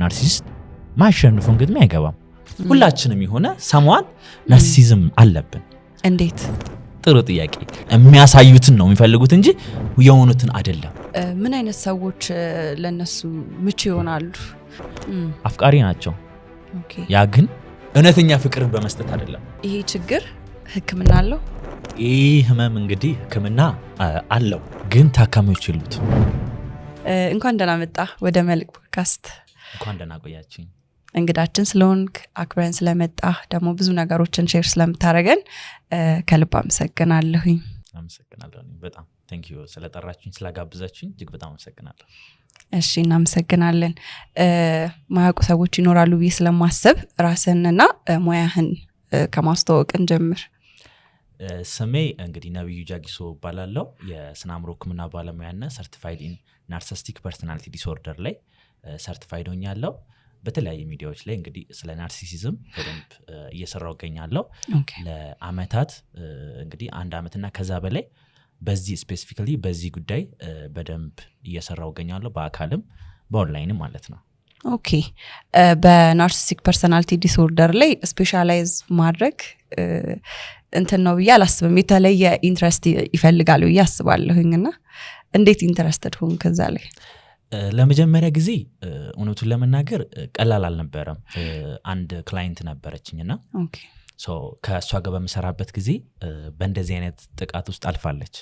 ናርሲሲስት ማሸነፉን ግን አይገባም ሁላችንም የሆነ ሰሟን ናርሲሲዝም አለብን እንዴት ጥሩ ጥያቄ የሚያሳዩትን ነው የሚፈልጉት እንጂ የሆኑትን አይደለም ምን አይነት ሰዎች ለነሱ ምቹ ይሆናሉ አፍቃሪ ናቸው ኦኬ ያ ግን እነተኛ ፍቅርን በመስጠት አይደለም ይሄ ችግር ህክምና አለው ይህ ህመም እንግዲህ ህክምና አለው ግን ታካሚዎች ይሉት እንኳን ደህና መጣ ወደ መልክ ፖድካስት እንኳን ደህና ቆያችኝ እንግዳችን ስለሆንክ አክብረን ስለመጣ ደግሞ ብዙ ነገሮችን ሼር ስለምታረገን ከልብ አመሰግናለሁኝ አመሰግናለሁ በጣም ቴንክ ዩ ስለጠራችሁኝ ስላጋብዛችሁኝ እጅግ በጣም አመሰግናለሁ እሺ እናመሰግናለን ማያውቁ ሰዎች ይኖራሉ ብዬ ስለማስብ ራስህንና ሙያህን ከማስተዋወቅን ጀምር ስሜ እንግዲህ ነብዩ ጃጊሶ ባላለው የስነ አእምሮ ህክምና ባለሙያና ሰርቲፋይድ ኢን ናርሲሲስቲክ ፐርሰናሊቲ ዲስኦርደር ላይ ሰርቲፋይድ ሆኛለሁ በተለያየ ሚዲያዎች ላይ እንግዲህ ስለ ናርሲሲዝም በደንብ እየሰራው ገኛለሁ ለአመታት እንግዲህ 1 አመትና ከዛ በላይ በዚህ ስፔሲፊካሊ በዚህ ጉዳይ በደንብ እየሰራው ገኛለሁ በአካልም በኦንላይንም ማለት ነው ኦኬ በናርሲሲስቲክ ፐርሰናሊቲ ዲስኦርደር ላይ ስፔሻላይዝ ማድረግ እንትን ነው ብዬ አላስብም የተለየ ኢንትረስት ይፈልጋል ብዬ አስባለሁኝና እንዴት ኢንትረስትድ ሆን ከዛ ላይ ለመጀመሪያ ጊዜ እውነቱን ለመናገር ቀላል አልነበረም አንድ ክላይንት ነበረችኝና ኦኬ ሶ ከሷ ጋር በመሰራበት ጊዜ በእንደዚህ አይነት ጥቃት ውስጥ አልፋለች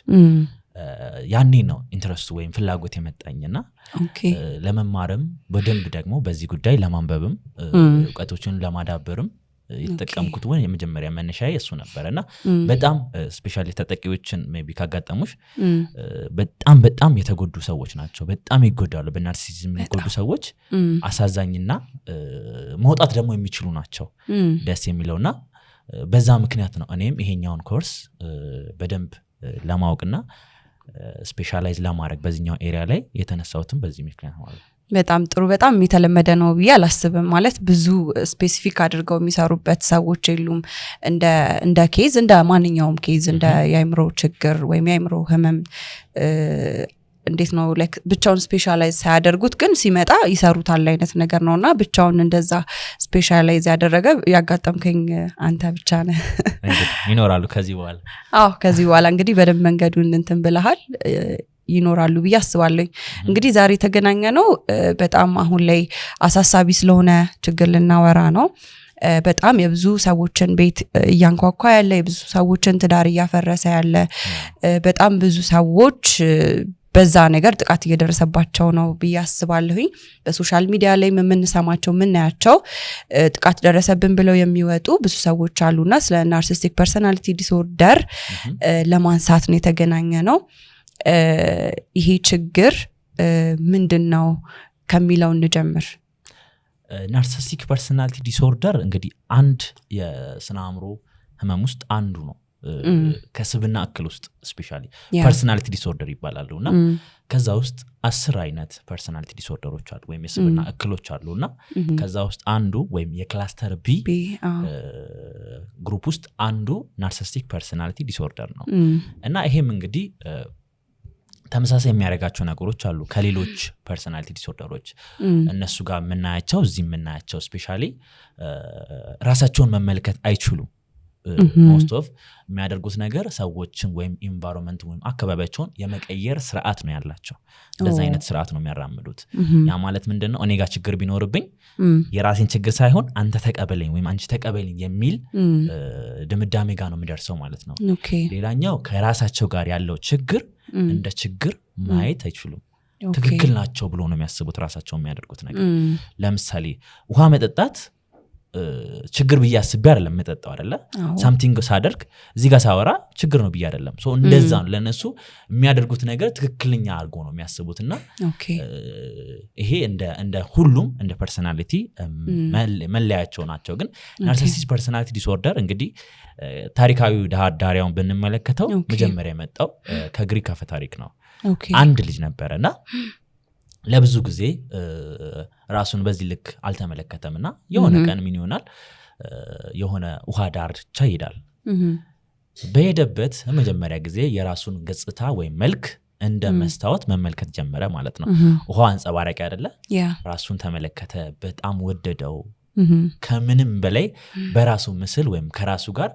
ያኔ ነው ኢንትረስቱ ወይም ፍላጎት የመጣኝና ኦኬ ለመማርም በደንብ ደግሞ በዚህ ጉዳይ ለማንበብም ዕውቀቶችን ለማዳበርም የተጠቀምኩት ወይ የመጀመሪያ መነሻዬ እሱ ነበርና በጣም ስፔሻሊ ተጠቂዎችን ሜቢ ካጋጠሙሽ በጣም የተጎዱ ሰዎች ናቸው በጣም ይጎዳሉ በናርሲሲዝም የሚጎዱ ሰዎች አሳዛኝና መውጣት ደግሞ የሚችሉ ናቸው ደስ የሚለውና በዛ ምክንያት ነው እኔም ይሄኛውን ኮርስ በደንብ ለማወቅና ስፔሻላይዝ ለማድረግ በዚህኛው ኤሪያ ላይ የተነሳውትም በዚህ ምክንያት ማለት በጣም ጥሩ በጣም የተለመደ ነው ብዬ አላስብም ማለት ብዙ ስፔሲፊክ አድርገው የሚሰሩበት ሰዎች የሉም እንደ ኬዝ እንደ ማንኛውም ኬዝ እንደ የአይምሮ ችግር ወይም የአይምሮ ህመም እንዴት ነው ላይክ ብቻውን ስፔሻላይዝ ሳያደርጉት ግን ሲመጣ ይሰሩታል አይነት ነገር ነውና ብቻውን እንደዛ ስፔሻላይዝ ያደረገ ያጋጠምከኝ አንተ ብቻ ነህ ይኖራሉ ከዚህ በኋላ ከዚህ በኋላ እንግዲህ በደንብ መንገዱን እንትን ብለሃል ይኖራሉ ብዬ አስባለሁ እንግዲህ ዛሬ ተገናኘ ነው በጣም አሁን ላይ አሳሳቢ ስለሆነ ችግር ልናወራ ነው በጣም የብዙ ሰዎችን ቤት እያንኳኳ ያለ የብዙ ሰዎችን ትዳር እያፈረሰ ያለ በጣም ብዙ ሰዎች በዛ ነገር ጥቃት እየደረሰባቸው ነው ብዬ አስባለሁኝ በሶሻል ሚዲያ ላይ የምንሰማቸው ምናያቸው ጥቃት ደረሰብን ብለው የሚወጡ ብዙ ሰዎች አሉና ስለ ናርሲሲስቲክ ፐርሰናሊቲ ዲስኦርደር ለማንሳት ነው የተገናኘ ነው ይሄ ችግር ምንድነው ከሚለው እንጀምር ናርሲሲስቲክ ፐርሰናሊቲ ዲስኦርደር እንግዲህ አንድ የስነ አእምሮ ህመም ውስጥ አንዱ ነው ከስብና እክል ውስጥ ስፔሻሊ ፐርሰናሊቲ ዲስኦርደር ይባላሉና ከዛ ውስጥ 10 አይነት ፐርሰናሊቲ ዲስኦርደሮች አሉ ወይም የስብና እክሎች አሉና ከዛ ውስጥ አንዱ ወይም የክላስተር ቢ ግሩፕ ውስጥ አንዱ ናርሲሲስቲክ ፐርሰናሊቲ ዲስኦርደር ነው እና ይሄም እንግዲህ ተመሳሳይ የሚያደርጋቸው ነገሮች አሉ ከሌሎች ፐርሰናሊቲ ዲስኦርደሮች እነሱ ጋር ምናያቸው እዚህ ምናያቸው ስፔሻሊ ራሳቸውን መመልከት አይችሉም most of የሚያደርጉት ነገር ሰዎችን ወይም ኢንቫይሮንመንት ወይም አካባቢያቸውን የመቀየር ስርዓት ነው ያላቸው እንደዛ አይነት ስርዓት ነው የሚያራምዱት ያ ማለት ምንድነው እኔ ጋር ችግር ቢኖርብኝ የራሴን ችግር ሳይሆን አንተ ተቀበለኝ ወይም አንቺ ተቀበለኝ የሚል ድምዳሜ ጋር ነው የሚደርሰው ማለት ነው ሌላኛው ከራሳቸው ጋር ያለው ችግር እንደ ችግር ማየት አይችሉም ትክክል ናቸው ብሎ ነው የሚያስቡት ራሳቸው የሚያደርጉት ነገር ለምሳሌ ውሃ መጠጣት ችግር ብዬ አስቤ አይደለም መጠጣው አይደለ ሳምቲንግ ሳደርግ እዚህ ጋር ሳወራ ችግር ነው ብዬ አይደለም ሶ እንደዛ ነው ለነሱ የሚያደርጉት ነገር ትክክለኛ አድርጎ ነው የሚያስቡትና ይሄ እንደ ሁሉም እንደ ፐርሰናሊቲ መለያቸው ናቸው ግን ናርሲሲስቲክ ፐርሰናሊቲ ዲስኦርደር እንግዲህ ታሪካዊ ዳራውን ብንመለከተው መጀመሪያ የመጣው ከግሪክ አፈ ታሪክ ነው አንድ ልጅ ነበርና ለብዙ ጊዜ ራሱን በዚህ ልክ አልተመለከተምና የሆነ ቀን ምን ይሆናል የሆነ ውሃ ዳርቻ ይሄዳል በሄደበት መጀመሪያ ጊዜ የራሱን ገጽታ ወይ መልክ እንደ መስታወት መመልከት ጀመረ ማለት ነው ውሃ አንጸባራቂ አይደለ ራሱን ተመለከተ በጣም ወደደው ከምንም በላይ በራሱ ምስል ወይም ከራሱ ጋር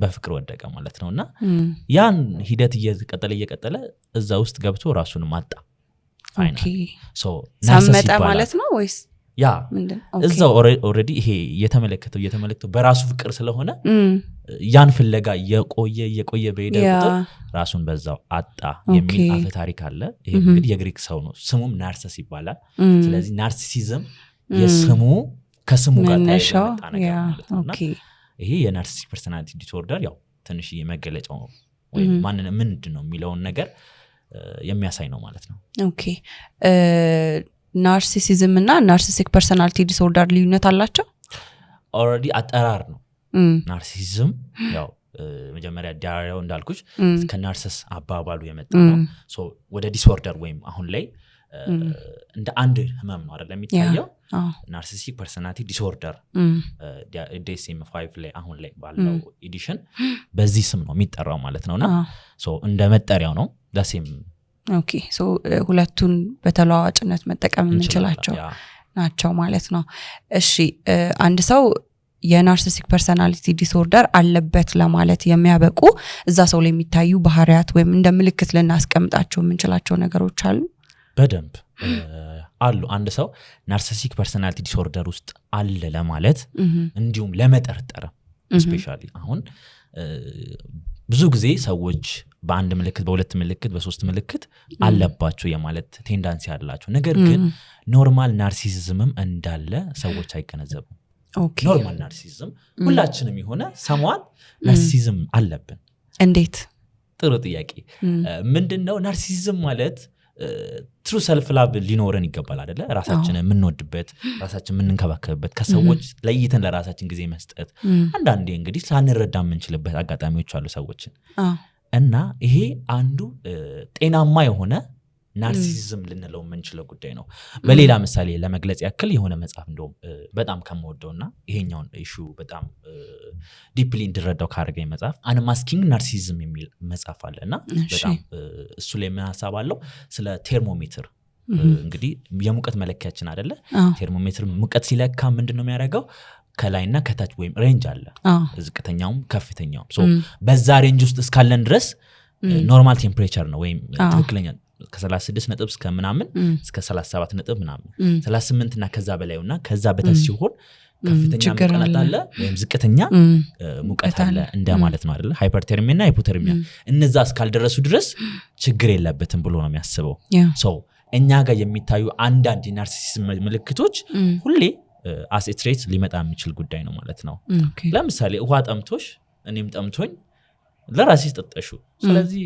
በፍቅር ወደቀ ማለት ነውና ያን ሂደት እየቀጠለ እዛ ውስጥ ገብቶ ራሱን ማጣ ኦኬ ሰመጣ ማለት ነው ወይስ ያ እዛው ኦሬዲ ይሄ የተመለከተው በራሱ ፍቅር ስለሆነ ያን ፍለጋ የቆየ በሄደ ቁጥር ራሱን በዛው አጣ የሚል አፈ ታሪክ አለ ይሄ እንግዲህ የግሪክ ሰው ነው ስሙም ናርሲስ ይባላል ስለዚህ ናርሲሲዝም የስሙ ከስሙ ጋር ተያይዞ መጣ ነገር ማለት ነውና ይሄ የናርሲሲክ ፐርሰናሊቲ ዲስኦርደር ያው ትንሽ የመገለጫው ወይ ምንድነው የሚለውን ነገር የሚያሳይ ነው ማለት ነው ኦኬ ናርሲሲዝም እና ናርሲሲክ ፐርሰናሊቲ ዲስኦርደር ልዩነት አላቸው ኦሬዲ አጠራር ነው ናርሲሲዝም ያው መጀመሪያ ዳሪያው እንዳልኩሽ ከናርሲስ አባባሉ የመጣ ነው ሶ ወደ ዲስኦርደር ወይም አሁን ላይ እንደ አንድ ህመም ነው አይደል የሚታየው ናርሲሲክ ፐርሰናሊቲ ዲስኦርደር DSM-5 ላይ አሁን ላይ ባለው ኤዲሽን በዚህ ስም ነው የሚጠራው ማለት ነውና ሶ እንደ መጠሪያው ነው ዳሴም ኦኬ ሶ ሁለቱን በተለዋዋጭነት መጠቀም እንችላቸው ናቸው ማለት ነው እሺ አንድ ሰው የናርሲሲክ ፐርሰናሊቲ ዲስኦርደር አለበት ለማለት የሚያበቁ እዛ ሰው ላይ የሚታዩ ባህሪያት ወይም እንደ ምልክት ልናስቀምጣቸው የምንችላቸው ነገሮች አሉ በደንብ አሉ አንድ ሰው ናርሲሲክ ፐርሰናሊቲ ዲስኦርደር ውስጥ አለ ለማለት እንዲሁም ለመጠርጠር ስፔሻሊ አሁን ብዙ ጊዜ ሰዎች በአንድ ምልክት በሁለት ምልክት በሶስት ምልክት አለባቸው የማለት ቴንዳንሲ አላቸው ነገር ግን ኖርማል ናርሲሲዝምም እንዳለ ሰዎች አይገነዘቡም ኦኬ ኖርማል ናርሲሲዝም ሁላችንም የሆነ ሰሟን ናርሲሲዝም አለብን እንዴት ጥሩ ጥያቄ ምንድነው ናርሲሲዝም ማለት ትሩ ሰልፍ ላቭ ሊኖረን ይገባል አይደለ ራሳችንን የምንወድበት ራሳችንን የምንንከባከብበት ከሰዎች ለይተን ለራሳችን ጊዜ መስጠት አንዳንዴ እንግዲህ ሳንረዳ የምንችልበት አጋጣሚዎች አሉ ሰዎችን እና ይሄ አንዱ ጤናማ የሆነ ናርሲሲዝም ልንለው የምንችለው ጉዳይ ነው በሌላ ምሳሌ ለመግለጽ ያክል የሆነ መጽሐፍ እንደውም በጣም ከመወደውና ይሄኛውን ኢሹ በጣም ዲፕሊ እንድረዳው ካደረገኝ መጽሐፍ አንማስኪንግ ናርሲሲዝም የሚል መጽሐፍ አለና በጣም እሱ ላይ ምን ሐሳብ አለው ስለ ቴርሞሜትር እንግዲህ የሙቀት መለኪያችን አይደለ ቴርሞሜትር ሙቀት ሲለካ ምንድነው የሚያደርገው ከላይና ከታች ወይም ሬንጅ አለ ዝቅተኛውም ከፍተኛውም ሶ በዛ ሬንጅ ውስጥ እስካለን ድረስ ኖርማል ቴምፕሬቸር ነው ወይም ትክክለኛ ከ36 ነጥብ እስከ ምናምን እስከ 37 ነጥብ ምናምን 38 እና ከዛ በላይውና ከዛ በታች ሲሆን ከፍተኛ ሙቀት አለ ወይም ዝቅተኛ ሙቀት አለ እንደማለት ነው አይደል ሃይፐርተርሚያ እና ሃይፖተርሚያ እነዛ እስካልደረሱ ድረስ ችግር የለበትም ብሎ ነው የሚያስበው ሶ እኛ ጋር የሚታዩ አንዳንድ ናርሲሲዝም ምልክቶች ሁሌ አስ ኤ ትሬት ሊመጣ የሚችል ጉዳይ ነው ማለት ነው ለምሳሌ ውሃ ጠምቶሽ እኔም ጠምቶኝ ለራስሽ ጠጣሹ ስለዚህ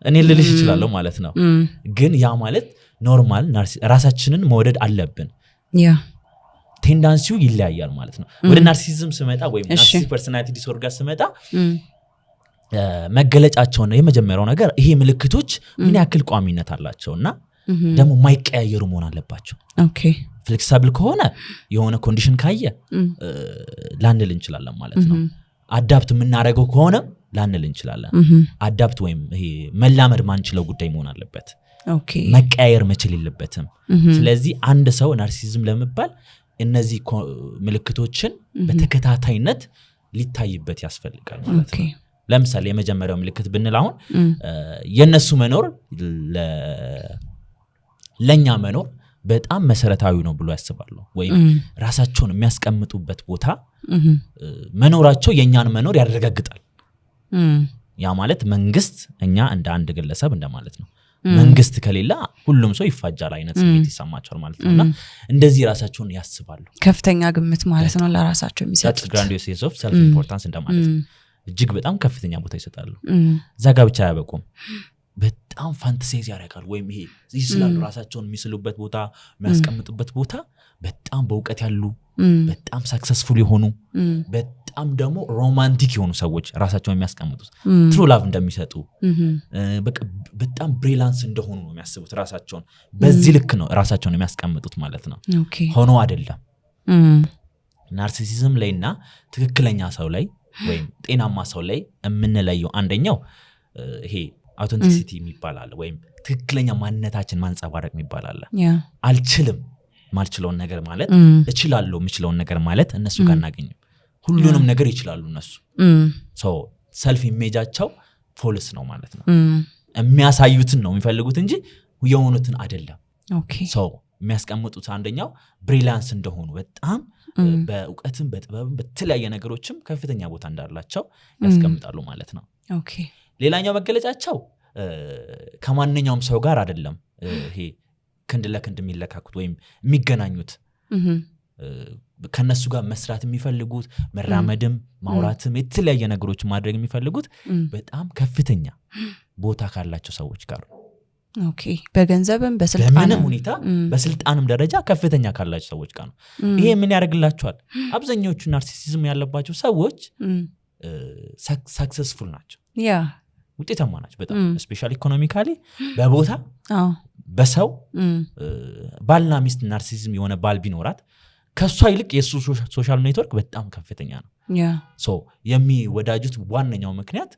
እኔ ልልሽ ይችላል ማለት ነው ግን ያ ማለት ኖርማል ራሳችንን መውደድ አለብን ያ ቴንዳንሲው ይለያያል ማለት ነው ወደ ናርሲሲዝም ስመጣ ወይም ናርሲሲክ ፐርሰናሊቲ ዲስኦርደር ስመጣ መገለጫቸው ነው የመጀመሪያው ነገር ይሄ ምልክቶች ምን ያክል ቋሚነት አላቸውና ደግሞ ማይቀያየሩ መሆን አለባቸው ኦኬ ፍሌክሲብል ከሆነ የሆነ ኮንዲሽን ካየ ላንል እንችላለን ማለት ነው አዳፕት የምናደርገው ከሆነ ላንል እንችላለን አዳፕት ወይም ይሄ መላመድ ማንችለው ጉዳይ መሆን አለበት ኦኬ መቀያየር መችል የለበትም ስለዚህ አንድ ሰው ናርሲሲዝም ለመባል እነዚህ ምልክቶችን በተከታታይነት ሊታይበት ያስፈልጋል ማለት ነው ለምሳሌ የመጀመሪያው ምልክት ብንል አሁን የነሱ መኖር ለኛ መኖር በጣም መሰረታዊ ነው ብሎ ያስባሉ ወይም ራሳቸውን የሚያስቀምጡበት ቦታ መኖራቸው የኛን መኖር ያረጋግጣል ያ ማለት መንግስት እኛ እንደ አንድ ግለሰብ እንደማለት ነው መንግስት ከሌላ ሁሉም ሰው ይፋጃል አይነት ስሜት ይሰማቸዋል ማለት ነውና እንደዚህ ራሳቸውን ያስባሉ ከፍተኛ ግምት ማለት ነው ለራሳቸው የሚሰጡት grandiose sense of self importance እንደማለት ነው እጅግ በጣም ከፍተኛ ቦታ ይሰጣሉ ዛጋ ብቻ ያበቁም በጣም ፋንታሲዝ ያደርጋሉ ወይም ይሄ ይስላሉ ራሳቸውን የሚስሉበት ቦታ የሚያስቀምጡበት ቦታ በጣም በእውቀት ያሉ በጣም ሰክሰስፉል የሆኑ በጣም ደግሞ ሮማንቲክ የሆኑ ሰዎች ራሳቸውን የሚያስቀምጡት ትሩ ላቭ እንደሚሰጡ በጣም ብሪላንስ እንደሆኑ ነው የሚያስቡት ራሳቸውን በዚህ ልክ ነው ራሳቸውን የሚያስቀምጡት ማለት ነው ሆኖ አይደለም ናርሲሲዝም ላይና ትክክለኛ ሰው ላይ ወይም ጤናማ ሰው ላይ የምንለየው አንደኛው ይሄ አውተንቲሲቲ የሚባል አለ ወይም ትክክለኛ ማንነታችን ማንጸባረቅ የሚባል አለ አልችልም ማልችለውን ነገር ማለት እችላለሁ የምችለውን ነገር ማለት እነሱ ጋር እናገኝም ሁሉንም ነገር ይችላሉ እነሱ ሶ ሰልፍ ኢሜጃቸው ፎልስ ነው ማለት ነው የሚያሳዩትን ነው የሚፈልጉት እንጂ የሆኑትን አይደለም ኦኬ ሶ የሚያስቀምጡት አንደኛው ብሪሊያንስ እንደሆኑ በጣም በእውቀትም በጥበብም በተለያየ ነገሮችም ከፍተኛ ቦታ እንዳላቸው ያስቀምጣሉ ማለት ነው ኦኬ ሌላኛው መገለጫቸው ከማንኛውም ሰው ጋር አይደለም ይሄ ክንድ ለክንድ የሚለካኩት ወይም የሚገናኙት ከነሱ ጋር መስራት የሚፈልጉት መራመድም ማውራትም የተለያየ ነገሮች ማድረግ የሚፈልጉት በጣም ከፍተኛ ቦታ ካላቸው ሰዎች ጋር ኦኬ በገንዘብም በስልጣንም በምንም ሁኔታ በስልጣንም ደረጃ ከፍተኛ ካላቸው ሰዎች ጋር ነው ይሄ ምን ያደርግላቸዋል አብዛኞቹ ናርሲሲዝም ያለባቸው ሰዎች ሰክሰስፉል ናቸው ያ ውጤታማ ናቸው በጣም ስፔሻሊ ኢኮኖሚካሊ በቦታ በሰው ባልና ሚስት ናርሲሲዝም የሆነ ባል ቢኖራት ከሷ ይልቅ የሱ ሶሻል ኔትወርክ በጣም ከፍተኛ ነው ያ ሶ የሚወዳጁት ዋነኛው ምክንያት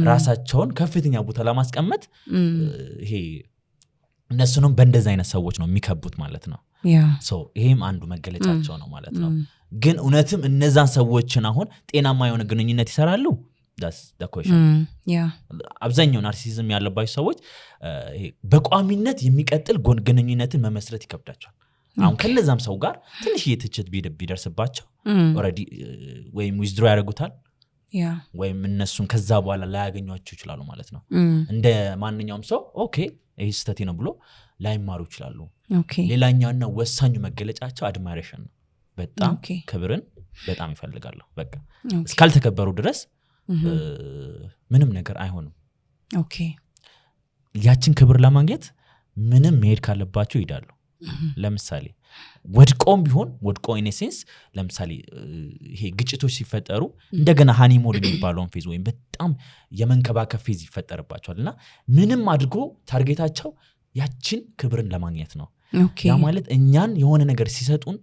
ራሳቸውን ከፍተኛ ቦታ ለማስቀመጥ ይሄ እነሱንም በእንደዛ አይነት ሰዎች ነው የሚከቡት ማለት ነው ያ ሶ ይሄም አንዱ መገለጫቸው ነው ማለት ነው ግን እውነትም እነዛን ሰዎችን አሁን ጤናማ የሆነ ግንኙነት ይሰራሉ that's the question አብዛኛው ናርሲሲዝም ያለባቸው ሰዎች በቋሚነት የሚቀጥል ግንኙነትን መመስረት ይከብዳቸዋል አሁን ከነዛም ሰው ጋር ትንሽ የትችት ቢደርስባቸው ኦሬዲ ወይም ዊዝድሮ ያደርጉታል ወይም እነሱን ከዛ በኋላ ላያገኟቸው ይችላሉ ማለት ነው እንደ ማንኛውም ሰው ኦኬ ይሄ ስህተቴ ነው ብሎ ላይማሩ ይችላሉ ሌላኛውና ወሳኙ መገለጫቸው አድማይሬሽን ነው በጣም ክብርን በጣም ይፈልጋሉ በቃ እስካልተከበሩ ድረስ ምንም ነገር አይሆንም ኦኬ ያችን ክብር ለማግኘት ምንም መሄድ ካለባቸው ይሄዳሉ ለምሳሌ ወድቆም ቢሆን ወድቆ ኢን ሴንስ ለምሳሌ ይሄ ግጭቶች ሲፈጠሩ እንደገና ሃኒሞን የሚባለውን ፌዝ ወይም በጣም የመንከባከብ ፌዝ ይፈጠርባቸዋልና ምንም አድርጎ ታርጌታቸው ያችን ክብርን ለማግኘት ነው ያ ማለት እኛን የሆነ ነገር ሲሰጡን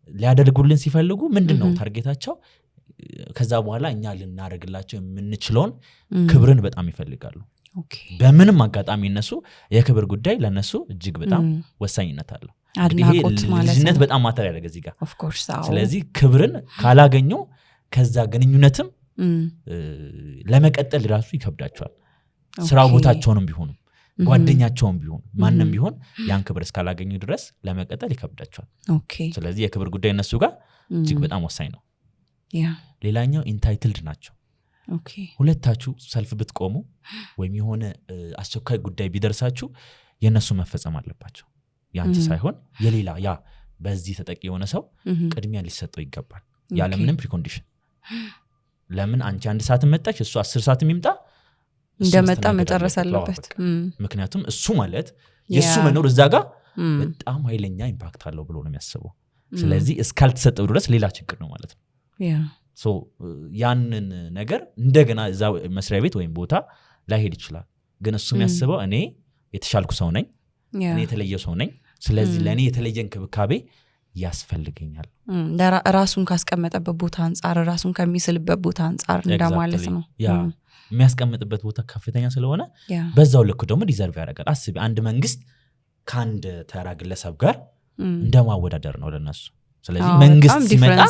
ሊያደርጉልን ሲፈልጉ ምንድነው ታርጌታቸው ከዛ በኋላ እኛ ልናደርግላቸው የምንችለውን ክብርን በጣም ይፈልጋሉ በምንም አጋጣሚ እነሱ የክብር ጉዳይ ለነሱ እጅግ በጣም ወሳኝነት አለው አድናቆት ማለት ልጅነት በጣም ማተር ያደርግ እዚህ ጋር ስለዚህ ክብርን ካላገኙ ከዛ ግንኙነትም ለመቀጠል ራሱ ይከብዳቸዋል ስራው ቦታቸውንም ቢሆኑ ጓደኛቸውም ቢሆን ማንንም ቢሆን ያን ክብር እስካላገኙ ድረስ ለመቀጠል ይከብዳቸዋል ስለዚህ የክብር ጉዳይ እነሱ ጋር እጅግ በጣም ወሳኝ ነው ሌላኛው ኢንታይትልድ ናቸው ሁለታችሁ ሰልፍ ብትቆሙ ወይም የሆነ አስቸኳይ ጉዳይ ቢደርሳችሁ የነሱ መፈጸም አለባቸው ያንቺ ሳይሆን የሌላ ያ በዚህ ተጠቂ የሆነ ሰው ቅድሚያ ሊሰጠው ይገባል ያለምንም ፕሪኮንዲሽን ለምን አንቺ 1 ሰዓት መጣች እሱ 10 ሰዓት የሚምጣ እንደመጣ መጨረስ አለበት ምክንያቱም እሱ ማለት የሱ መኖር እዛ ጋር በጣም ኃይለኛ ኢምፓክት አለው ብሎ ነው የሚያስበው ስለዚህ እስካልተሰጠው ድረስ ሌላ ችግር ነው ማለት ነው ሶ ያንን ነገር እንደገና እዛ መስሪያ ቤት ወይም ቦታ ላይሄድ ይችላል ግን እሱ የሚያስበው እኔ የተሻልኩ ሰው ነኝ እኔ የተለየ ሰው ነኝ ስለዚህ ለእኔ የተለየ እንክብካቤ ያስፈልገኛል ራሱን ካስቀመጠበት ቦታ አንጻር ራሱን ከሚስልበት ቦታ አንጻር እንደማለት ነው ያ የሚያስቀምጥበት ቦታ ከፍተኛ ስለሆነ በዛው ልክ ደግሞ ዲዘርቭ ያደርጋል አስቢ አንድ መንግስት ከአንድ ተራ ግለሰብ ጋር እንደማወዳደር ነው ለነሱ ስለዚህ መንግስት ሲመጣ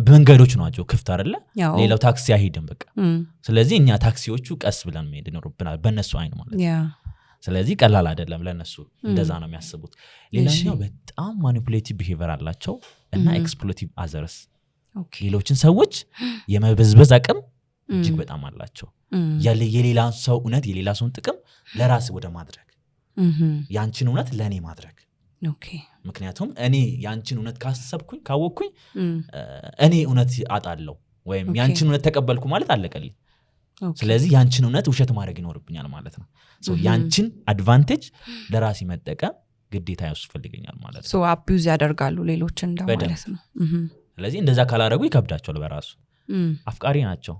መንገዶች ናቸው ክፍት አይደለ ሌላው ታክሲ አይሄድም በቃ ስለዚህ እኛ ታክሲዎቹ ቀስ ብለን መሄድ ይኖርብናል በእነሱ አይን ማለት ስለዚህ ቀላል አይደለም ለነሱ እንደዛ ነው የሚያስቡት ሌላኛው በጣም ማኒፑሌቲቭ ቢሄቪየር አላቸው እና ኤክስፕሎይቲቭ አዘርስ ሌሎችን ሰዎች የመበዝበዝ አቅም እጅግ በጣም አላቸው የሌላ ሰው እውነት የሌላ ሰውን ጥቅም ለራስ ወደ ማድረግ ያንቺን እውነት ለኔ ማድረግ ምክንያቱም እኔ ያንቺን እውነት ካሰብኩኝ ካወቅኩኝ እኔ እውነት አጣለሁ ወይም ያንቺን እውነት ተቀበልኩ ማለት አለቀልኝ ስለዚህ ያንቺን እውነት ውሸት ማድረግ ይኖርብኛል ማለት ነው ያንቺን አድቫንቴጅ ለራሴ መጠቀም ግዴታ ያስፈልገኛል ማለት ነው አቢዩዝ ያደርጋሉ ሌሎችን እንደማለት ነው ስለዚህ እንደዛ ካላደረጉ ይከብዳቸዋል በራሱ አፍቃሪ ናቸው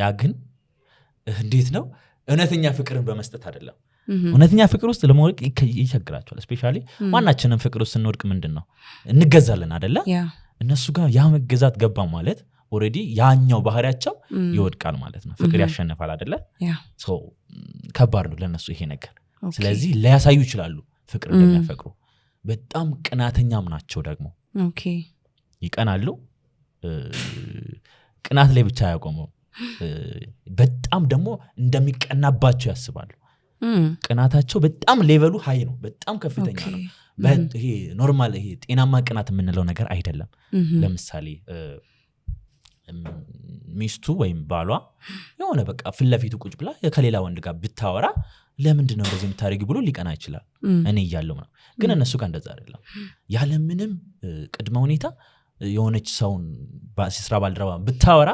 ያ ግን እንዴት ነው እውነተኛ ፍቅርን በመስጠት አይደለም እውነተኛ ፍቅር ውስጥ ለመውደቅ ይቸግራቸዋል ስፔሻሊ ማናችንም ፍቅር ውስጥ ስንወድቅ ምንድነው እንገዛለን አይደለ እነሱ ጋር ያ መገዛት ገባ ማለት ኦሬዲ ያኛው ባህሪያቸው ይወድቃል ማለት ነው ፍቅር ያሸነፋል አይደለ ሶ ከባድ ነው ለነሱ ይሄ ነገር ስለዚህ ሊያሳዩ ይችላሉ ፍቅር እንደሚያፈቅሩ በጣም ቅናተኛም ናቸው ደግሞ ይቀናሉ ቅናት ላይ ብቻ ያቆመው በጣም ደግሞ እንደሚቀናባቸው ያስባሉ ቅናታቸው በጣም ሌቨሉ ሃይ ነው በጣም ከፍተኛ ነው ይሄ ኖርማል ይሄ ጤናማ ቅናት የምንለው ነገር አይደለም ለምሳሌ ሚስቱ ወይም ባሏ የሆነ በቃ ፍለፊቱ ቁጭ ብላ ከሌላ ወንድ ጋር ብታወራ ለምንድን ነው እንደዚህ የምታደርጊ ብሎ ሊቀና ይችላል እኔ እያለሁ ነው ግን እነሱ ጋር እንደዛ አይደለም ያለ ምንም ቅድመ ሁኔታ የሆነች ሰውን ስራ ባልደረባ ብታወራ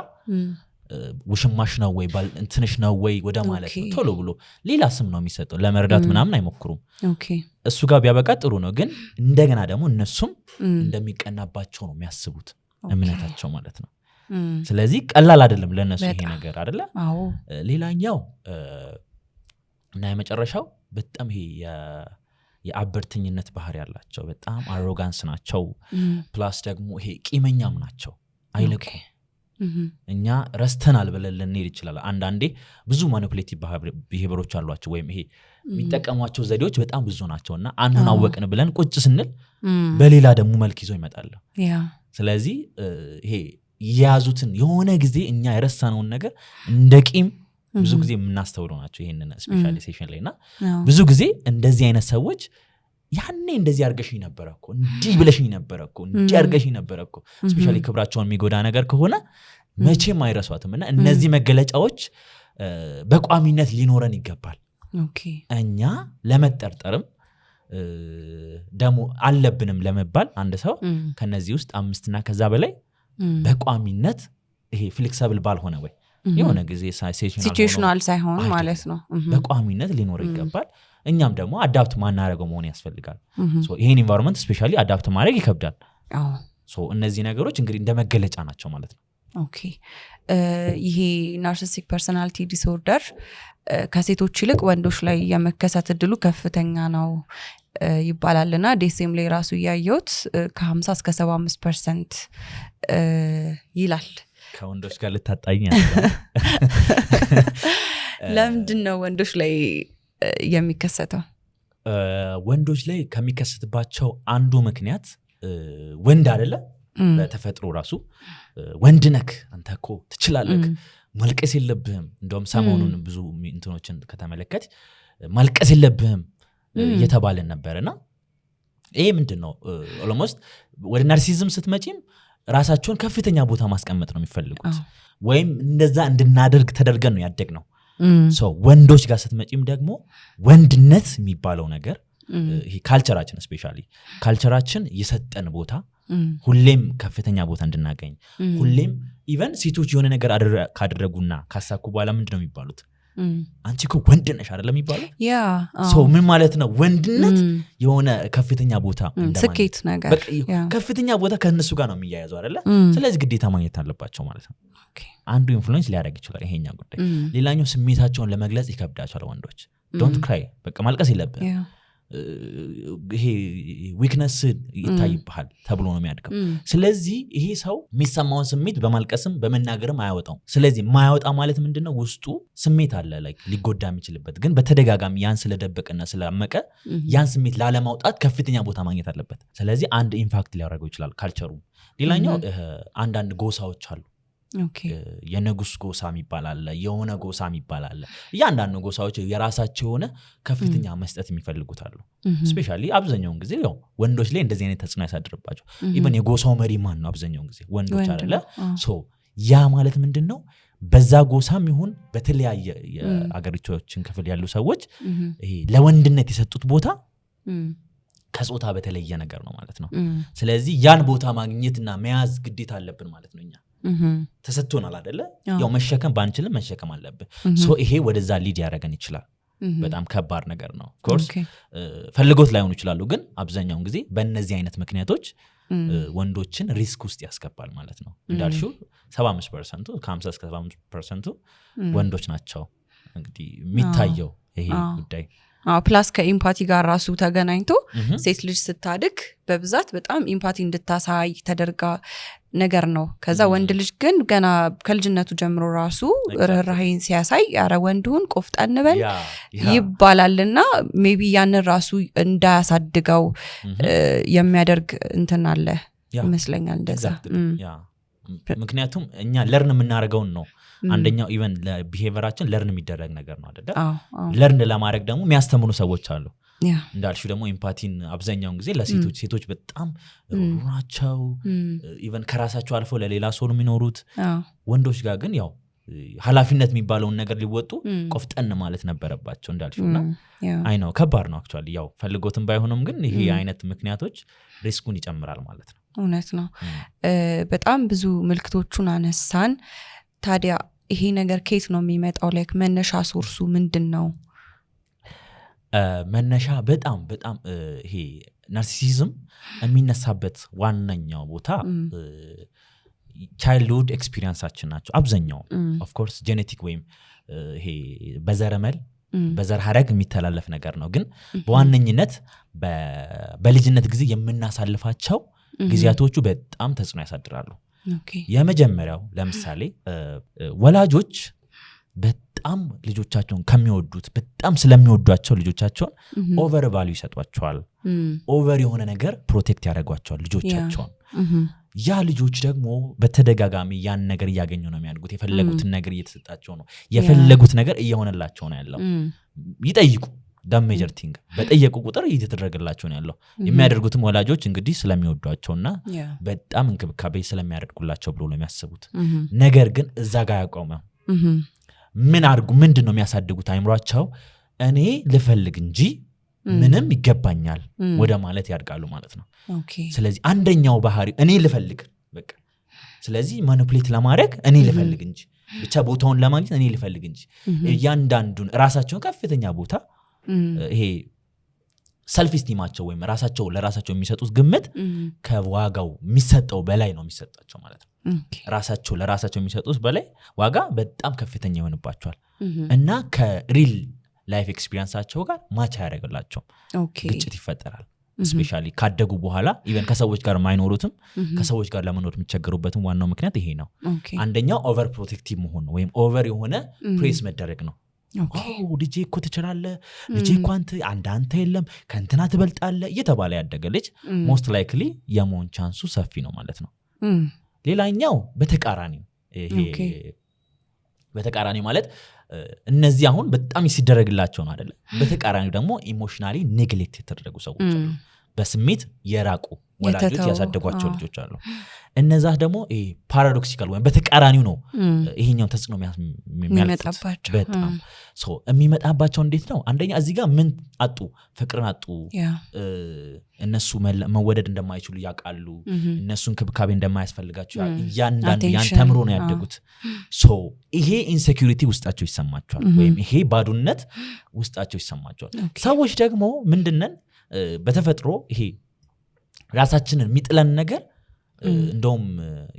ውሽማሽ ነው ወይ እንትንሽ ነው ወይ ወደ ማለት ነው ቶሎ ብሎ ሌላ ስም ነው የሚሰጠው ለመረዳት ምናምን አይሞክሩም እሱ ጋር ቢያበቃ ጥሩ ነው ግን እንደገና ደግሞ እነሱም እንደሚቀናባቸው ነው የሚያስቡት እምነታቸው ማለት ነው ስለዚህ ቀላል አይደለም ለነሱ ይሄ ነገር አይደለ ሌላኛው እና የመጨረሻው በጣም ይሄ የአበርተኝነት ባህሪ ያላቸው በጣም አሮጋንስ ናቸው ፕላስ ደግሞ ይሄ ቂመኛም ናቸው አይለቁ እኛ ረስተናል ብለን ልንሄድ ይችላል አንዳንዴ ብዙ ማኒፑሌቲቭ ቢሄቨሮች አሏቸው ወይም ይሄ የሚጠቀሟቸው ዘዴዎች በጣም ብዙ ናቸውና አንዱን አወቅን ብለን ቁጭ ስንል በሌላ ደግሞ መልክ ይዞ ይመጣል ስለዚህ ይሄ የያዙትን የሆነ ጊዜ እኛ የረሳነውን ነገር እንደ ቂም ብዙ ጊዜ የምናስተውለው ናቸው ይሄንን ስፔሻላይዜሽን ላይና ብዙ ጊዜ እንደዚህ አይነት ሰዎች ያኔ እንደዚህ አርገሽኝ ነበረኮ እንዲህ ብለሽኝ ነበረኮ እንዲህ አርገሽኝ ነበረኮ ስፔሻሊ ክብራቸውን የሚጎዳ ነገር ከሆነ መቼም አይረሷትምና እነዚህ መገለጫዎች በቋሚነት ሊኖረን ይገባል እኛ ለመጠርጠርም ደሞ አለብንም ለመባል አንድ ሰው ከነዚህ ውስጥ 5 እና ከዛ በላይ በቋሚነት ይሄ ፍሌክሲብል ባልሆነ ወይ የሆነ ጊዜ ሲቹዌሽናል ሳይሆን ማለት ነው በቋሚነት ሊኖር ይገባል እኛም ደግሞ አዳፕት ማናረገው መሆን ያስፈልጋል ሶ ይሄን ኢንቫይሮንመንት ስፔሻሊ አዳፕት ማድረግ ይከብዳል ሶ እነዚህ ነገሮች እንግዲህ እንደመገለጫ ናቸው ማለት ነው ኦኬ ይሄ ናርሲሲስቲክ ፐርሰናሊቲ ዲስኦርደር ከሴቶች ይልቅ ወንዶች ላይ የመከሰት እድሉ ከፍተኛ ነው ይባላልና ዴሴም ላይ ራሱ ያያዩት ከ50 እስከ 75% ይላል ከወንዶች ጋር ልታጣኝ ለምንድን ነው ወንዶች ላይ የሚከሰተው ወንዶች ላይ ከሚከሰትባቸው አንዱ ምክንያት ወንድ አይደለ በተፈጥሮ ራሱ ወንድ ነክ አንተ እኮ ትችላለህ ማልቀስ የለብህም እንደውም ሰሞኑን ብዙ እንትኖችን ከተመለከት ማልቀስ የለብህም እየተባለን ነበርና ይሄ ምንድነው ኦልሞስት ወደ ናርሲሲዝም ስትመጪም ራሳቸውን ከፍተኛ ቦታ ማስቀመጥ ነው የሚፈልጉት ወይም እንደዛ እንድናደርግ ተደርገን ነው ያደግነው ሶ ወንዶች ጋር ስትመጪም ደግሞ ወንድነት የሚባለው ነገር ይሄ ካልቸራችን ስፔሻሊ ካልቸራችን የሰጠን ቦታ ሁሌም ከፍተኛ ቦታ እንድናገኝ ሁሌም ኢቨን ሴቶች የሆነ ነገር ካደረጉና ካሳኩ በኋላ ምንድነው የሚባሉት አንቺ እኮ ወንድ ነሽ አይደለም የሚባለው ሶ ምን ማለት ነው ወንድነት የሆነ ከፍተኛ ቦታ ስኬት ነገር ከፍተኛ ቦታ ከነሱ ጋር ነው የሚያያዘው አይደለ ስለዚህ ግዴታ ማግኘት አለባቸው ማለት ነው አንዱ ኢንፍሉዌንስ ሊያደርግ ይችላል ይሄኛ ጉዳይ ሌላኛው ስሜታቸውን ለመግለጽ ይከብዳቸዋል ወንዶች ዶንት ክራይ በቃ ማልቀስ የለብህ ይሄ ዊክነስ ይታይብሃል ተብሎ ነው የሚያድገው ስለዚህ ይሄ ሰው የሚሰማውን ስሜት በማልቀስም በመናገርም አያወጣው ስለዚህ ማያወጣ ማለት ምንድነው ውስጡ ስሜት አለ ላይክ ሊጎዳ የሚችልበት ግን በተደጋጋሚ ያን ስለደበቀና ስላመቀ ያን ስሜት ላለማውጣት ከፍተኛ ቦታ ማግኘት አለበት ስለዚህ አንድ ኢምፓክት ሊያደርገው ይችላል ካልቸሩ ሌላኛው አንዳንድ ጎሳዎች አሉ የንጉስ ጎሳ የሚባላል የሆነ ጎሳ የሚባላል ያንዳንዱ ጎሳዎች የራሳቸው የሆነ ከፍተኛ መስጠት የሚፈልጉታሉ ስፔሻሊ አብዛኛውን ጊዜ ያው ወንዶች ላይ እንደዚህ አይነት ተጽዕኖ ያሳድርባቸው ኢቭን የጎሳው መሪ ማን ነው አብዛኛውን ጊዜ ወንዶች አይደለ ሶ ያ ማለት ምንድነው በዛ ጎሳም ይሁን በተለያየ የአገሪቶችን ክፍል ያሉ ሰዎች ይሄ ለወንድነት የሰጡት ቦታ ከጾታ በተለየ ነገር ነው ማለት ነው ስለዚህ ያን ቦታ ማግኘትና መያዝ ግዴታ አለብን ማለት ነው እኛ ተሰጥቶናል አይደለ ያው መሸከም ባንችልም መሸከም አለብን ሶ ይሄ ወደዛ ሊድ ያደርገን ይችላል በጣም ከባድ ነገር ነው ኮርስ ፈልጎት ላይሆኑ ይችላሉ ግን አብዛኛውን ጊዜ በእነዚህ አይነት ምክንያቶች ወንዶችን ሪስክ ውስጥ ያስገባል ማለት ነው እንዳልሽው 75% ከ50 እስከ 75% ወንዶች ናቸው እንግዲህ የሚታየው ይሄ ጉዳይ ፕላስ ከኢምፓቲ ጋር ራሱ ተገናኝቶ ሴት ልጅ ስታድግ በብዛት በጣም ኢምፓቲ እንድታሳይ ተደርጋ ነገር ነው ከዛ ወንድ ልጅ ግን ገና ከልጅነቱ ጀምሮ ራሱ ርህራሄን ሲያሳይ ያረ ወንድሁን ቆፍጣን በል ይባላልና ሜቢ ያንን ራሱ እንዳያሳድገው የሚያደርግ እንትን አለ ይመስለኛል እንደዛ ምክንያቱም እኛ ለርን የምናደርገውን ነው አንደኛው ኢቨን ለቢሄቪየራችን ለርን የሚደረግ ነገር ነው አይደለ ለርን ለማድረግ ደግሞ የሚያስተምሩ ሰዎች አሉ እንዳልሽው ደግሞ ኤምፓቲን አብዛኛውን ጊዜ ለሴቶች በጣም ሩናቸው ኢቨን ከራሳቸው አልፎ ለሌላ ሰው የሚኖሩት ወንዶች ጋር ግን ያው ኃላፊነት የሚባለውን ነገር ሊወጡ ቆፍጠን ማለት ነበረባቸው እንዳልሽውና አይ ነው ከባድ ነው አክቹአሊ ያው ፈልጎትም ባይሆንም ግን ይሄ አይነት ምክንያቶች ሪስኩን ይጨምራል ማለት ነው እውነት ነው በጣም ብዙ ምልክቶቹን አነሳን ታዲያ ይሄ ነገር ከየት ነው የሚመጣው ላይክ መነሻ ሶርሱ ምንድነው መነሻ በጣም ይሄ ናርሲሲዝም የሚነሳበት ዋናኛው ቦታ ቻይልድሁድ ኤክስፒሪየንሳችን ናቸው አብዛኛው ኦፍ ኮርስ ጄኔቲክ ወይም ይሄ በዘረመል በዘር ሐረግ የሚተላለፍ ነገር ነው ግን በዋነኝነት በልጅነት ጊዜ የምናሳልፋቸው ጊዜያቶቹ በጣም ተጽዕኖ ያሳድራሉ የመጀመሪያው ለምሳሌ ወላጆች በጣም ልጆቻቸውን ከሚወዱት በጣም ስለሚወዷቸው ልጆቻቸውን ኦቨር ቫልዩ ይሰጧቸዋል ኦቨር የሆነ ነገር ፕሮቴክት ያደርጓቸዋል ልጆቻቸውን ያ ልጆች ደግሞ በተደጋጋሚ ያን ነገር እያገኙ ነው የሚያድጉት የፈለጉትን ነገር እየተሰጣቸው ነው የፈለጉት ነገር እየሆነላቸው ነው ያለው ይጠይቁ ዳም ሜጀር ቲንግ በጠየቁ ቁጥር እየተደረገላቸው ነው ያለው የሚያደርጉትም ወላጆች እንግዲህ ስለሚወዷቸውና በጣም እንክብካቤ ስለሚያደርጉላቸው ብሎ ነው የሚያስቡት ነገር ግን እዛ ጋር ያቆመ ምን አድርጉ ምንድነው የሚያሳድጉት አይምሯቸው እኔ ልፈልግ እንጂ ምንም ይገባኛል ወደ ማለት ያድጋሉ ማለት ነው ስለዚህ አንደኛው ባህሪ እኔ ልፈልግ በቃ ስለዚህ ማኒፑሌት ለማድረግ እኔ ልፈልግ እንጂ ብቻ ቦታውን ለማግኘት እኔ ልፈልግ እንጂ ያንዳንዱን ራሳቸውን ከፍተኛ ቦታ ይሄ ሰልፍ ስቲማቸው ወይም ራሳቸው ለራሳቸው የሚሰጡት ግምት ከዋጋው የሚሰጠው በላይ ነው የሚሰጣቸው ማለት ነው ራሳቸው ለራሳቸው የሚሰጡት በላይ ዋጋ በጣም ከፍተኛ ይሆንባቸዋል እና ከሪል ላይፍ ኤክስፒሪየንሳቸው ጋር ማች ያደርግላቸው ግጭት ይፈጠራል ስፔሻሊ ካደጉ በኋላ ኢቨን ከሰዎች ጋር ማይኖሩትም ከሰዎች ጋር ለመኖር የሚቸገሩበትም ዋናው ምክንያት ይሄ ነው አንደኛው ኦቨር ፕሮቴክቲቭ መሆን ነው ወይም ኦቨር የሆነ ፕሬስ መደረግ ነው ልጄ እኮ ትችላለህ ልጄ እኮ አንተ የለም ከእንትና ትበልጣለህ እየተባለ ያደገ ልጅ ሞስት ላይክሊ የመሆን ቻንሱ ሰፊ ነው ማለት ነው ሌላኛው በተቃራኒው ይሄ በተቃራኒው ማለት እነዚህ አሁን በጣም ሲደረግላቸው ነው አይደለ በተቃራኒው ደግሞ ኢሞሽናሊ ኔግሌክት የተደረጉ ሰዎች አሉ በስሜት የራቁ ወላጆች ያሳደጓቸው ልጆች አሉ እነዛ ደግሞ ፓራዶክሲካል ወይም በተቃራኒው ነው ይሄኛው ተጽዕኖ የሚያልፉት በጣም የሚመጣባቸው እንዴት ነው አንደኛ እዚህ ጋር ምን አጡ ፍቅርን አጡ እነሱ መወደድ እንደማይችሉ ያውቃሉ እነሱን ክብካቤ እንደማያስፈልጋቸው ያንዳንዱ ያን ተምሮ ነው ያደጉት ይሄ ኢንሴኩሪቲ ውስጣቸው ይሰማቸዋል ወይም ይሄ ባዶነት ውስጣቸው ይሰማቸዋል ሰዎች ደግሞ ምንድነን በተፈጥሮ ይሄ ራሳችንን የሚጥለን ነገር እንደውም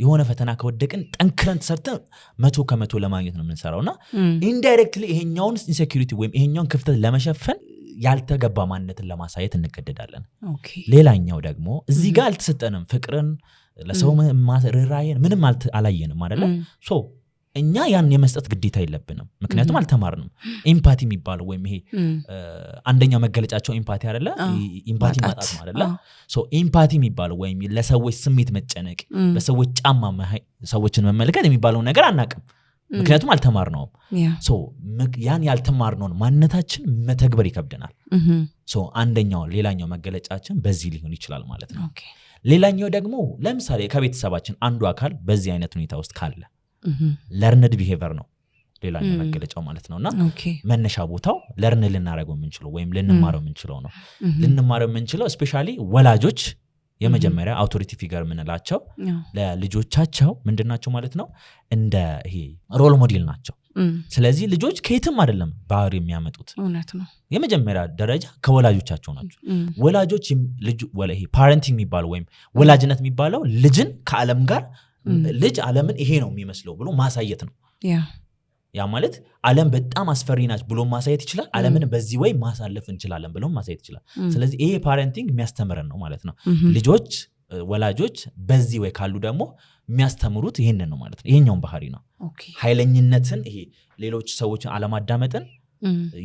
የሆነ ፈተና ከወደቅን ጠንክረን ተሰርተን 100% ለማግኘት ነው የምንሰራውና ኢንዳይሬክትሊ ይሄኛውን ኢንሴኩሪቲ ወይም ይሄኛውን ክፍተት ለመሸፈን ያልተገባ ማንነትን ለማሳየት እንገደዳለን ሌላኛው ደግሞ እዚህ ጋር አልተሰጠንም ፍቅርን ለሰው ርህራሄን ምንም አላየንም አይደለ እኛ ያን የመስጠት ግዴታ የለብንም ምክንያቱም አልተማርንም ኤምፓቲ የሚባለው ወይም ይሄ አንደኛው መገለጫቸው ኤምፓቲ አይደለ ኤምፓቲ ማጣት ነው አይደለ ኤምፓቲ የሚባለው ወይም ለሰዎች ስሜት መጨነቅ በሰዎች ጫማ ሰዎችን መመልከት የሚባለው ነገር አናቅም ምክንያቱም አልተማርነውም ያን ያልተማርነውን ማንነታችን መተግበር ይከብደናል አንደኛው ሌላኛው መገለጫችን በዚህ ሊሆን ይችላል ማለት ነው ሌላኛው ደግሞ ለምሳሌ ከቤተሰባችን አንዱ አካል በዚህ አይነት ሁኔታ ውስጥ ካለ ለርንድ ቢሄቨር ነው ሌላኛው መገለጫው ማለት ነውና መነሻ ቦታው ለርን ልናረገው የምንችለው ወይም ልንማረው የምንችለው ነው ልንማረው የምንችለው ስፔሻሊ ወላጆች የመጀመሪያ አውቶሪቲ ፊገር ምንላቸው ለልጆቻቸው ምንድናቸው ማለት ነው እንደ ይሄ ሮል ሞዴል ናቸው ስለዚህ ልጆች ከየትም አይደለም ባህሪ የሚያመጡት እውነት ነው የመጀመሪያ ደረጃ ከወላጆቻቸው ናቸው ወላጆች ይሄ ፓረንቲንግ የሚባለው ወይም ወላጅነት የሚባለው ልጅን ከዓለም ጋር ልጅ ዓለምን ይሄ ነው የሚመስለው ብሎ ማሳየት ነው ያ ማለት ዓለም በጣም አስፈሪ ናች ብሎ ማሳየት ይችላል ዓለምን በዚህ ወይ ማሳለፍ እንችላለን ብሎ ማሳየት ይችላል ስለዚህ ይሄ ፓረንቲንግ የሚያስተምረን ነው ማለት ነው ልጆች ወላጆች በዚህ ወይ ካሉ ደግሞ የሚያስተምሩት ይሄንን ነው ማለት ነው ይሄኛውን ባህሪ ነው ኃይለኝነትን ይሄ ሌሎች ሰዎችን አለማዳመጥን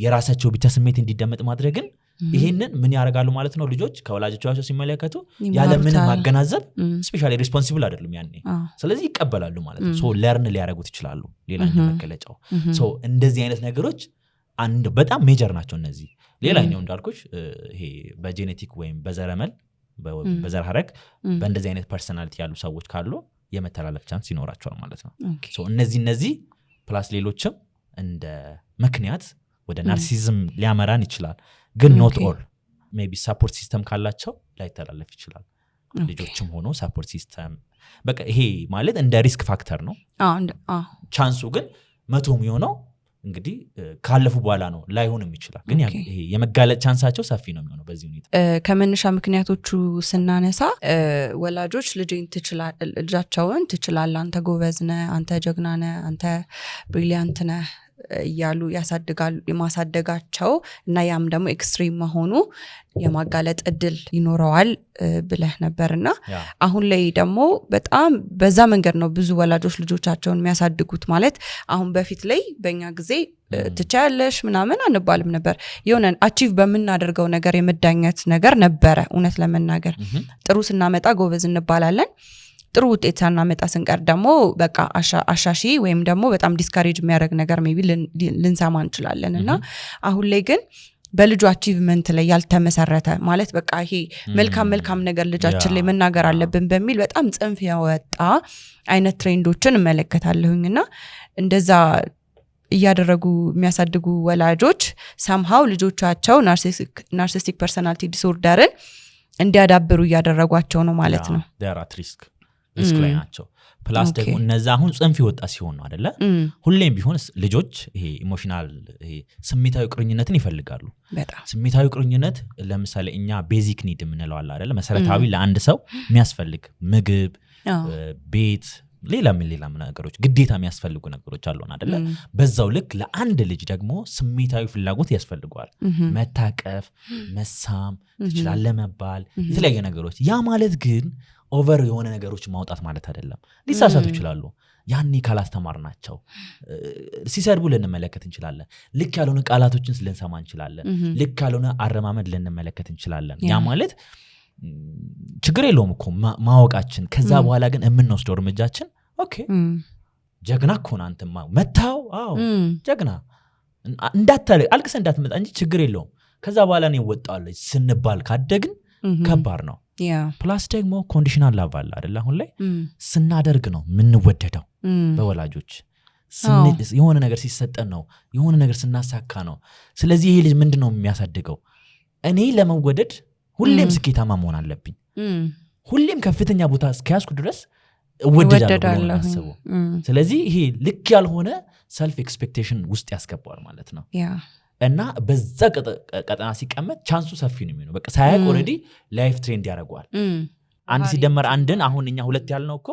የራሳቸው ብቻ ስሜት እንዲደመጥ ማድረግን ይሄንን ምን ያደርጋሉ ማለት ነው ልጆች ከወላጆቻቸው ሲመለከቱ ያለ ምንም ማገናዘብ ስፔሻሊ ሪስፖንሲብል አይደሉም ያኔ ስለዚህ ይቀበላሉ ማለት ነው ሶ ለርን ሊያደርጉት ይችላሉ ሌላኛው መገለጫው ሶ እንደዚህ አይነት ነገሮች አንድ በጣም ሜጀር ናቸው እነዚህ ሌላኛው እንዳልኩሽ ይሄ በጄኔቲክ ወይም በዘረመል በዘር ሐረግ በእንደዚህ አይነት ፐርሰናሊቲ ያሉ ሰዎች ካሉ የመተላለፍ ቻንስ ይኖራቸዋል ማለት ነው ሶ እነዚህ ፕላስ ሌሎችም እንደ ምክንያት ወደ ናርሲሲዝም ሊያመራን ይችላል ግን ኖት ኦል ሜቢ ሰፖርት ሲስተም ካላቸው ላይተላለፍ ይችላል ልጆችም ሆኖ ሰፖርት ሲስተም በቃ ይሄ ማለት እንደ ሪስክ ፋክተር ነው ቻንሱ ግን 100 የሚሆነው እንግዲህ ካለፉ በኋላ ነው ላይሆንም ይችላል ግን ይሄ የመጋለጥ ቻንሳቸው ሰፊ ነው የሚሆነው በዚህ ሁኔታ ከመነሻ ምክንያቶቹ ስናነሳ ወላጆች ልጃቸውን ትችላለህ አንተ ጎበዝ ነህ አንተ ጀግና ነህ አንተ ብሪሊያንት ነህ እያሉ ያሳድጋሉ የማሳደጋቸው እና ያም ደግሞ ኤክስትሪም መሆኑ የማጋለጥ እድል ይኖረዋል ብለህ ነበርና አሁን ላይ ደግሞ በጣም በዛ መንገድ ነው ብዙ ወላጆች ልጆቻቸውን የሚያሳድጉት ማለት አሁን በፊት ላይ በእኛ ጊዜ ትቻለሽ ምናምን አንባልም ነበር የሆነ አቺቭ በምናደርገው ነገር የመዳኘት ነገር ነበረ እውነት ለመናገር ጥሩ ስናመጣ ጎበዝ እንባላለን ጥሩ ውጤት ሳናመጣ ስንቀር ደግሞ በቃ አሻሺ ወይም ደግሞ በጣም ዲስካሬጅ የሚያደርግ ነገር ሜቢ ልንሰማ እንችላለን እና አሁን ላይ ግን በልጁ አቺቭመንት ላይ ያልተመሰረተ ማለት በቃ ይሄ መልካም ነገር ልጃችን ላይ መናገር አለብን በሚል በጣም ጽንፍ ያወጣ አይነት ትሬንዶችን እመለከታለሁኝና እንደዛ እያደረጉ የሚያሳድጉ ወላጆች somehow ልጆቻቸው ናርሲሲስቲክ ፐርሰናሊቲ ዲስኦርደርን እንዲያዳብሩ እያደረጓቸው ነው ማለት ነው ሪስክ ላይ ናቸው ፕላስ ደግሞ እነዛ አሁን ጽንፍ ይወጣ ሲሆን ነው አይደለ ሁሌም ቢሆን ልጆች ይሄ ኢሞሽናል ይሄ ስሜታዊ ቁርኝነትን ይፈልጋሉ ስሜታዊ ቁርኝነት ለምሳሌ እኛ ቤዚክ ኒድ የምንለው አለ አይደለ መሰረታዊ ለአንድ ሰው የሚያስፈልግ ምግብ ቤት ሌላ ነገሮች ግዴታ የሚያስፈልጉ ነገሮች አሉን አይደለ በዛው ልክ ለአንድ ልጅ ደግሞ ስሜታዊ ፍላጎት ያስፈልጋል መታቀፍ መሳም ትችላለህ መባል የተለያየ ነገሮች ያ ማለት ግን ኦቨር የሆነ ነገሮች ማውጣት ማለት አይደለም ሊሳሳቱ ይችላሉ ያኔ ካላስተማርናቸው ሲሰድቡ ልንመለከት እንችላለን ልክ ያልሆነ ቃላቶችን ልንሰማ እንችላለን ልክ ያልሆነ አረማመድ ልንመለከት እንችላለን ያ ማለት ችግር የለውም እኮ ማወቃችን ከዛ በኋላ ግን የምንወስደው እርምጃችን ኦኬ ጀግና እኮ ነው አንተ መታው አዎ ጀግና አልቅሰ እንዳትመጣ እንጂ ችግር የለውም ከዛ በኋላ ነው ይወጣዋል ስንባል ካደግን ከባድ ነው ፕላስ ደግሞ ኮንዲሽናል ላቭ አለ አይደል አሁን ላይ ስናደርግ ነው ምንወደደው በወላጆች የሆነ ነገር ሲሰጠን ነው የሆነ ነገር ስናሳካ ነው ስለዚህ ይሄ ልጅ ምንድነው የሚያሳድገው እኔ ለመወደድ ሁሌም ስኬታማ መሆን አለብኝ ሁሌም ከፍተኛ ቦታ እስከያዝኩ ድረስ እወደዳለሁ ስለዚህ ይሄ ልክ ያልሆነ ሰልፍ ኤክስፔክቴሽን ውስጥ ያስገባዋል ማለት ነው እና በዛ ቀጠና ሲቀመጥ ቻንሱ ሰፊ ነው የሚሆነው በቃ ሳያቅ ኦሬዲ ላይፍ ትሬንድ ያደርገዋል አንድ ሲደመር አንድን አሁን እኛ ሁለት ያልነው እኮ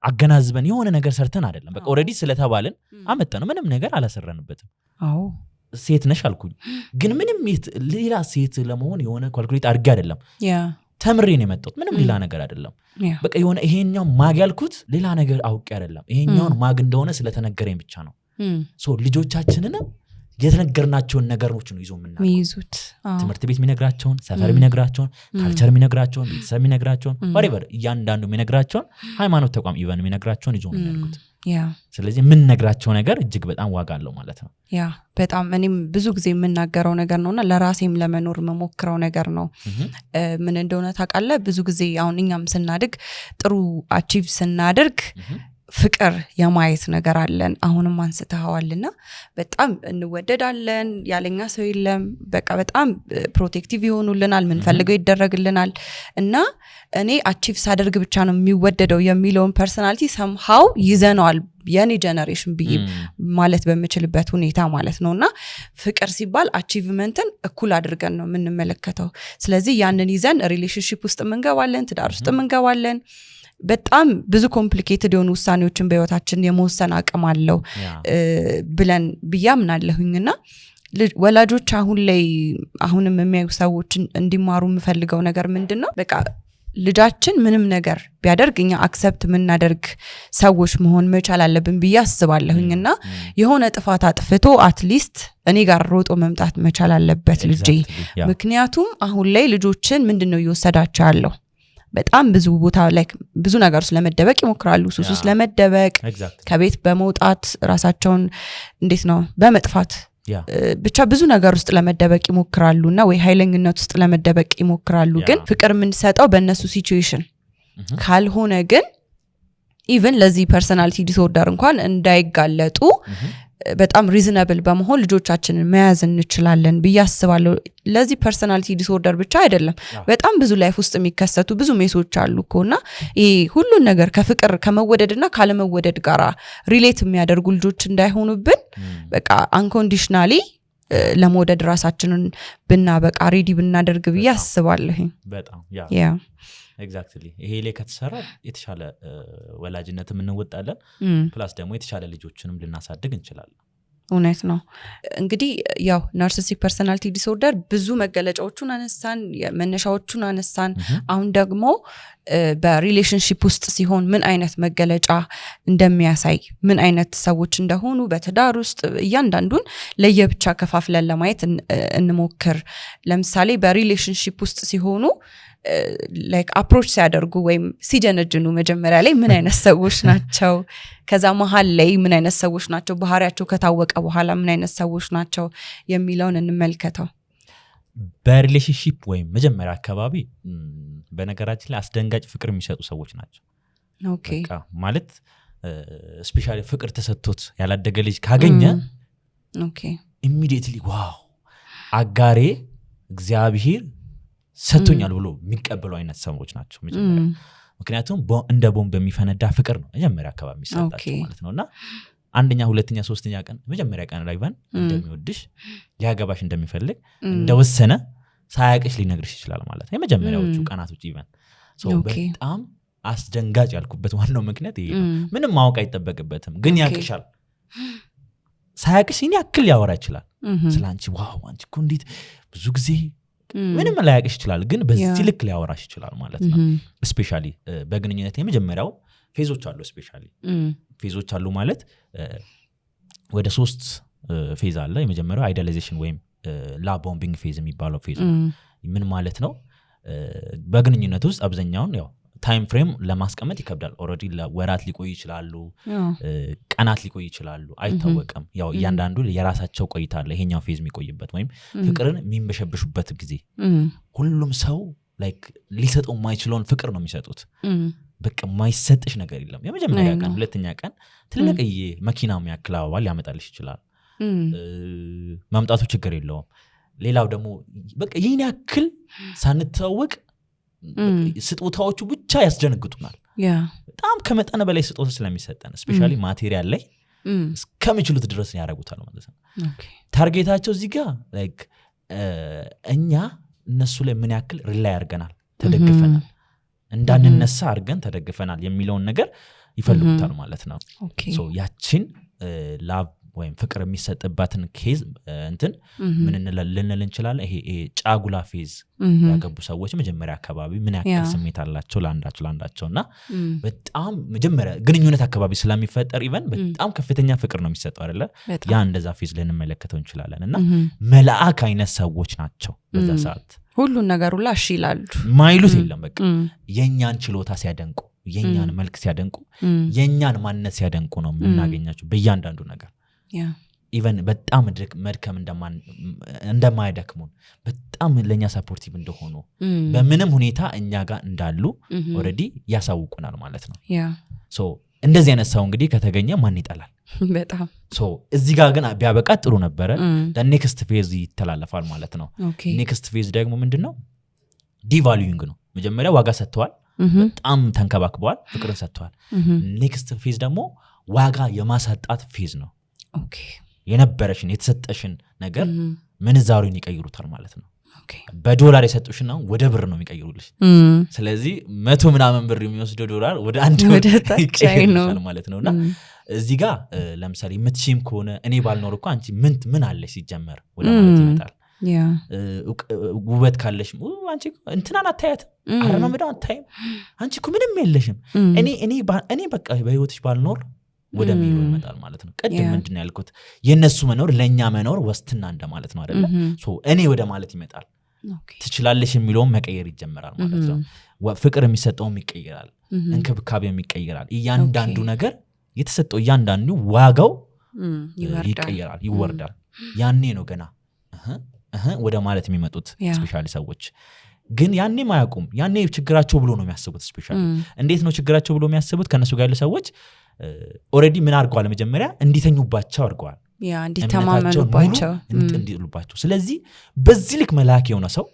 አገናዝበን የሆነ ነገር ሰርተን አይደለም በቃ ኦሬዲ ስለተባልን አመጣነው ምንም ነገር አላሰራንበትም ሴት ነሽ አልኩኝ ግን ምንም ሌላ ሴት ለመሆን የሆነ ካልኩሌት አድርጌ አይደለም ተምሬ ነው የመጣሁት ምንም ሌላ ነገር አይደለም በቃ የሆነ ይሄኛው ማግ ያልኩት ሌላ ነገር አውቄ አይደለም ይሄኛውን ማግ እንደሆነ ስለተነገረኝ ብቻ ነው ሶ ልጆቻችንንም የተነገርናቸውን ነገሮች ነው ይዘው ምናምን ትምህርት ቤት የሚነግራቸውን ሰፈር የሚነግራቸውን ካልቸር የሚነግራቸውን ቤተሰብ የሚነግራቸውን whatever እያንዳንዱ የሚነግራቸውን ሃይማኖት ተቋም ኢቨን የሚነግራቸውን ይዘው የሚያደርጉት ስለዚህ ምን ነግራቸው ነገር እጅግ በጣም ዋጋ አለው ማለት ነው በጣም እኔም ብዙ ጊዜ የምናገረው ነገር ነውና ለራሴም ለመኖር መሞክረው ነገር ነው ምን እንደሆነ ታውቃለህ ብዙ ጊዜ አሁን እኛም ስናድግ ጥሩ አቺቭ ስናደርግ ፍቅር የማየት ነገር አለን አሁንም አንስተዋልና በጣም እንወደዳለን ያለኛ ሰው የለም በቃ በጣም ፕሮቴክቲቭ ይሆኑልናል ምን ፈልገው ይደረግልናል እና እኔ አቺቭ ሳደርግ ብቻ ነው የሚወደደው የሚለውን ፐርሰናሊቲ somehow ይዘናል የኔ ጀነሬሽን ብዬ ማለት በሚችልበት ሁኔታ ማለት ነውና ፍቅር ሲባል አቺቭመንትን እኩል አድርገን ነው የምንመለከተው ስለዚህ ያንን ይዘን ሪሌሽንሺፕ ውስጥ እንገባለን ትዳር ውስጥ እንገባለን በጣም ብዙ ኮምፕሊኬትድ የሆኑ ውሳኔዎችን በህይወታችን የመወሰን አቅም አለው ብለን ብያምናለሁኝና ወላጆች አሁን ላይ አሁንም የሚያዩ ሰዎች እንዲማሩ የምፈልገው ነገር ምንድነው በቃ ልጃችን ምንም ነገር ቢያደርግ እኛ አክሰፕት የምናደርግ ሰዎች መሆን መቻል አለብን ብዬ አስባለሁኝና የሆነ ጥፋት አጥፍቶ አትሊስት እኔ ጋር ሮጦ መምጣት መቻል አለበት ልጄ። ምክንያቱም አሁን ላይ ልጆችን ምንድነው እየወሰዳቸው ያለው በጣም ብዙ ቦታ ላይ ብዙ ነገር ስለመደበቅ ይሞክራሉ። ሱስ ስለመደበቅ ከቤት በመውጣት ራሳቸውን እንዴት ነው በመጥፋት ብቻ ብዙ ነገር ውስጥ ለመደበቅ ይሞክራሉና ወይ ኃይለኝነት ውስጥ ለመደበቅ ይሞክራሉ። ግን ፍቅር የምንሰጠው በእነሱ ሲቹዌሽን ካልሆነ ግን ኢቭን ለዚህ ፐርሰናሊቲ ዲስኦርደር እንኳን እንዳይጋለጡ በጣም ሪዝነብል በመሆን ልጆቻችንን መያዝ እንችላለን ብዬ አስባለሁ። ለዚህ ፐርሰናሊቲ ዲስኦርደር ብቻ አይደለም በጣም ብዙ ላይፍ ውስጥ የሚከሰቱ ብዙ ሜሶች አሉኮና ይሄ ሁሉን ነገር ከፍቅር ከመወደድና ካለመወደድ ጋራ ሪሌት የሚያደርጉ ልጆች እንዳይሆኑብን በቃ አንኮንዲሽናሊ ለመወደድ ራሳችንን ብናበቃ ሬዲ ብናደርግ ብዬ አስባለሁ። በጣም ኤግዛክትሊ ይሄ ላይ ከተሰራ የተሻለ ወላጅነትም እንወጣለን ፕላስ ደግሞ የተሻለ ልጆችንም ልናሳድግ እንችላለን። እውነት ነው። እንግዲህ ያው ናርሲሲስቲክ ፐርሰናሊቲ ዲስኦርደር ብዙ መገለጫዎቹን አነሳን፣ መነሻዎቹን አነሳን። አሁን ደግሞ በሪሌሽንሺፕ ውስጥ ሲሆን ምን አይነት መገለጫ እንደሚያሳይ ምን አይነት ሰዎች እንደሆኑ በትዳር ውስጥ እያንዳንዱን ለየብቻ ከፋፍለን ለማየት እንሞክር። ለምሳሌ በሪሌሽንሺፕ ውስጥ ሲሆኑ ላይክ አፕሮች ሲያደርጉ ወይም ሲጀነጅኑ መጀመሪያ ላይ ምን አይነት ሰዎች ናቸው፣ ከዛ መሃል ላይ ምን አይነት ሰዎች ናቸው፣ ባህሪያቸው ከታወቀ በኋላ ምን አይነት ሰዎች ናቸው የሚለውን እንመልከተው። በሪሌሽንሺፕ ወይም መጀመሪያ አካባቢ በነገራችን ላይ አስደንጋጭ ፍቅር የሚሰጡ ሰዎች ናቸው። ኦኬ ማለት ስፔሻሊ ፍቅር ተሰጥቶት ያላደገ ልጅ ካገኘ ኦኬ ኢሚዲየትሊ ዋው አጋሬ እግዚአብሔር ሰጥቶኛል ብሎ የሚቀበሉ አይነት ሰዎች ናቸው መጀመሪያ። ምክንያቱም እንደ ቦምብ በሚፈነዳ ፍቅር ነው መጀመሪያ አካባቢ የሚሰጣቸው ማለት ነውና አንደኛ ሁለተኛ ሶስተኛ ቀን መጀመሪያ ቀን ላይ እንደሚወድሽ ሊያገባሽ እንደሚፈልግ እንደወሰነ ሳያቅሽ ሊነግርሽ ይችላል ማለት ነው የመጀመሪያዎቹ ቀናቶች ኢቨን በጣም አስደንጋጭ ያልኩበት ዋናው ምክንያት ይሄ ነው። ምንም ማወቅ አይጠበቅበትም ግን ያቅሻል። ሳያቅሽ ይሄን ያክል ያወራ ይችላል ስላንቺ ዋው አንቺ እኮ እንዴት ብዙ ጊዜ ምንም ላያቅሽ ይችላል ግን በዚህ ልክ ሊያወራሽ ይችላል ማለት ነው። ስፔሻሊ በግንኙነት የመጀመሪያው ፌዞች አሉ። ስፔሻሊ ፌዞች አሉ ማለት ወደ 3 ፌዝ አለ። የመጀመሪያው አይዲያላይዜሽን ወይም ላቭ ቦምቢንግ ፌዝ የሚባለው ፌዝ ምን ማለት ነው? በግንኙነት ውስጥ አብዛኛውን ያው ታይም ፍሬም ለማስቀመጥ ይከብዳል። ኦሬዲ ለወራት ሊቆይ ይችላሉ፣ ቀናት ሊቆይ ይችላሉ፣ አይታወቅም። ያው እያንዳንዱ የራሳቸው ቆይታ አለ። ይሄኛው ፌዝ የሚቆይበት ወይም ፍቅርን የሚንበሸብሹበት ጊዜ ሁሉም ሰው ላይክ ሊሰጠው የማይችለውን ፍቅር ነው የሚሰጡት። በቃ የማይሰጥሽ ነገር የለም። የመጀመሪያ ቀን ሁለተኛ ቀን ትልቅዬ መኪና የሚያክል አበባ ሊያመጣልሽ ይችላል። መምጣቱ ችግር የለውም። ሌላው ደግሞ በቃ ይህን ያክል ሳንተዋወቅ ስጦታዎቹ ብቻ ያስደነግጡናል። በጣም ከመጠን በላይ ስጦታ ስለሚሰጠን ስፔሻሊ ማቴሪያል ላይ እስከሚችሉት ድረስ ያደርጉታል ማለት ነው። ታርጌታቸው እዚህ ጋር ላይክ እኛ እነሱ ላይ ምን ያክል ሪላይ አድርገናል፣ ተደግፈናል፣ እንዳንነሳ አድርገን ተደግፈናል የሚለውን ነገር ይፈልጉታል ማለት ነው። ሶ ያችን ላቭ ወይም ፍቅር የሚሰጥባትን ኬዝ እንትን ምን ልንል እንችላለን? ይሄ ጫጉላ ፌዝ ያገቡ ሰዎች መጀመሪያ አካባቢ ምን ያክል ስሜት አላቸው ለአንዳቸውና በጣም መጀመሪያ ግንኙነት አካባቢ ስለሚፈጠር ኢቨን በጣም ከፍተኛ ፍቅር ነው የሚሰጠው አይደለ? ያ እንደዛ ፌዝ ልንመለከተው እንችላለን። እና መልአክ አይነት ሰዎች ናቸው በዛ ሰዓት ሁሉን ነገር ሁላ እሺ ይላሉ፣ ማይሉት የለም። በቃ የኛን ችሎታ ሲያደንቁ፣ የኛን መልክ ሲያደንቁ፣ የኛን ማንነት ሲያደንቁ ነው የምናገኛቸው በእያንዳንዱ ነገር። ኢቨን በጣም መድከም እንደማይደክሙን በጣም ለኛ ሰፖርቲቭ እንደሆኑ በምንም ሁኔታ እኛ ጋር እንዳሉ ኦሬዲ ያሳውቁናል ማለት ነው። ሶ እንደዚህ አይነት ሰው እንግዲህ ከተገኘ ማን ይጠላል? በጣም ሶ እዚህ ጋር ግን ቢያበቃ ጥሩ ነበረ። ኔክስት ፌዝ ይተላለፋል ማለት ነው። ኔክስት ፌዝ ደግሞ ምንድነው? ዲቫሉዊንግ ነው። መጀመሪያ ዋጋ ሰጥተዋል፣ በጣም ተንከባክበዋል፣ ፍቅርን ሰጥተዋል። ኔክስት ፌዝ ደግሞ ዋጋ የማሳጣት ፌዝ ነው። የነበረሽን የተሰጠሽን ነገር ምንዛሬውን ይቀይሩታል ማለት ነው። በዶላር የሰጡሽና ወደ ብር ነው የሚቀይሩልሽ። ስለዚህ 100 ምናምን ብር የሚወስደው ዶላር ወደ 1 ይቀይሩልሻል ማለት ነውና እዚህ ጋር ለምሳሌ የምትሽም ከሆነ እኔ ባልኖር እኮ አንቺ ምን አለሽ ሲጀመር ወደ ማለት ይመጣል። ውበት ካለሽ አንቺ እንትናን አታያትም አረማመዳው አታይም አንቺ እኮ ምንም የለሽም እኔ በቃ በህይወትሽ ባልኖር ወደሚሉ ይመጣል ማለት ነው ቀድም ምንድነው ያልኩት የነሱ መኖር ለኛ መኖር ወስትና እንደማለት ነው አይደል እኔ ወደ ማለት ይመጣል ትችላለሽ የሚለውን መቀየር ይጀምራል ማለት ነው ፍቅር የሚሰጠውም ይቀየራል እንክብካቤም ይቀየራል እያንዳንዱ ነገር የተሰጠው እያንዳንዱ ዋጋው ይቀየራል ይወርዳል ያኔ ነው ገና ወደ ማለት የሚመጡት ስፔሻሊ ሰዎች ግን ያኔ ማያቁም ያኔ ችግራቸው ብሎ ነው የሚያስቡት ስፔሻሊ እንዴት ነው ችግራቸው ብሎ የሚያስቡት ከነሱ ጋር ያሉ ሰዎች ኦሬዲ ምን አድርገዋል መጀመሪያ እንዲተኙባቸው አድርገዋል እንዲተማመኑባቸው እንዲሉባቸው ስለዚህ በዚህ ልክ መልአክ የሆነ ሰው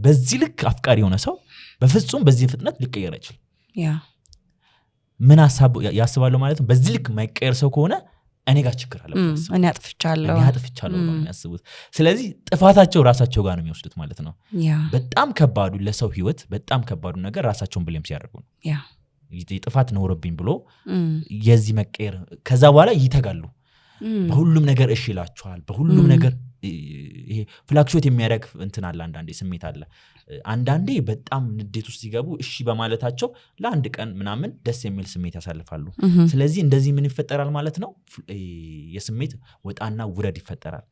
በዚህ ልክ አፍቃሪ የሆነ ሰው በፍጹም በዚህ ፍጥነት ሊቀየር አይችልም ምን ያስባሉ ማለት ነው በዚህ ልክ ማይቀየር ሰው ከሆነ እኔ ጋር ችግር አለ እኔ አጥፍቻለሁ ነው የሚያስቡት ስለዚህ ጥፋታቸው ራሳቸው ጋር ነው የሚወስዱት ማለት ነው በጣም ከባዱ ለሰው ህይወት በጣም ከባዱ ነገር ራሳቸውን ብለም ሲያደርጉ ነው ጥፋት ነውርብኝ ብሎ የዚህ መቀየር ከዛ በኋላ ይተጋሉ በሁሉም ነገር እሺ ይላቸዋል በሁሉም ነገር ይሄ ፍላክቹዌት የሚያደርግ እንትን አለ አንዳንዴ ስሜት አለ አንዳንዴ በጣም ንዴት ውስጥ ሲገቡ እሺ በማለታቸው ለአንድ ቀን ምናምን ደስ የሚል ስሜት ያሳልፋሉ ስለዚህ እንደዚህ ምን ይፈጠራል ማለት ነው የስሜት ወጣና ውረድ ይፈጠራል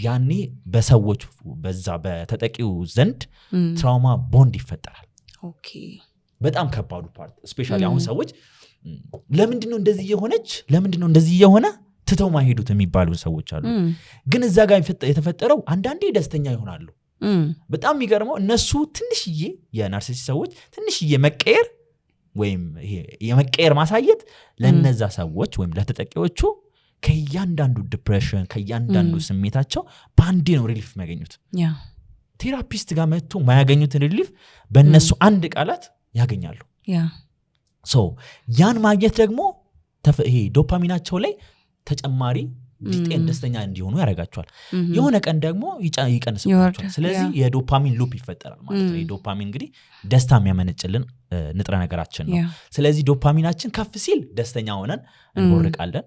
ያኔ በሰዎች በዛ በተጠቂው ዘንድ ትራውማ ቦንድ ይፈጠራል ኦኬ በጣም ከባዱ ፓርት ስፔሻሊ አሁን ሰዎች ለምንድነው እንደዚህ የሆነች ለምንድነው እንደዚህ የሆነ ትተው ማይሄዱት የሚባሉ ሰዎች አሉ ግን እዛ ጋር የተፈጠረው አንዳንዴ ደስተኛ ይሆናሉ በጣም የሚገርመው እነሱ ትንሽዬ የናርሲሲስት ሰዎች ትንሽዬ መቀየር ወይም ይሄ የመቀየር ማሳየት ለነዛ ሰዎች ወይም ለተጠቂዎቹ ከያንዳንዱ ዲፕሬሽን ከያንዳንዱ ስሜታቸው ባንዴ ነው ሪሊፍ የሚያገኙት ቴራፒስት ጋር መጥቶ ማያገኙትን ሪሊፍ በእነሱ አንድ ቃላት ያገኛሉ ያን ማግኘት ደግሞ ይሄ ዶፓሚናቸው ላይ ተጨማሪ ዲቴን ደስተኛ እንዲሆኑ ያደርጋቸዋል የሆነ ቀን ደግሞ ይቀንስባቸዋል ስለዚህ የዶፓሚን ሉፕ ይፈጠራል ማለት ነው የዶፓሚን እንግዲህ ደስታ የሚያመነጭልን ንጥረ ነገራችን ነው ስለዚህ ዶፓሚናችን ከፍ ሲል ደስተኛ ሆነን እንቦርቃለን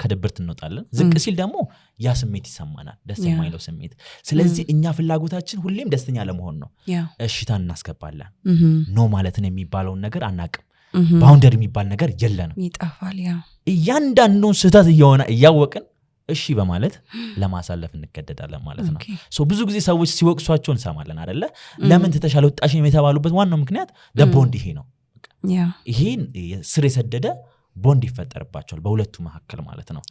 ከድብርት እንወጣለን ዝቅ ሲል ደግሞ ያ ስሜት ይሰማናል ደስ የማይለው ስሜት ስለዚህ እኛ ፍላጎታችን ሁሌም ደስተኛ ለመሆን ነው እሽታን እናስገባለን ኖ ማለትን የሚባለውን ነገር አናቅም ባውንደር የሚባል ነገር የለንም ይጣፋል እያንዳንዱን ስህተት እያወቅን እሺ በማለት ለማሳለፍ እንገደዳለን ማለት ነው ብዙ ጊዜ ሰዎች ሲወቅሷቸው እንሰማለን አይደለ ለምን ተተሻለ ወጣሽ የተባሉበት ዋናው ምክንያት ቦንድ ይሄ ነው ይሄን ስር የሰደደ ቦንድ ይፈጠርባቸዋል በሁለቱ መካከል ማለት ነው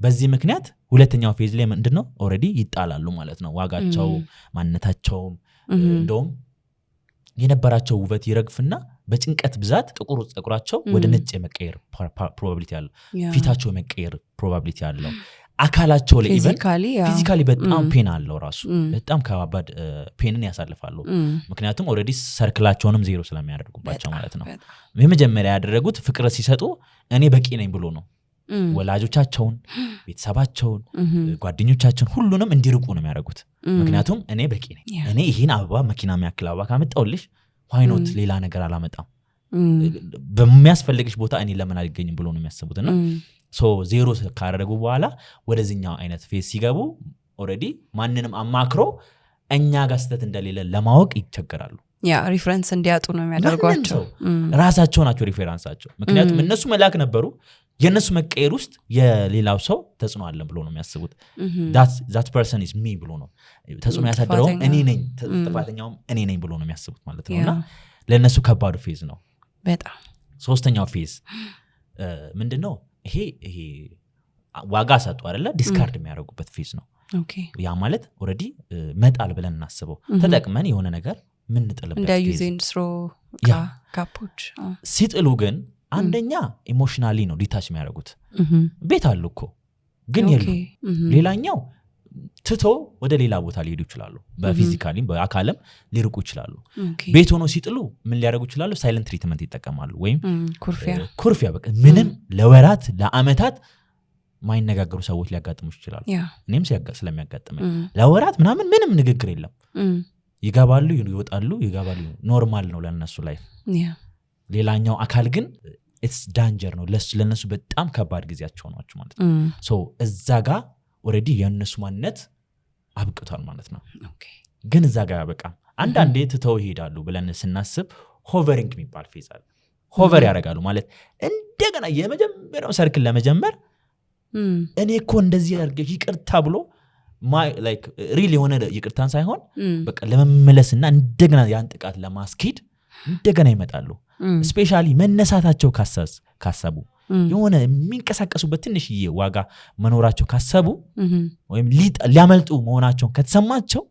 በዚህ ምክንያት ሁለተኛው ፌዝ ላይ ምንድነው ኦሬዲ ይጣላሉ ማለት ነው ዋጋቸው ማንነታቸው እንደውም የነበራቸው ውበት ይረግፍና በጭንቀት ብዛት ጥቁር ፀጉራቸው ወደ ነጭ የመቀየር ፕሮባቢሊቲ አለው ፊታቸው የመቀየር ፕሮባቢሊቲ አለው አካላቸው ላይ ፊዚካሊ በጣም ፔን አለው ራሱ በጣም ከባድ ፔንን ያሳልፋሉ ምክንያቱም ኦሬዲ ሰርክላቸውንም ዜሮ ስለሚያደርጉባቸው ማለት ነው የመጀመሪያ ያደረጉት ፍቅር ሲሰጡ እኔ በቂ ነኝ ብሎ ነው ወላጆቻቸውን ቤተሰባቸውን ጓደኞቻቸውን ሁሉንም እንዲርቁ ነው የሚያደርጉት ምክንያቱም እኔ በቂ ነኝ እኔ ይሄን አበባ መኪና የሚያክል አበባ ካመጣውልሽ ዋይኖት ሌላ ነገር አላመጣም በሚያስፈልግሽ ቦታ እኔ ለምን አልገኝም ብሎ ነው የሚያስቡትና ዜሮ ካደረጉ በኋላ ወደዚህኛው አይነት ፌዝ ሲገቡ ኦሬዲ ማንንም አማክሮ እኛ ጋር ስተት እንደሌለ ለማወቅ ይቸገራሉ ሪፈረንስ እንዲያጡ ነው የሚያደርጓቸው ራሳቸው ናቸው ሪፈረንሳቸው ምክንያቱም እነሱ መልአክ ነበሩ የነሱ መቀየር ውስጥ የሌላው ሰው ተጽዕኖ አለ ብሎ ነው የሚያስቡት that person is me ብሎ ነው ተጽዕኖ ያሳደረው እኔ ነኝ ጥፋተኛውም እኔ ነኝ ብሎ ነው የሚያስቡት ማለት ነውና ለነሱ ከባዱ ፌዝ ነው በጣም ሶስተኛው ፌዝ ምንድነው ይሄ ዋጋ ሰጡ አይደለ ዲስካርድ የሚያደርጉበት ፌዝ ነው ያ ማለት ኦሬዲ መጣል ብለን እናስበው ተጠቅመን የሆነ ነገር ምን ጥልበት እንደ ዩዜን ስሮ ካፖች ሲጥሉ ግን አንደኛ ኢሞሽናሊ ነው ዲታች የሚያደርጉት ቤት አሉ እኮ ግን የሉ ሌላኛው ትቶ ወደ ሌላ ቦታ ሊሄዱ ይችላሉ በፊዚካሊ በአካልም ሊርቁ ይችላሉ ቤት ሆኖ ሲጥሉ ምን ሊያደርጉ ይችላሉ ሳይለንት ትሪትመንት ይጠቀማሉ ወይም ኩርፊያ በቃ ምንም ለወራት ለአመታት ማይነጋገሩ ሰዎች ሊያጋጥሙ ይችላሉ እኔም ስለሚያጋጥመኝ ለወራት ምንም ንግግር የለም ይገባሉ ይወጣሉ ይገባሉ ኖርማል ነው ለነሱ ላይፍ ሌላኛው አካል ግን it's danger ነው ለነሱ በጣም ከባድ ጊዜያቸው ናቸው ማለት ነው እዛ ጋር ኦሬዲ የነሱ ማንነት አብቅቷል ማለት ነው። ግን እዛ ጋር በቃ አንዳንዴ ትተው ይሄዳሉ ብለን ስናስብ ሆቨሪንግ የሚባል ፌዝ አለ። ሆቨር ያደርጋሉ ማለት እንደገና የመጀመሪያው ሰርክል ለመጀመር እኔ እኮ እንደዚህ ያርገ ይቅርታ ብሎ ላይክ ሪል የሆነ ይቅርታን ሳይሆን በቃ ለመመለስና እንደገና ያን ጥቃት ለማስኬድ እንደገና ይመጣሉ። ስፔሻሊ መነሳታቸው ካሰቡ የሆነ የሚንቀሳቀሱበት ትንሽዬ ዋጋ መኖራቸው ካሰቡ ወይም ሊያመልጡ መሆናቸውን ከተሰማቸው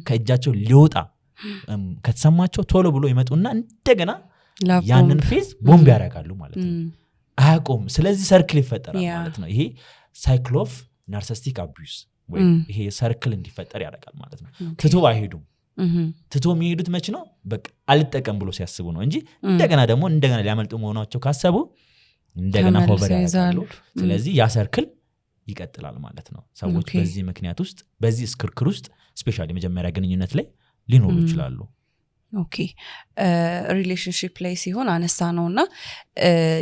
ከእጃቸው ሊወጣ ከተሰማቸው ቶሎ ብሎ ይመጡና እንደገና ያንን ፌዝ ቦምብ ያደርጋሉ ማለት ነው። አያቆም። ስለዚህ ሰርክል ይፈጠራል ማለት ነው። ይሄ ሳይክል ኦፍ ናርሲሲስቲክ አቢዩዝ ወይ ይሄ ሰርክል እንዲፈጠር ያደርጋል ማለት ነው። ትቶ አይሄዱም። ትቶ የሚሄዱት መች ነው? በቃ አልጠቀም ብሎ ሲያስቡ ነው እንጂ እንደገና ደግሞ እንደገና ሊያመልጡ መሆናቸው ካሰቡ እንደገና ሆቨር ያደርጋሉ። ስለዚህ ያ ሰርክል ይቀጥላል ማለት ነው። ሰዎች በዚህ ምክንያት ውስጥ በዚህ እስክርክር ውስጥ ስፔሻሊ መጀመሪያ ግንኙነት ላይ ሊኖሩ ይችላሉ። ኦኬ ሪሌሽንሺፕ ላይ ሲሆን አነሳ ነውና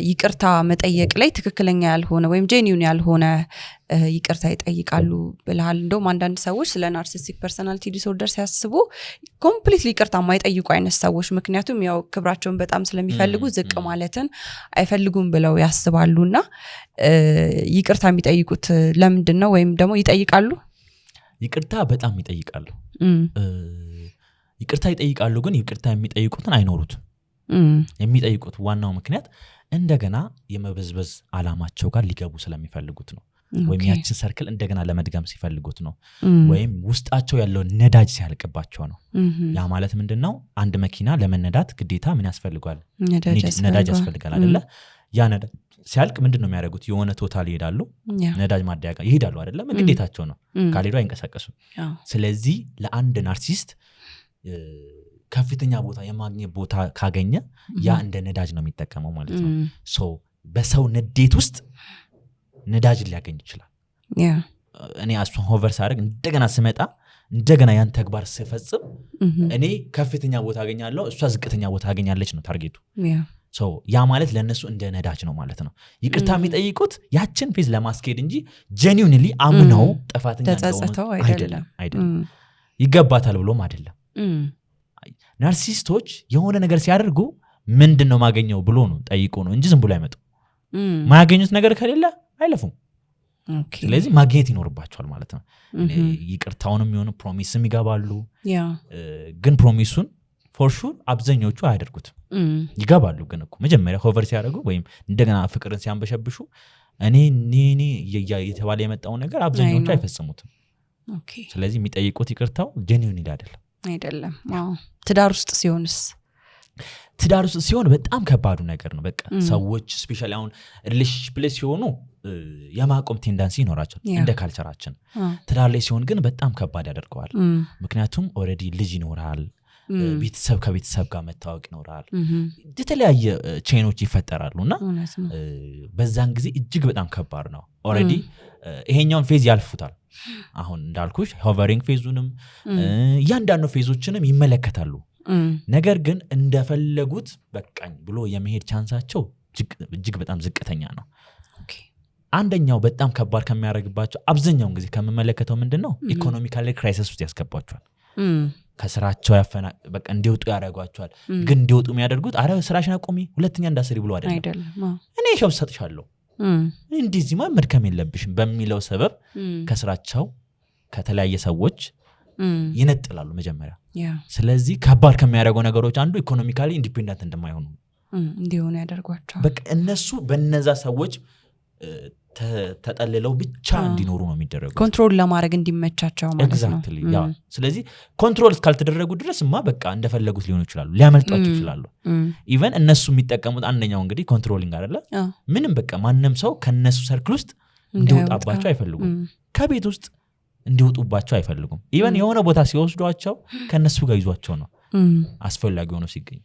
ይቅርታ መጠየቅ ላይ ትክክለኛ ያልሆነ ወይም ጄኒዩን ያልሆነ ይቅርታ ይጠይቃሉ ብለሃል። እንደውም አንዳንድ ሰዎች ስለ ናርሲሲስቲክ ፐርሰናሊቲ ዲስኦርደር ሲያስቡ ኮምፕሊትሊ ይቅርታ የማይጠይቁ አይነት ሰዎች፣ ምክንያቱም ያው ክብራቸውን በጣም ስለሚፈልጉ ዝቅ ማለትን አይፈልጉም ብለው ያስባሉና ይቅርታ የሚጠይቁት ለምንድን ነው? ወይም ደግሞ ይጠይቃሉ? ይቅርታ በጣም ይጠይቃሉ። ይቅርታ ይጠይቃሉ፣ ግን ይቅርታ የሚጠይቁትን አይኖሩትም። የሚጠይቁት ዋናው ምክንያት እንደገና የመበዝበዝ አላማቸው ጋር ሊገቡ ስለሚፈልጉት ነው። ወይም ያችን ሰርክል እንደገና ለመድገም ሲፈልጉት ነው። ወይም ውስጣቸው ያለው ነዳጅ ሲያልቅባቸው ነው። ያ ማለት ምንድነው? አንድ መኪና ለመነዳት ግዴታ ምን ያስፈልጋል? ነዳጅ ያስፈልጋል አይደለ? ያ ነዳጅ ሲያልቅ ምንድነው የሚያደርጉት? የሆነ ቶታል ይሄዳሉ፣ ነዳጅ ማደያ ጋር ይሄዳሉ አይደለም? ግዴታቸው ነው። ካልሄዱ አይንቀሳቀሱም። ስለዚህ ለአንድ ናርሲስት ከፍተኛ ቦታ የማግኘት ቦታ ካገኘ ያ እንደ ነዳጅ ነው የሚጠቀመው ማለት ነው። ሶ በሰው ንዴት ውስጥ ነዳጅ ሊያገኝ ይችላል። እኔ እሱን ሆቨር ሳደርግ እንደገና ስመጣ እንደገና ያን ተግባር ስፈጽም እኔ ከፍተኛ ቦታ አገኛለሁ፣ እሷ ዝቅተኛ ቦታ አገኛለች ነው ታርጌቱ። ሶ ያ ማለት ለነሱ እንደ ነዳጅ ነው ማለት ነው። ይቅርታ የሚጠይቁት ያችን ፌዝ ለማስኬድ እንጂ ጄኒዩንሊ አምነው ጥፋተኛ እንደሆኑ አይደለም። ይገባታል ብሎም አይደለም። ናርሲስቶች የሆነ ነገር ሲያደርጉ ምንድነው ማገኘው ብሎ ነው ጠይቆ ነው እንጂ ዝም ብሎ አይመጡ። ማያገኙት ነገር ከሌለ አይለፉም። ስለዚህ ማግኘት ይኖርባቸዋል ማለት ነው። ይቅርታውንም የሆነ ፕሮሚስም ይገባሉ፣ ግን ፕሮሚሱን ፎር ሹር አብዛኞቹ አያደርጉትም። ይገባሉ ግን እኮ መጀመሪያ ሆቨር ሲያደርጉ ወይም እንደገና ፍቅርን ሲያንበሸብሹ እኔ የተባለ የመጣውን ነገር አብዛኞቹ አይፈጽሙትም። ስለዚህ የሚጠይቁት ይቅርታው ጄኒዩን አይደለም። ትዳር ውስጥ ሲሆንስ? ትዳር ውስጥ ሲሆን በጣም ከባዱ ነገር ነው። በቃ ሰዎች ስፔሻሊ አሁን ሪሌሽንሺፕ ላይ ሲሆኑ የማቆም ቴንዳንሲ ይኖራቸዋል እንደ ካልቸራችን። ትዳር ላይ ሲሆን ግን በጣም ከባድ ያደርገዋል። ምክንያቱም ኦልሬዲ ልጅ ይኖራል፣ ቤተሰብ ከቤተሰብ ጋር መታወቅ ይኖራል፣ የተለያየ ቼኖች ይፈጠራሉ እና በዛን ጊዜ እጅግ በጣም ከባድ ነው። ኦልሬዲ ይሄኛውን ፌዝ ያልፉታል። አሁን እንዳልኩሽ ሆቨሪንግ ፌዙንም እያንዳንዱ ፌዞችንም ይመለከታሉ። ነገር ግን እንደፈለጉት በቃኝ ብሎ የመሄድ ቻንሳቸው እጅግ በጣም ዝቅተኛ ነው። አንደኛው በጣም ከባድ ከሚያደርግባቸው አብዛኛውን ጊዜ ከምመለከተው ምንድነው ኢኮኖሚካሊ ክራይሲስ ውስጥ ያስገባቸዋል። ከስራቸው በቃ እንዲወጡ ያደርጓቸዋል። ግን እንዲወጡ የሚያደርጉት አረ ስራሽን አቁሚ ሁለተኛ እንዳሰሪ ብሎ አይደለም፣ እኔ ሸው ሰጥሻለሁ እንዲዚህማ መድከም የለብሽም በሚለው ሰበብ ከስራቸው ከተለያየ ሰዎች ይነጥላሉ መጀመሪያ። ስለዚህ ከባድ ከሚያደርገው ነገሮች አንዱ ኢኮኖሚካሊ ኢንዲፔንደንት እንደማይሆኑ እንዲሆኑ ያደርጓቸዋል። በቃ እነሱ በነዛ ሰዎች ተጠልለው ብቻ እንዲኖሩ ነው የሚደረጉት፣ ኮንትሮል ለማድረግ እንዲመቻቸው ማለት ነው። ስለዚህ ኮንትሮል እስካልተደረጉ ድረስማ በቃ እንደፈለጉት ሊሆኑ ይችላሉ፣ ሊያመልጧቸው ይችላሉ። ኢቨን እነሱ የሚጠቀሙት አንደኛው እንግዲህ ኮንትሮሊንግ አይደለ? ምንም በቃ ማንም ሰው ከነሱ ሰርክል ውስጥ እንዲወጣባቸው አይፈልጉም፣ ከቤት ውስጥ እንዲወጡባቸው አይፈልጉም። ኢቨን የሆነ ቦታ ሲወስዷቸው ከነሱ ጋር ይዟቸው ነው አስፈላጊ ሆኖ ሲገኝ።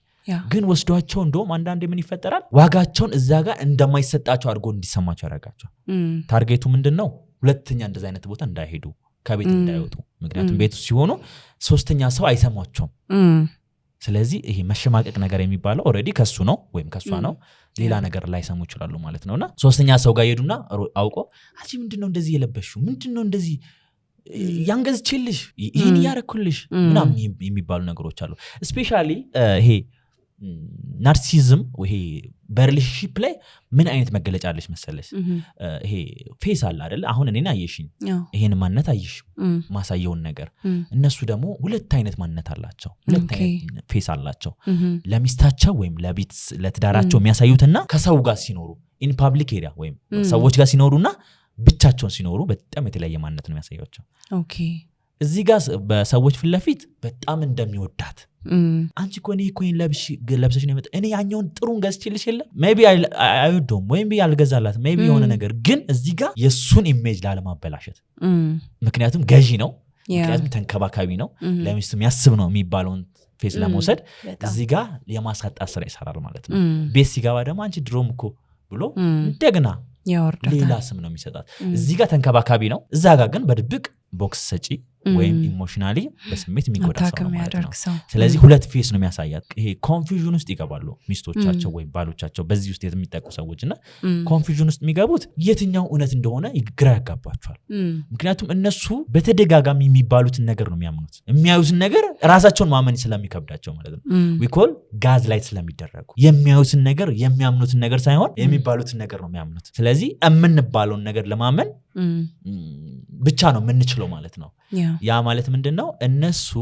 ግን ወስዷቸው እንደውም አንዳንዴ ምን ይፈጠራል? ዋጋቸውን እዛ ጋር እንደማይሰጣቸው አድርጎ እንዲሰማቸው ያደርጋቸው። ታርጌቱ ምንድነው? ሁለተኛ እንደዛ አይነት ቦታ እንዳይሄዱ፣ ከቤት እንዳይወጡ። ምክንያቱም ቤት ውስጥ ሲሆኑ ሶስተኛ ሰው አይሰማቸውም። ስለዚህ ይሄ መሸማቀቅ ነገር የሚባለው ኦልሬዲ ከሱ ነው ወይም ከሷ ነው፣ ሌላ ነገር ላይሰሙ ይችላሉ ማለት ነውና ሶስተኛ ሰው ጋር ሄዱና አውቆ አንቺ ምንድነው እንደዚህ የለበሽው? ምንድነው እንደዚህ ያንገዝችልሽ ይሄን ያረኩልሽ ምናምን የሚባሉ ነገሮች አሉ ስፔሻሊ ይሄ ናርሲሲዝም ይሄ በሪሌሽንሺፕ ላይ ምን አይነት መገለጫ አለሽ መሰለሽ ይሄ ፌስ አለ አይደል አሁን እኔና አየሽኝ ይሄን ማንነት አየሽ ማሳየውን ነገር እነሱ ደግሞ ሁለት አይነት ማንነት አላቸው ሁለት አይነት ፌስ አላቸው ለሚስታቸው ወይም ለትዳራቸው የሚያሳዩትና ከሰው ጋር ሲኖሩ ኢን ፐብሊክ ኤሪያ ወይም ሰዎች ጋር ሲኖሩና ብቻቸውን ሲኖሩ በጣም የተለያየ ማንነት ነው የሚያሳያቸው ኦኬ እዚህ ጋር በሰዎች ፊት ለፊት በጣም እንደሚወዳት አንቺ እኮ እኔ እኮ ለብሰሽ ነው እኔ ያኛውን ጥሩን ገዝቼልሽ የለ ሜቢ አይወደውም ወይም ያልገዛላት ሜቢ የሆነ ነገር ግን እዚህ ጋር የሱን ኢሜጅ ላለማበላሸት ምክንያቱም ገዢ ነው ምክንያቱም ተንከባካቢ ነው ለሚስቱ የሚያስብ ነው የሚባለውን ፌስ ለመውሰድ እዚህ ጋር የማሳጣት ስራ ይሰራል ማለት ነው ቤት ሲገባ ደግሞ አንቺ ድሮም እኮ ብሎ እንደገና ሌላ ስም ነው የሚሰጣት እዚህ ጋር ተንከባካቢ ነው እዛ ጋር ግን በድብቅ ቦክስ ሰጪ ወይም ኢሞሽናሊ በስሜት የሚጎዳ ሰው ነው ማለት ነው ስለዚህ ሁለት ፌስ ነው የሚያሳያት ይሄ ኮንፊውዥን ውስጥ ይገባሉ ሚስቶቻቸው ወይም ባሎቻቸው በዚህ ውስጥ የሚጠቁ ሰዎችና ኮንፊውዥን ውስጥ የሚገቡት የትኛው እውነት እንደሆነ ግራ ያጋባቸዋል ምክንያቱም እነሱ በተደጋጋሚ የሚባሉትን ነገር ነው የሚያምኑት የሚያዩትን ነገር ራሳቸውን ማመን ስለሚከብዳቸው ማለት ነው we call ጋዝ ላይት ስለሚደረጉ የሚያዩትን ነገር የሚያምኑትን ነገር ሳይሆን የሚባሉትን ነገር ነው የሚያምኑት ስለዚህ የምንባለውን ነገር ለማመን ብቻ ነው የምንችለው ማለት ነው ያ ማለት ምንድነው እነሱ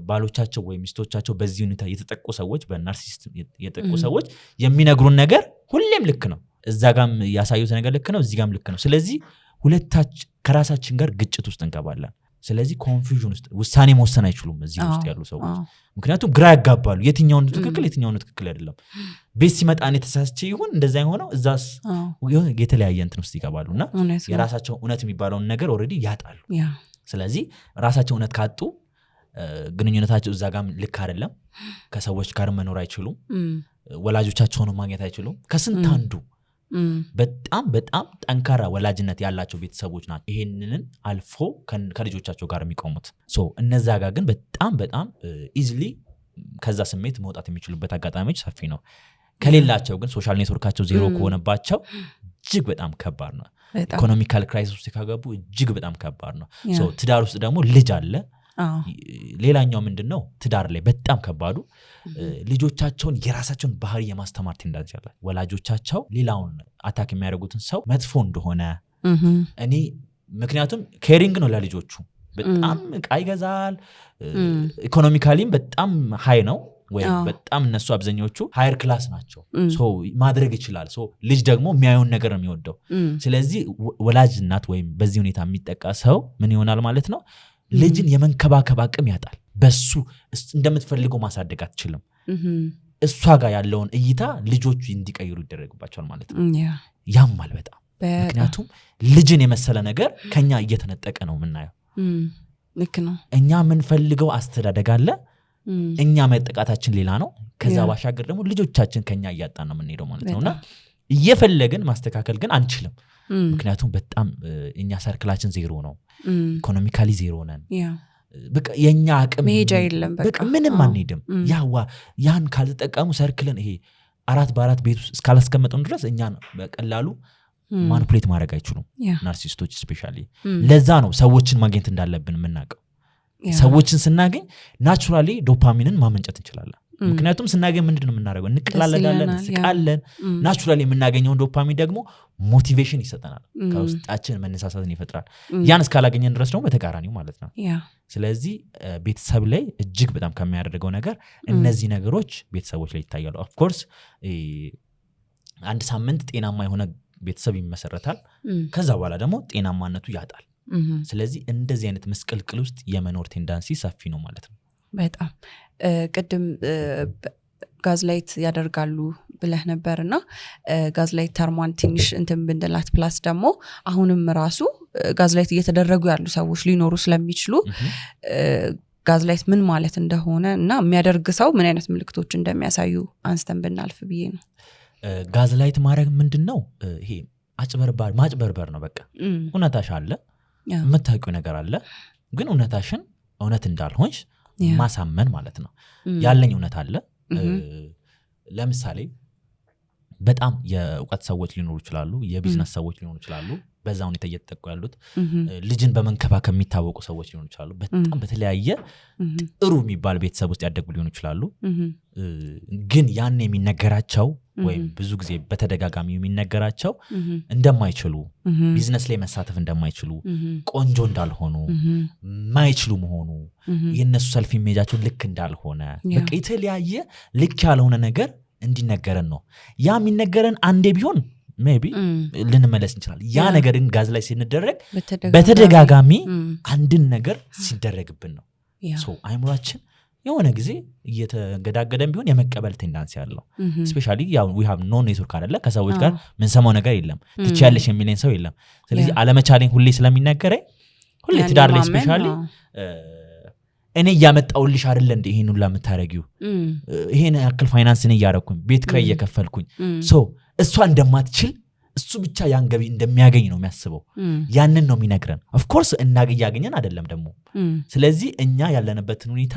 ባሎቻቸው ወይ ሚስቶቻቸው በዚህ ሁኔታ የተጠቁ ሰዎች በናርሲሲስት የተጠቁ ሰዎች የሚነግሩን ነገር ሁሌም ልክ ነው እዛ ጋም ያሳዩት ነገር ልክ ነው እዚህ ጋም ልክ ነው ስለዚህ ሁለታችን ከራሳችን ጋር ግጭት ውስጥ እንገባለን ስለዚህ ኮንፊውዥን ውስጥ ውሳኔ መወሰን አይችሉም እዚህ ውስጥ ያሉ ሰዎች ምክንያቱም ግራ ያጋባሉ የትኛውን ትክክል የትኛውን ትክክል አይደለም ቤት ሲመጣ እኔ ተሳስቼ ይሁን እንደዛ የሆነው እዛስ የተለያየ እንትን ውስጥ ይገባሉና የራሳቸው እውነት የሚባለውን ነገር ኦሬዲ ያጣሉ ስለዚህ ራሳቸው እውነት ካጡ ግንኙነታቸው እዛ ጋር ልክ አይደለም ከሰዎች ጋር መኖር አይችሉም ወላጆቻቸውን ማግኘት አይችሉም ከስንት አንዱ በጣም በጣም ጠንካራ ወላጅነት ያላቸው ቤተሰቦች ናቸው ይሄንን አልፎ ከልጆቻቸው ጋር የሚቆሙት እነዛ ጋር ግን በጣም በጣም ኢዚሊ ከዛ ስሜት መውጣት የሚችሉበት አጋጣሚዎች ሰፊ ነው ከሌላቸው ግን ሶሻል ኔትወርካቸው ዜሮ ከሆነባቸው እጅግ በጣም ከባድ ነው ኢኮኖሚካል ክራይሲስ ውስጥ ካገቡ እጅግ በጣም ከባድ ነው ትዳር ውስጥ ደግሞ ልጅ አለ ሌላኛው ምንድነው ትዳር ላይ በጣም ከባዱ ልጆቻቸውን የራሳቸውን ባህሪ የማስተማር ቴንዳንስ ያላቸው ወላጆቻቸው ሌላውን አታክ የሚያደርጉትን ሰው መጥፎ እንደሆነ እኔ ምክንያቱም ኬሪንግ ነው ለልጆቹ በጣም ዕቃ ይገዛል ኢኮኖሚካሊም በጣም ሃይ ነው ወይ በጣም እነሱ አብዛኞቹ ሃየር ክላስ ናቸው ማድረግ ይችላል ልጅ ደግሞ የሚያየውን ነገር ነው የሚወደው ስለዚህ ወላጅ እናት ወይም በዚህ ሁኔታ የሚጠቃ ሰው ምን ይሆናል ማለት ነው ልጅን የመንከባከብ አቅም ያጣል በሱ እንደምትፈልገው ማሳደግ አትችልም እሷ ጋር ያለውን እይታ ልጆቹ እንዲቀይሩ ይደረግባቸዋል ማለት ነው ያማል በጣም ምክንያቱም ልጅን የመሰለ ነገር ከኛ እየተነጠቀ ነው የምናየው ልክ ነው እኛ የምንፈልገው አስተዳደግ አለ እኛ መጠቃታችን ሌላ ነው ከዛ ባሻገር ደግሞ ልጆቻችን ከኛ እያጣን ነው የምንሄደው ማለት ነውና እየፈለግን ማስተካከል ግን አንችልም ምክንያቱም በጣም እኛ ሰርክላችን ዜሮ ነው ኢኮኖሚካሊ ዜሮ ነን በቃ የኛ አቅም መሄጃ የለም በቃ ምንም አንሄድም ያን ካልተጠቀሙ ሰርክልን ይሄ 4x4 ቤት ውስጥ እስካላስቀመጡን ድረስ እኛ በቀላሉ ማኒፑሌት ማድረግ አይችሉም ናርሲሲስቶች ስፔሻሊ ለዛ ነው ሰዎችን ማግኘት እንዳለብን የምናውቀው ሰዎችን ስናገኝ ናቹራሊ ዶፓሚንን ማመንጨት እንችላለን ምክንያቱም ስናገኝ ምንድነው የምናደርገው እንቀላለዳለን ስቃለን ናቹራሊ የምናገኘው ዶፓሚን ደግሞ ሞቲቬሽን ይሰጠናል ከውስጣችን መነሳሳትን ይፈጥራል ያን እስካላገኘን ድረስ ደግሞ በተቃራኒው ማለት ነው ስለዚህ ቤተሰብ ላይ እጅግ በጣም ከሚያደርገው ነገር እነዚህ ነገሮች ቤተሰቦች ላይ ይታያሉ ኦፍ ኮርስ አንድ ሳምንት ጤናማ የሆነ ቤተሰብ ይመሰረታል ከዛ በኋላ ደግሞ ጤናማነቱ ያጣል ስለዚህ እንደዚህ አይነት መስቀልቅል ውስጥ የመኖር ቴንዳንሲ ሰፊ ነው ማለት ነው በጣም ቅድም ጋዝላይት ያደርጋሉ ብለህ ነበርና ጋዝላይት ተርሟን ትንሽ እንትን ብንደላት ፕላስ ደግሞ አሁንም ራሱ ጋዝላይት እየተደረጉ ያሉ ሰዎች ሊኖሩ ስለሚችሉ ጋዝላይት ምን ማለት እንደሆነ እና የሚያደርግ ሰው ምን አይነት ምልክቶች እንደሚያሳዩ አንስተን ብናልፍ ብዬ ነው ጋዝላይት ማድረግ ምንድነው ይሄ ማጭበርበር ነው በቃ እውነታሽ አለ የምታውቂው ነገር አለ ግን እውነታሽን እውነት እንዳልሆንሽ ማሳመን ማለት ነው ያለኝ እውነት አለ ለምሳሌ በጣም የእውቀት ሰዎች ሊኖሩ ይችላሉ የቢዝነስ ሰዎች ሊኖሩ ይችላሉ በዛው ሁኔታ እየተጠቁ ያሉት ልጅን በመንከባከብ የሚታወቁ ሰዎች ሊሆኑ ይችላሉ በጣም በተለያየ ጥሩ የሚባል ቤተሰብ ውስጥ ያደጉ ሊሆኑ ይችላሉ ግን ያን የሚነገራቸው ወይም ብዙ ጊዜ በተደጋጋሚ የሚነገራቸው እንደማይችሉ ቢዝነስ ላይ መሳተፍ እንደማይችሉ ቆንጆ እንዳልሆኑ ማይችሉ መሆኑ የነሱ ሰልፍ ኢሜጃቸው ልክ እንዳልሆነ በቃ የተለያየ ልክ ያልሆነ ነገር እንዲነገረን ነው ያ የሚነገረን አንዴ ቢሆን maybe ልንመለስ እንችላለን ያ ነገርን ጋዝ ላይ ሲነደረግ በተደጋጋሚ አንድን ነገር ሲደረግብን ነው ሶ አይምሮአችን የሆነ ጊዜ እየተገዳገደን ቢሆን የመቀበል ቴንዳንስ ያለው ስፔሻሊ ያው we have no network አይደለ ከሰዎች ጋር ምን ሰማው ነገር የለም ትቻለሽ የሚለኝ ሰው የለም ስለዚህ አለመቻሌን ሁሌ ስለሚነገረኝ ሁሌ ትዳር ላይ ስፔሻሊ እኔ ያመጣውልሽ አይደለ እንደ ይሄን ሁሉ ለምታረጊው ይሄን ያክል ፋይናንስ እኔ ያረኩኝ ቤት ክራይ እየከፈልኩኝ ሶ እሷ እንደማትችል እሱ ብቻ ያን ገቢ እንደሚያገኝ ነው የሚያስበው ያንን ነው የሚነግረን ኦፍ ኮርስ እናገኛገኘን አይደለም ደግሞ ስለዚህ እኛ ያለንበትን ሁኔታ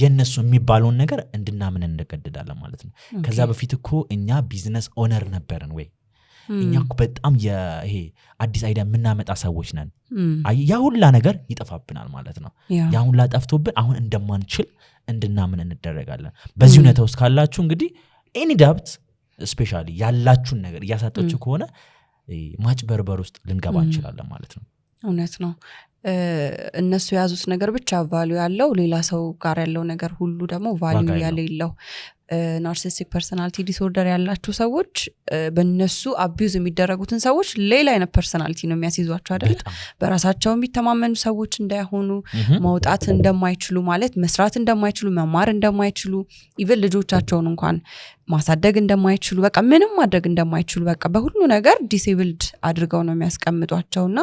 የነሱ የሚባለውን ነገር እንድናምን እንደገደዳለን ማለት ነው ከዛ በፊት እኮ እኛ ቢዝነስ ኦነር ነበርን ወይ እኛ እኮ በጣም ይሄ አዲስ አይዲያ ምናመጣ ሰዎች ነን ያ ሁላ ነገር ይጠፋብናል ማለት ነው ያ ሁላ ጠፍቶብን አሁን እንደማንችል እንድናምን እንደረጋለን በዚህ ሁኔታ ውስጥ ካላችሁ እንግዲህ ኤኒ ዳብት ስፔሻሊ ያላችሁን ነገር ያሳጣችሁ ከሆነ ማጭበርበር ውስጥ ልንገባ እንችላለን ማለት ነው እውነት ነው እነሱ ያዙት ነገር ብቻ ቫልዩ ያለው ሌላ ሰው ጋር ያለው ነገር ሁሉ ደግሞ ቫልዩ ያለው ናርሲሲስቲክ ፐርሰናሊቲ ዲስኦርደር ያላችሁ ሰዎች በእነሱ አቢዩዝ የሚደረጉትን ሰዎች ሌላ አይነት ፐርሰናሊቲ ነው የሚያስይዟቸው አይደል በራሳቸው የሚተማመኑ ሰዎች እንዳይሆኑ መውጣት እንደማይችሉ ማለት መስራት እንደማይችሉ መማር እንደማይችሉ ኢቭን ልጆቻቸውን እንኳን ማሳደግ እንደማይችሉ በቃ ምንም ማድረግ እንደማይችሉ በቃ በሁሉ ነገር ዲሴብልድ አድርገው ነው የሚያስቀምጧቸውና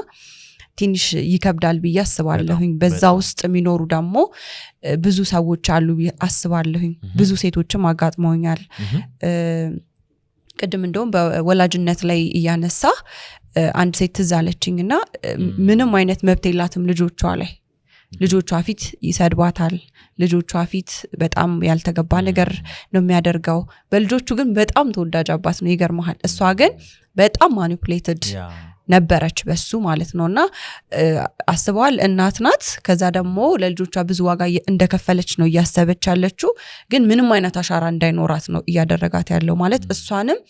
ትንሽ ይከብዳል ብዬ አስባለሁኝ በዛ ውስጥ የሚኖሩ ደግሞ ብዙ ሰዎች አሉ አስባለሁኝ ብዙ ሴቶችም አጋጥመውኛል ቅድም እንደውም በወላጅነት ላይ እያነሳ አንድ ሴት ትዛለችኝና ምንም አይነት መብት የላትም ልጆቿ ፊት ይሰድባታል ልጆቿ ፊት በጣም ያልተገባ ነገር ነው የሚያደርገው በልጆቹ ግን በጣም ተወዳጅ አባት ነው ይገርማል እሷ ግን በጣም ማኒፑሌትድ ነበረች በሱ ማለት ነውና አስበዋል እናት ናት ከዛ ደግሞ ለልጆቿ ብዙ ዋጋ እንደከፈለች ነው ያሰበች ያለችው ግን ምንም አይነት አሻራ እንዳይኖራት ነው ያደረጋት ያለው ማለት እሷንም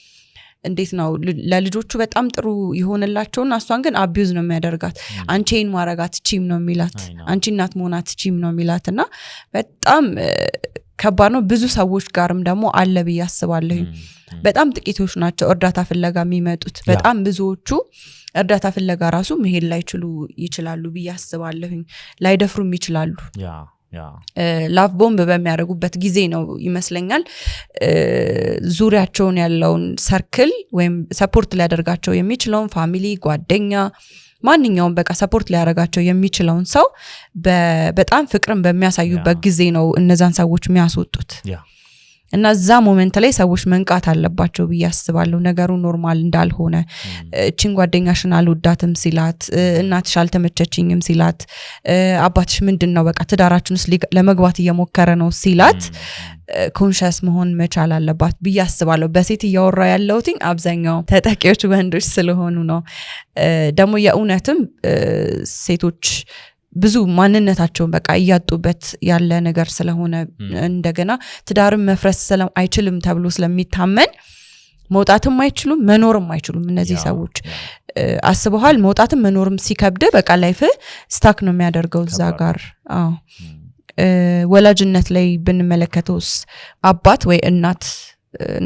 እንዴት ነው ለልጆቹ በጣም ጥሩ ይሆንላቸውና እሷን ግን አቢዩዝ ነው የሚያደርጋት አንቺን ማረጋት ቺም ነው የሚላት አንቺ እናት መሆናት ቺም ነው የሚላትና በጣም ከባድ ነው ብዙ ሰዎች ጋርም ደግሞ አለ ብዬ አስባለሁ በጣም ጥቂቶች ናቸው እርዳታ ፍለጋ የሚመጡት በጣም ብዙዎቹ እርዳታ ፍለጋ ራሱ መሄድ ላይ ይችላሉ ብዬ አስባለሁኝ ላይደፍሩም ይችላሉ ላቭ ቦምብ በሚያደርጉበት ጊዜ ነው ይመስለኛል ዙሪያቸውን ያለውን ሰርክል ወይም ሰፖርት ሊያደርጋቸው የሚችለውን ፋሚሊ ጓደኛ ማንኛውም በቃ ሰፖርት ሊያደርጋቸው የሚችለውን ሰው በጣም ፍቅርን በሚያሳዩበት ጊዜ ነው እነዛን ሰዎች የሚያስወጡት እና እዛ ሞመንት ላይ ሰዎች መንቃት አለባቸው ብዬ አስባለሁ ነገሩ ኖርማል እንዳልሆነ እቺን ጓደኛሽን አልወዳትም ሲላት እናትሽ አልተመቸችኝም ሲላት አባትሽ ምንድነው በቃ ትዳራችን ውስጥ ለመግባት እየሞከረ ነው ሲላት ኮንሺየስ መሆን መቻል አለባት ብዬ አስባለሁ በሴት እያወራ ያለውትኝ አብዛኛው ተጠቂዎች ወንዶች ስለሆኑ ነው ደግሞ የእውነትም ሴቶች ብዙ ማንነታቸውን በቃ ያጡበት ያለ ነገር ስለሆነ እንደገና ትዳርም መፍረስ አይችልም ተብሎ ስለሚታመን መውጣትም አይችሉም መኖርም አይችሉም እነዚህ ሰዎች አስበዋል መውጣትም መኖርም ሲከብድ በቃ ላይፍ ስታክ ነው የሚያደርገው እዛ ጋር ወላጅነት ላይ ብንመለከተውስ አባት ወይ እናት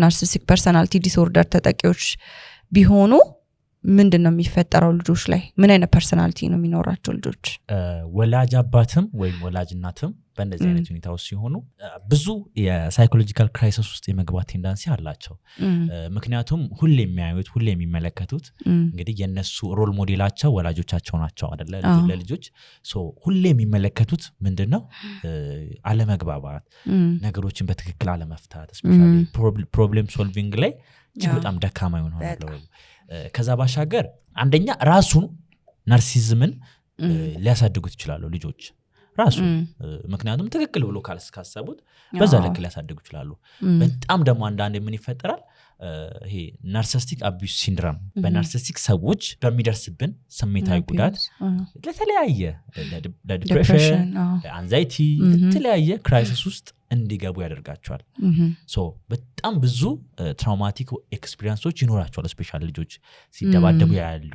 ናርሲሲስቲክ ፐርሰናሊቲ ዲስኦርደር ተጠቂዎች ቢሆኑ ምንድነው የሚፈጠረው ልጆች ላይ ምን አይነት ፐርሰናሊቲ ነው የሚኖራቸው ልጆች ወላጅ አባትም ወይም ወላጅ እናትም በእንደዚህ አይነት ሁኔታ ውስጥ ሲሆኑ ብዙ የሳይኮሎጂካል ክራይሲስ ውስጥ የመግባት ቴንዳንሲ አላቸው ምክንያቱም ሁሌ የሚያዩት ሁሌ የሚመለከቱት እንግዲህ የነሱ ሮል ሞዴላቸው ወላጆቻቸው ናቸው አይደለ ለልጆች ሶ ሁሌ የሚመለከቱት ምንድነው አለመግባባት ነገሮችን በትክክል አለመፍታት ስፔሻሊ ፕሮብሌም ሶልቪንግ ላይ በጣም ደካማ ይሆናሉ ከዛ ባሻገር አንደኛ ራሱን ናርሲሲዝምን ሊያሳድጉት ይችላሉ ልጆች ራሱ ምክንያቱም ትክክል ብሎ ካሰቡት በዛ ልክ ሊያሳድጉ ይችላሉ በጣም ደግሞ አንዳንዴ ምን ይፈጠራል ይሄ ናርሲሲስቲክ አቢዩስ ሲንድሮም በናርሲሲስቲክ ሰዎች በሚደርስብን ስሜታዊ ጉዳት ለተለያየ ለዲፕሬሽን ለአንዛይቲ ለተለያየ ክራይሲስ ውስጥ እንዲገቡ ያደርጋቸዋል ሶ በጣም ብዙ ትራውማቲክ ኤክስፒሪየንሶች ይኖራቸዋል ስፔሻሊ ልጆች ሲደባደቡ ያያሉ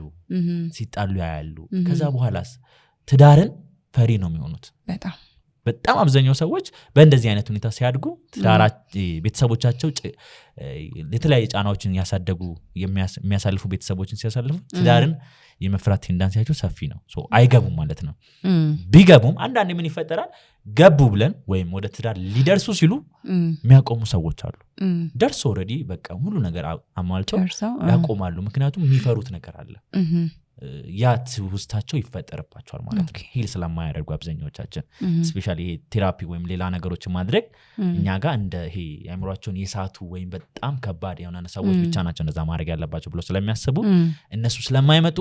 ሲጣሉ ያያሉ ከዛ በኋላስ ትዳርን ፈሪ ነው የሚሆኑት በጣም አብዛኛው ሰዎች በእንደዚህ አይነት ሁኔታ ሲያድጉ ቤተሰቦቻቸው የተለያየ ጫናዎችን ያሳደጉ የሚያሳልፉ ቤተሰቦችን ሲያሳልፉ ትዳርን የመፍራት ቴንዳንሲያቸው ሰፊ ነው ሶ አይገቡም ማለት ነው ቢገቡም አንዳንዴ ምን ይፈጠራል ገቡ ብለን ወይም ወደ ትዳር ሊደርሱ ሲሉ የሚያቆሙ ሰዎች አሉ ደርሶ ኦልሬዲ በቃ ሁሉ ነገር አሟልተው ያቆማሉ ምክንያቱም የሚፈሩት ነገር አለ ያ ትውስታቸው ይፈጠርባቸዋል ማለት ነው ሂል ስለማያደርጉ አብዛኛዎቻችን ስፔሻሊ ይሄ ቴራፒ ወይም ሌላ ነገሮችን ማድረግ እኛ ጋር እንደ ይሄ አእምሮአቸውን የሳቱ ወይም በጣም ከባድ የሆነ ሰዎች ብቻ ናቸው እንደዛ ማድረግ ያለባቸው ብሎ ስለሚያስቡ እነሱ ስለማይመጡ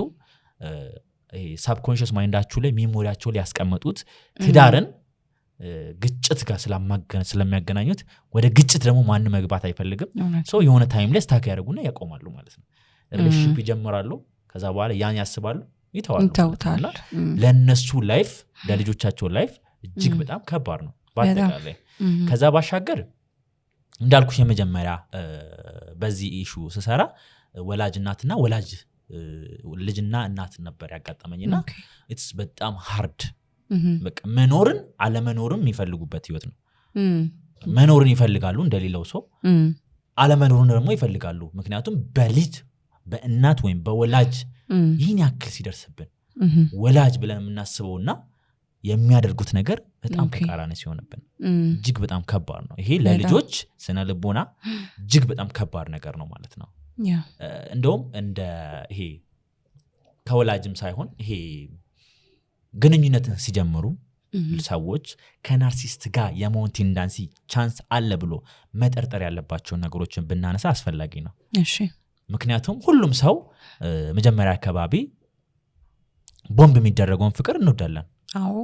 ይሄ ሳብኮንሺየስ ማይንዳቸው ላይ ሜሞሪያቸው ላይ ያስቀመጡት ትዳርን ግጭት ጋር ስለሚያገናኙት ወደ ግጭት ደግሞ ማን መግባት አይፈልግም ሶ የሆነ ታይም ላይ ስታክ ያደርጉና ያቆማሉ ማለት ነው ሪሌሽንሺፕ ይጀምራሉ ከዛ በኋላ ያን ያስባሉ ይተዋሉ ለነሱ ላይፍ ለልጆቻቸው ላይፍ እጅግ በጣም ከባድ ነው ባጠቃላይ ከዛ ባሻገር እንዳልኩሽ የመጀመሪያ በዚህ ኢሹ ስሰራ ወላጅ እናትና ወላጅ ልጅና እናት ነበር ያጋጠመኝና ኢትስ በጣም ሃርድ በቃ መኖርን አለመኖርም የሚፈልጉበት ህይወት ነው መኖርን ይፈልጋሉ እንደሌላው ሰው አለመኖርን ደግሞ ይፈልጋሉ ምክንያቱም በልጅ በእናት ወይም በወላጅ ይህን ያክል ሲደርስብን ወላጅ ብለን የምናስበውና የሚያደርጉት ነገር በጣም ተቃራኒ ሲሆንብን እጅግ በጣም ከባድ ነው ይሄ ለልጆች ስነ ልቦና እጅግ በጣም ከባድ ነገር ነው ማለት ነው እንደውም እንደ ይሄ ከወላጅም ሳይሆን ይሄ ግንኙነትን ሲጀምሩ ሰዎች ከናርሲስት ጋር የመሆን ቴንዳንሲ ቻንስ አለ ብሎ መጠርጠር ያለባቸውን ነገሮችን ብናነሳ አስፈላጊ ነው እሺ ምክንያቱም ሁሉም ሰው መጀመሪያ አካባቢ ቦምብ የሚደረገውን ፍቅር እንወዳለን አዎ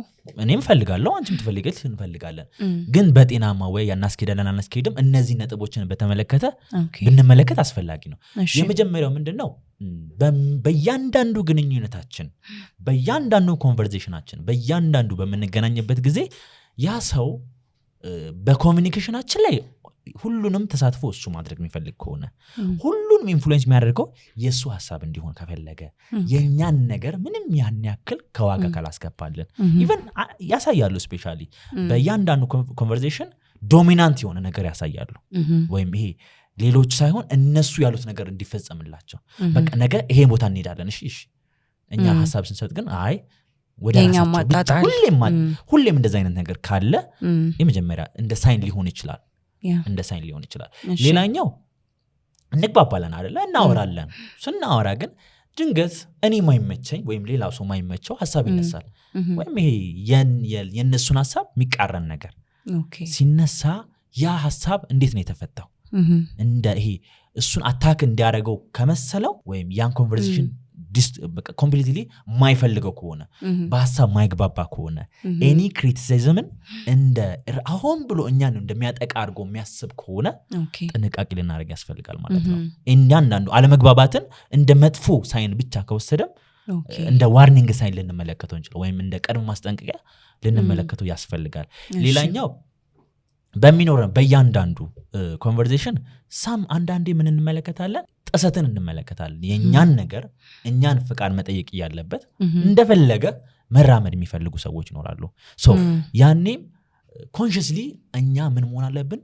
እኔም ፈልጋለሁ አንቺም ትፈልጊያለሽ እንፈልጋለን ግን በጤናማ ወይ ያናስኬዳለን አናስኬድም እነዚህ ነጥቦችን በተመለከተ ብንመለከት አስፈላጊ ነው የመጀመሪያው ምንድነው በእያንዳንዱ ግንኙነታችን በእያንዳንዱ ኮንቨርሴሽናችን በእያንዳንዱ በመነገናኘበት ጊዜ ያ ሰው በኮሙኒኬሽናችን ላይ ሁሉንም ተሳትፎ እሱ ማድረግ የሚፈልግ ከሆነ ሁሉንም ኢንፍሉዌንስ የሚያደርገው የሱ ሐሳብ እንዲሆን ከፈለገ የኛን ነገር ምንም ያን ያክል ከዋጋ ካላስከፋለን ኢቭን ያሳያሉ ስፔሻሊ በእያንዳንዱ ኮንቨርሴሽን ዶሚናንት የሆነ ነገር ያሳያሉ ወይም ይሄ ሌሎች ሳይሆን እነሱ ያሉት ነገር እንዲፈጸምላቸው በቃ ነገር ይሄ ቦታ እንሄዳለን እሺ እኛ ሐሳብ ስንሰጥ ግን አይ ወደ ራሳቸው ሁሌም እንደዛ አይነት ነገር ካለ የመጀመሪያ እንደ ሳይን ሊሆን ይችላል እንደ ሳይን ሊሆን ይችላል ሌላኛው እንግባባለን አይደለ እናወራለን ስናወራ ግን ድንገት እኔ ማይመቸኝ ወይም ሌላው ሰው ማይመቸው ሐሳብ ይነሳል ወይም ይሄ የነሱን ሐሳብ የሚቃረን ነገር ሲነሳ ያ ሐሳብ እንዴት ነው የተፈታው እንደ ይሄ እሱን አታክ እንዲያደርገው ከመሰለው ወይም ያን ኮንቨርሴሽን ኮምፕሊትሊ ማይፈልገው ከሆነ በሐሳብ ማይግባባ ከሆነ ኤኒ ክሪቲሲዝምን እንደ አሁን ብሎ እኛን እንደሚያጠቃ አድርጎ የሚያስብ ከሆነ ጥንቃቄ ልናደርግ ያስፈልጋል ማለት ነው እያንዳንዱ አለመግባባትን እንደ መጥፎ ሳይን ብቻ ከወሰደም እንደ ዋርኒንግ ሳይን ልንመለከተው እንችላለን ወይም እንደ ቀድሞ ማስጠንቀቂያ ልንመለከተው ያስፈልጋል ሌላኛው በሚኖረን በእያንዳንዱ ኮንቨርሴሽን ሳም አንዳንዴ ምን እንመለከታለን ጥሰትን እንመለከታለን የኛን ነገር እኛን ፍቃድ መጠየቅ ያለበት እንደፈለገ መራመድ የሚፈልጉ ሰዎች ይኖራሉ ሶ ያኔም ኮንሺየስሊ እኛ ምን መሆን አለብን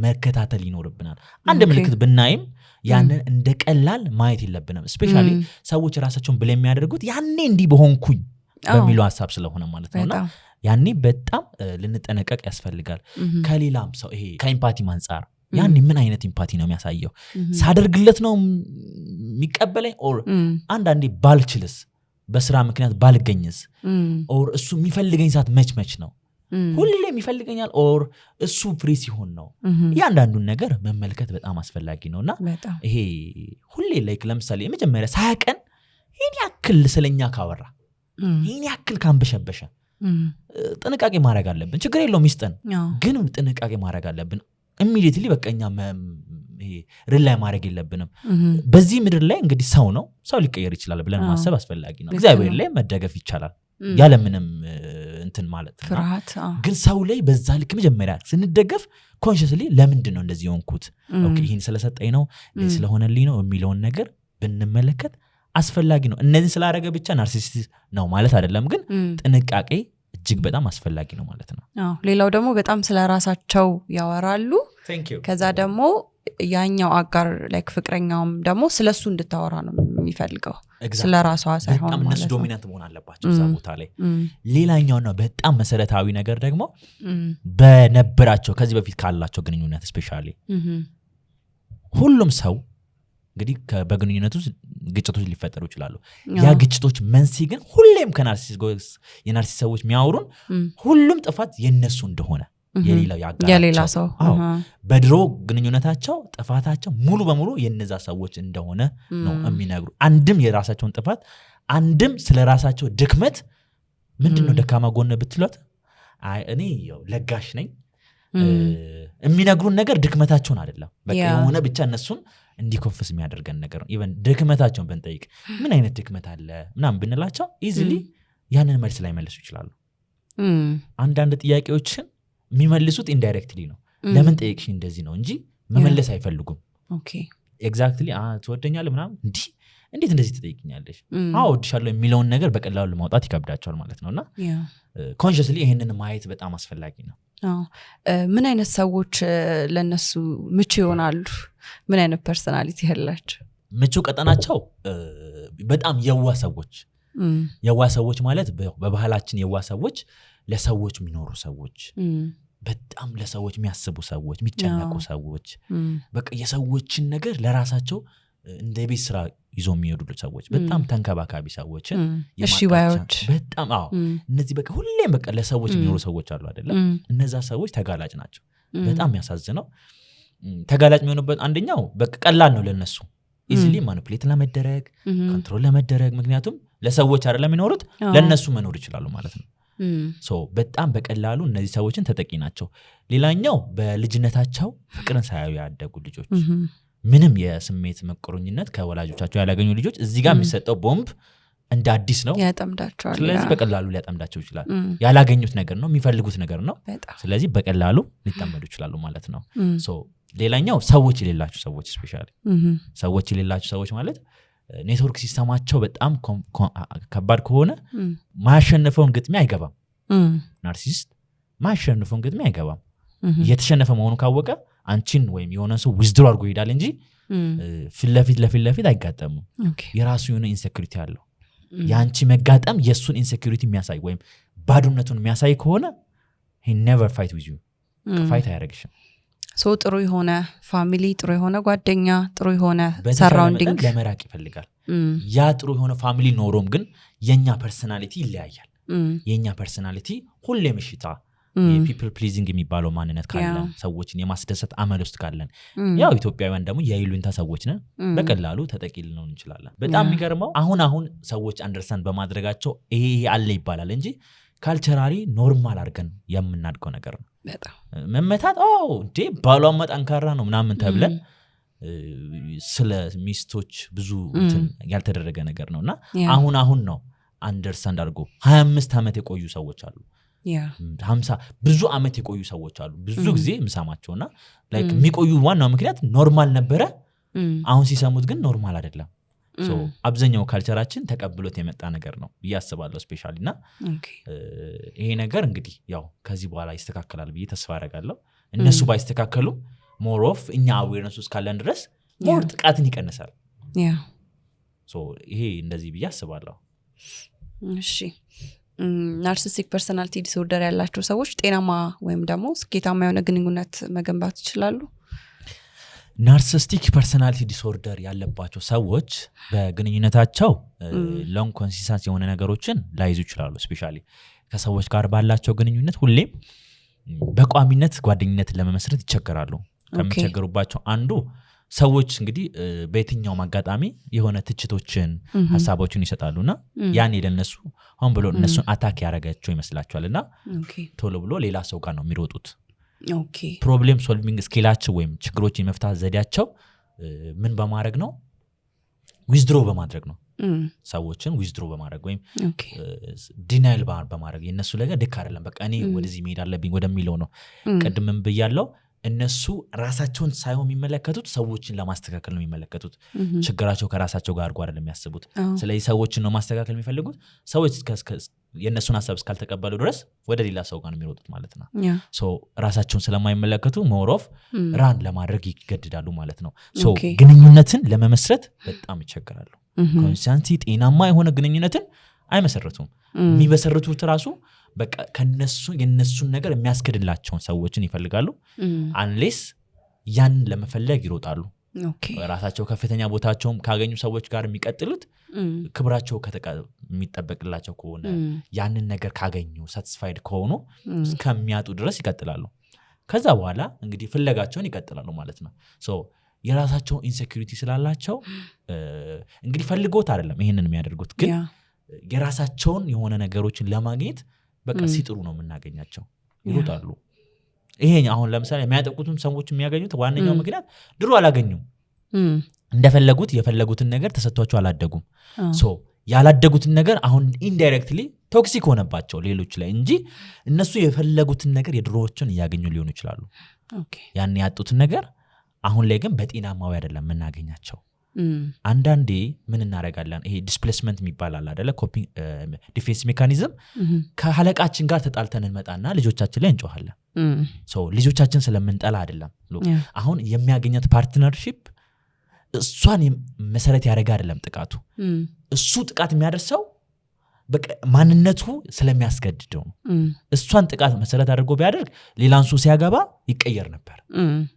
መከታተል ይኖርብናል አንድ ምልክት ብናይም ያንን እንደቀላል ማየት የለብንም ስፔሻሊ ሰዎች ራሳቸውን ብለ የሚያደርጉት ያኔ እንዲህ በሆንኩኝ በሚለው ሐሳብ ስለሆነ ማለት ነውና ያኔ በጣም ልንጠነቀቅ ያስፈልጋል ከሌላም ሰው ይሄ ከኢምፓቲ አንፃር ያኔ ምን አይነት ኢምፓቲ ነው የሚያሳየው ሳደርግለት ነው የሚቀበለኝ ኦር አንዳንዴ ባልችልስ በስራ ምክንያት ባልገኝስ ኦር እሱ የሚፈልገኝ ሰዓት መች ነው ሁሌም ይፈልገኛል ኦር እሱ ፍሪ ሲሆን ነው ያንዳንዱን ነገር መመልከት በጣም አስፈላጊ ነውና ይሄ ሁሌ ላይክ ለምሳሌ የመጀመሪያ ሳያቀን ይሄን ያክል ስለኛ ካወራ ይሄን ያክል ካንበሸበሸ ጥንቃቄ ማድረግ አለብን ችግር የለውም ይስጠን ግን ጥንቃቄ ማድረግ አለብን ኢሚዲየትሊ በቀኛ ይሄ ሪላይ ማድረግ የለብንም በዚህ ምድር ላይ እንግዲህ ሰው ነው ሰው ሊቀየር ይችላል ብለን ማሰብ አስፈላጊ ነው እግዚአብሔር ላይ መደገፍ ይቻላል ያለ ምንም እንትን ማለት ነው ፍርሃት ግን ሰው ላይ በዛ ልክ መጀመሪያ ስንደገፍ ኮንሺየስሊ ለምንድን ነው እንደዚህ ሆንኩት ኦኬ ይሄን ስለሰጠኝ ነው ስለሆነልኝ ነው የሚለውን ነገር ብንመለከት አስፈላጊ ነው እነዚህ ስላደረገ ብቻ ናርሲሲስት ነው ማለት አይደለም ግን ጥንቃቄ እጅግ በጣም አስፈላጊ ነው ማለት ነው ሌላው ደግሞ በጣም ስለራሳቸው ያወራሉ ከዛ ደግሞ ያኛው አጋር ላይክ ፍቅረኛውም ደግሞ ስለሱ እንድታወራ ነው የሚፈልገው ስለራሷ ሳይሆን በጣም እነሱ ዶሚናንት መሆን አለባቸው እዛ ቦታ ላይ ሌላኛውና በጣም መሰረታዊ ነገር ደግሞ በነበራቸው ከዚህ በፊት ካላቸው ግንኙነት ስፔሻሊ ሁሉም ሰው እንግዲህ በግንኙነቱ ግጭቶች ሊፈጠሩ ይችላሉ ያ ግጭቶች መንስኤ ግን ሁሌም የናርሲስ ሰዎች የሚያወሩን ሁሉም ጥፋት የነሱ እንደሆነ የሌላው የሌላ ሰው በድሮ ግንኙነታቸው ጥፋታቸው ሙሉ በሙሉ የነዛ ሰዎች እንደሆነ ነው የሚነግሩ አንድም የራሳቸውን ጥፋት አንድም ስለራሳቸው ድክመት ምንድነው ደካማ ጎን ብትሏት አይ እኔ ለጋሽ ነኝ የሚነግሩን ነገር ድክመታቸውን አይደለም በቃ የሆነ ብቻ እነሱን እንዲኮንፈስ የሚያደርገን ነገር ነው ኢቨን ድክመታቸውን ብንጠይቅ ምን አይነት ድክመት አለ ምናምን ብንላቸው ኢዚሊ ያንን መልስ ላይ መልሱ ይችላሉ አንዳንድ ጥያቄዎችን የሚመልሱት ኢንዳይሬክትሊ ነው ለምን ጠይቅሽ እንደዚህ ነው እንጂ መመለስ አይፈልጉም ኦኬ ኤግዛክትሊ ትወደኛለህ ምናምን እንዴት እንደዚህ ትጠይቅኛለሽ አዎ እወድሻለሁ የሚለውን ነገር በቀላሉ ለማውጣት ይከብዳቸዋል ማለት ነውና ኮንሺየስሊ ይሄንን ማየት በጣም አስፈላጊ ነው ምን አይነት ሰዎች ለነሱ ምቹ ይሆናሉ ምን አይነት ፐርሰናሊቲ ያላቸው ምቹ ቀጠናቸው በጣም የዋ ሰዎች ማለት በባህላችን የዋ ሰዎች ለሰዎች የሚኖሩ ሰዎች በጣም ለሰዎች የሚያስቡ ሰዎች የሚጨነቁ ሰዎች በቃ የሰዎችን ነገር ለራሳቸው እንደ ቤት ስራ ይዞ የሚሄዱ ሰዎች በጣም ተንከባካቢ ሰዎች እሺ ባዮች በጣም እነዚህ በቃ ሁሌም በቃ ለሰዎች የሚኖሩ ሰዎች አሉ አይደለም እነዛ ሰዎች ተጋላጭ ናቸው በጣም ያሳዝነው ተጋላጭ የሚሆኑበት አንደኛው በቃ ቀላል ነው ለነሱ ኢዚሊ ማኒፑሌት ለመደረግ ኮንትሮል ለመደረግ ምክንያቱም ለሰዎች አይደለም የሚኖሩት ለነሱ መኖር ይችላሉ ማለት ነው ሶ በጣም በቀላሉ እነዚህ ሰዎችን ተጠቂ ናቸው ሌላኛው በልጅነታቸው ፍቅርን ሳያዩ ያደጉ ልጆች ምንም የስሜት መቆረኝነት ከወላጆቻቸው ያላገኙ ልጆች እዚህ ጋር የሚሰጠው ቦምብ እንደ አዲስ ነው ያጠምዳቸዋል ስለዚህ በቀላሉ ሊያጠምዳቸው ይችላል ያላገኙት ነገር ነው የሚፈልጉት ነገር ነው ስለዚህ በቀላሉ ሊጠመዱ ይችላሉ ማለት ነው ሶ ሌላኛው ሰዎች የሌላቸው ሰዎች ስፔሻሊ ሰዎች የሌላቸው ሰዎች ማለት ኔትወርክ ሲስተማቸው በጣም ከባድ ከሆነ ማያሸንፈውን ግጥሚያ አይገባም ናርሲሲስት ማያሸንፈውን ግጥሚያ አይገባም የተሸነፈ መሆኑ ካወቀ አንቺን ወይም የሆነ ሰው ዊዝድሮ አድርጎ ይሄዳል እንጂ ፊት ለፊት አይጋጠሙ የራሱ የሆነ ኢንሴኩሪቲ አለው ያንቺ መጋጠም የሱን ኢንሴኩሪቲ የሚያሳይ ወይም ባዶነቱን የሚያሳይ ከሆነ he never fight with you ፋይት አያረግሽም ሶ ጥሩ የሆነ ፋሚሊ ጥሩ የሆነ ጓደኛ ጥሩ የሆነ ሰራውንዲንግ ለመራቅ ይፈልጋል ያ ጥሩ የሆነ ፋሚሊ ኖሮም ግን የኛ ፐርሰናሊቲ ይለያያል የኛ ፐርሰናሊቲ ሁሌ ምሽታ የፒፕል ፕሊዚንግ የሚባለው ማንነት ካለን ሰዎችን የማስደሰት አመል ውስጥ ካለን ያው ኢትዮጵያውያን ደግሞ የይሉኝታ ሰዎች ነን በቀላሉ ተጠቂ ልንሆን እንችላለን በጣም የሚገርመው አሁን ሰዎች አንደርስታንድ በማድረጋቸው ይሄ አለ ይባላል እንጂ ካልቸራሊ ኖርማል አድርገን የምናድገው ነገር ነው በጣም መመታት እንዴ ባሏን ጠንካራ ነው ምናምን ተብለን ስለ ሚስቶች ብዙ ያልተደረገ ነገር ነውና አሁን ነው አንደርስታንድ አድርጎ 25 ዓመት የቆዩ ሰዎች አሉ 50 ብዙ ዓመት የቆዩ ሰዎች አሉ ብዙ ጊዜ ምሳማቸውና ላይክ የሚቆዩ ዋናው ምክንያት ኖርማል ነበረ አሁን ሲሰሙት ግን ኖርማል አይደለም ሶ አብዛኛው ካልቸራችን ተቀብሎት የመጣ ነገር ነው ያስባለው ስፔሻሊና ይሄ ነገር እንግዲህ ያው ከዚህ በኋላ ይስተካከላል ብዬ ተስፋ አደርጋለሁ እነሱ ባይስተካከሉ ሞር ኦፍ እኛ አዌርነስ ውስጥ ካለን ድረስ ሞር ጥቃትን ይቀንሳል ሶ ይሄ እንደዚህ ብዬ አስባለሁ እሺ ናርሲሲስቲክ ፐርሰናሊቲ ዲስኦርደር ያላቸው ሰዎች ጤናማ ወይም ደግሞ ስኬታማ የሆነ ግንኙነት መገንባት ይችላሉ ናርሲሲስቲክ ፐርሰናሊቲ ዲስኦርደር ያለባቸው ሰዎች በግንኙነታቸው ሎንግ ኮንሲስተንስ የሆነ ነገሮችን ላይዙ ይችላሉ ስፔሻሊ ከሰዎች ጋር ባላቸው ግንኙነት ሁሌም በቋሚነት ጓደኝነትን ለመመስረት ይቸገራሉ ከሚቸገሩባቸው አንዱ ሰዎች እንግዲህ በየትኛው ማጋጣሚ የሆነ ትችቶችን ሐሳቦችን ይሰጣሉና ያን ለነሱ አሁን ብሎ እነሱን አታክ ያረጋቸው ይመስላቸዋልና ቶሎ ብሎ ሌላ ሰው ጋር ነው የሚሮጡት ኦኬ ፕሮብሌም ሶልቪንግ ስኪላቸው ወይም ችግሮችን የመፍታት ዘዴያቸው ምን በማድረግ ነው ዊዝድሮ በማድረግ ነው ሰዎችን ዊዝድሮ በማድረግ ወይም ዲናይል በማድረግ የነሱ ነገር ልክ አይደለም በቃ እኔ ወደዚህ መሄድ አለብኝ ወደሚለው ነው ቀድምም ብያለው እነሱ ራሳቸውን ሳይሆን የሚመለከቱት ሰዎችን ለማስተካከል ነው የሚመለከቱት ችግራቸው ከራሳቸው ጋር አድርጎ አይደለም የሚያስቡት ስለዚህ ሰዎችን ነው ማስተካከል የሚፈልጉት ሰዎች የነሱን ሐሳብ እስካልተቀበሉ ድረስ ወደ ሌላ ሰው ጋር ነው የሚሮጡት ማለት ነው ሶ ራሳቸውን ስለማይመለከቱ ሞሮፍ ራን ለማድረግ ይገድዳሉ ማለት ነው ሶ ግንኙነትን ለመመስረት በጣም ይቸገራሉ ኮንሲስተንሲ ጤናማ የሆነ ግንኙነትን አይመሰርቱም የሚበሰርቱት ራሱ በቃ ከነሱ የነሱን ነገር የሚያስከድላቸውን ሰዎችን ይፈልጋሉ አንሌስ ያን ለመፈለግ ይሮጣሉ ራሳቸው ከፍተኛ ቦታቸውም ካገኙ ሰዎች ጋር የሚቀጥሉት ክብራቸው የሚጠበቅላቸው ከሆነ ያንን ነገር ካገኙ ሳቲስፋይድ ከሆኑ እስከሚያጡ ድረስ ይቀጥላሉ ከዛ በኋላ እንግዲህ ፍለጋቸውን ይቀጥላሉ ማለት ነው ሶ የራሳቸው ኢንሴኩሪቲ ስላላቸው እንግዲህ ፈልጎት አይደለም ይሄንን የሚያደርጉት ግን የራሳቸውን የሆነ ነገሮችን ለማግኘት በቃ ሲጥሩ ነው የምናገኛቸው ይሮጣሉ ይሄ አሁን ለምሳሌ የሚያጠቁቱም ሰዎች የሚያገኙት ዋነኛው ምክንያት ድሮ አላገኙም እንደፈለጉት የፈለጉትን ነገር ተሰጥቷቸው አላደጉም ሶ ያላደጉትን ነገር አሁን ኢንዳይሬክትሊ ቶክሲክ ሆነባቸው ሌሎች ላይ እንጂ እነሱ የፈለጉትን ነገር የድሮዎችን እያገኙ ሊሆኑ ይችላሉ ያን ያጡትን ነገር አሁን ላይ ግን በጤናማው አይደለም የምናገኛቸው አንዳንዴ ምን እናረጋለን ይሄ ዲስፕሌስመንት የሚባል አይደለ ኮፒንግ ዲፌንስ ሜካኒዝም ከሐለቃችን ጋር ተጣልተን እንመጣና ልጆቻችን ላይ እንጮሃለን ሶ ልጆቻችን ስለምንጠላ አይደለም አሁን የሚያገኘት ፓርትነርሺፕ እሷን መሰረት ያደረገ አይደለም ጥቃቱ እሱ ጥቃት የሚያደርሰው በቃ ማንነቱ ስለሚያስገድደው ነው እሷን ጥቃት መሰረት አድርጎ ቢያደርግ ሌላን ሰው ሲያገባ ይቀየር ነበር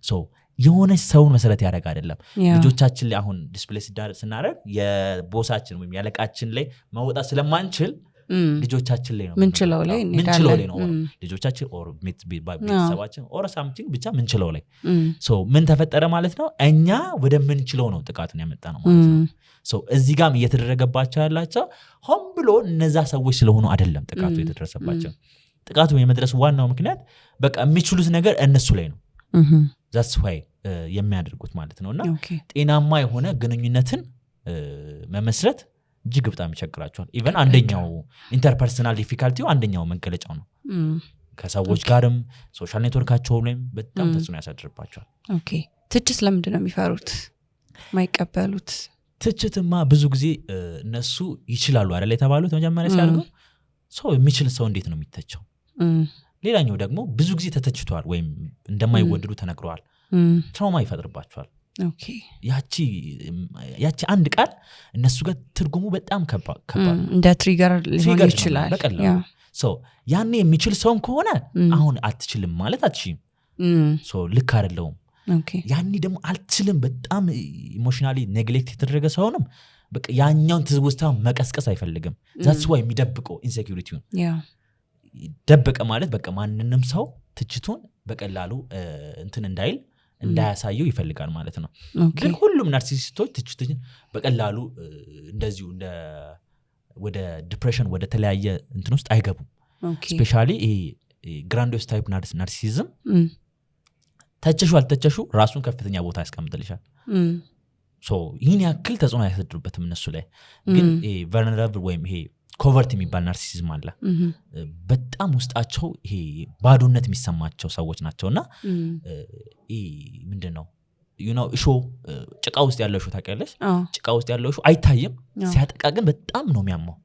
ሶ የሆነ ሰውን መሰረት ያደረገ አይደለም ልጆቻችን ላይ አሁን ዲስፕሌስ ስናደርግ የቦሳችን ወይም ያለቃችን ላይ መውጣት ስለማንችል ልጆቻችን ላይ ነው ምንችለው ላይ ነው ልጆቻችን ኦር ቤተሰባችን ኦር ሳምቲንግ ብቻ ምንችለው ላይ ሶ ምን ተፈጠረ ማለት ነው እኛ ወደ ምንችለው ነው ጥቃቱን ያመጣ ነው ማለት ነው ሶ እዚህ ጋርም እየተደረገባቸው ያላቸው ሆን ብሎ እነዛ ሰዎች ስለሆኑ አይደለም ጥቃቱ የተደረሰባቸው ጥቃቱ የመድረሱ ዋናው ምክንያት በቃ የሚችሉት ነገር እነሱ ላይ ነው that's why የሚያደርጉት ማለት ነውና ጤናማ የሆነ ግንኙነትን መመስረት እጅግ በጣም ይቸግራቸዋል ኢቨን አንደኛው ኢንተርፐርሰናል ዲፊካልቲው አንደኛው መገለጫው ነው ከሰዎች ጋርም ሶሻል ኔትወርካቸው ላይም በጣም ተጽዕኖ ያሳድርባቸዋል ኦኬ ትችት ለምንድን ነው የሚፈሩት ማይቀበሉት ትችትማ ብዙ ጊዜ እነሱ ይችላሉ አይደል የተባሉት መጀመሪያ ሲያደርጉ ሰው የሚችል ሰው እንዴት ነው የሚተቸው ሌላኛው ደግሞ ብዙ ጊዜ ተተችቷል ወይም እንደማይወደዱ ተነግረዋል ትራውማ ይፈጥርባቸዋል ኦኬ ያቺ አንድ ቃል እነሱ ጋር ትርጉሙ በጣም ከባድ እንደ ትሪገር ሊሆን ይችላል በቀላሉ ሶ ያኔ የሚችል ሰውም ከሆነ አሁን አትችልም ማለት አትችልም ሶ ልክ አይደለም ኦኬ ያኔ ደግሞ አልችልም በጣም ኢሞሽናሊ ኔግሌክት የተደረገ ሰውንም በቃ ያኛውን ትውስታ መቀስቀስ አይፈልግም that's why የሚደብቀው ኢንሴኩሪቲውን ደበቀ ማለት በቃ ማንንም ሰው ትችቱን በቀላሉ እንትን እንዳያሳየው ይፈልጋል ማለት ነው ግን ሁሉም ናርሲሲስቶች ትችቱን በቀላሉ እንደዚሁ እንደ ወደ ዲፕሬሽን ወደ ተለያየ እንትን ውስጥ አይገቡም ስፔሻሊ ይሄ ግራንዲዮስ ታይፕ ናርሲሲዝም ተቸሹ አልተቸሹ ራሱን ከፍተኛ ቦታ ያስቀምጥልሻል ሶ ይህን ያክል ተጽዕኖ ያሳድሩበትም እነሱ ላይ ግን ይሄ ቨልነራብል ወይም ይሄ ኮቨርት የሚባል ናርሲሲዝም አለ በጣም ውስጣቸው ይሄ ባዶነት የሚሰማቸው ሰዎች ናቸውና ይሄ ምንድነው እሾ ጭቃ ውስጥ ያለው እሾ ታውቂያለሽ ጭቃ ውስጥ ያለው እሾ አይታይም ሲያጠቃ ግን በጣም ነው የሚያመው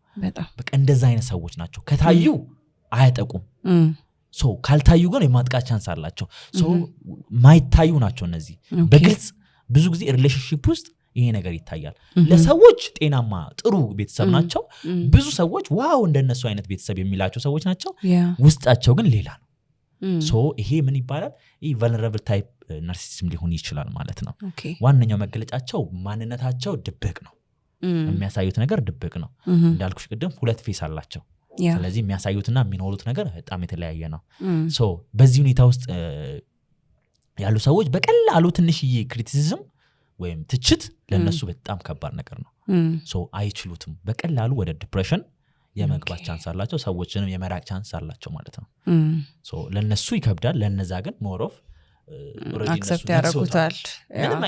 በቃ እንደዛ አይነት ሰዎች ናቸው ከታዩ አያጠቁም ሶ ካልታዩ ግን የማጥቃት ቻንስ አላቸው ሶ ማይታዩ ናቸው እነዚህ በግልጽ ብዙ ጊዜ ሪሌሽንሺፕ ውስጥ ይሄ ነገር ይታያል ለሰዎች ጤናማ ጥሩ ቤተሰብ ናቸው ብዙ ሰዎች ዋው እንደነሱ አይነት ቤተሰብ የሚላቸው ሰዎች ናቸው ውስጣቸው ግን ሌላ ነው ሶ ይሄ ምን ይባላል ይሄ vulnerable type ናርሲሲዝም ሊሆን ይችላል ማለት ነው ዋነኛው መገለጫቸው ማንነታቸው ድብቅ ነው የሚያሳዩት ነገር ድብቅ ነው እንዳልኩሽ ቅድም ሁለት ፌስ አላቸው ስለዚህ የሚያሳዩትና የሚኖሩት ነገር በጣም የተለያየ ነው ሶ በዚህ ሁኔታ ውስጥ ያሉ ሰዎች በቀላሉ ትንሽዬ ክሪቲሲዝም ወይም ትችት ለነሱ በጣም ከባድ ነገር ነው ሶ አይችሉትም በቀላሉ ወደ ዲፕሬሽን የመግባት ቻንስ አላቸው ሰዎችንም የመራቅ ቻንስ አላቸው ማለት ነው ሶ ለነሱ ይከብዳል ለነዛ ግን ሞር ኦፍ አክሰፕት ያደርጉታል ምንም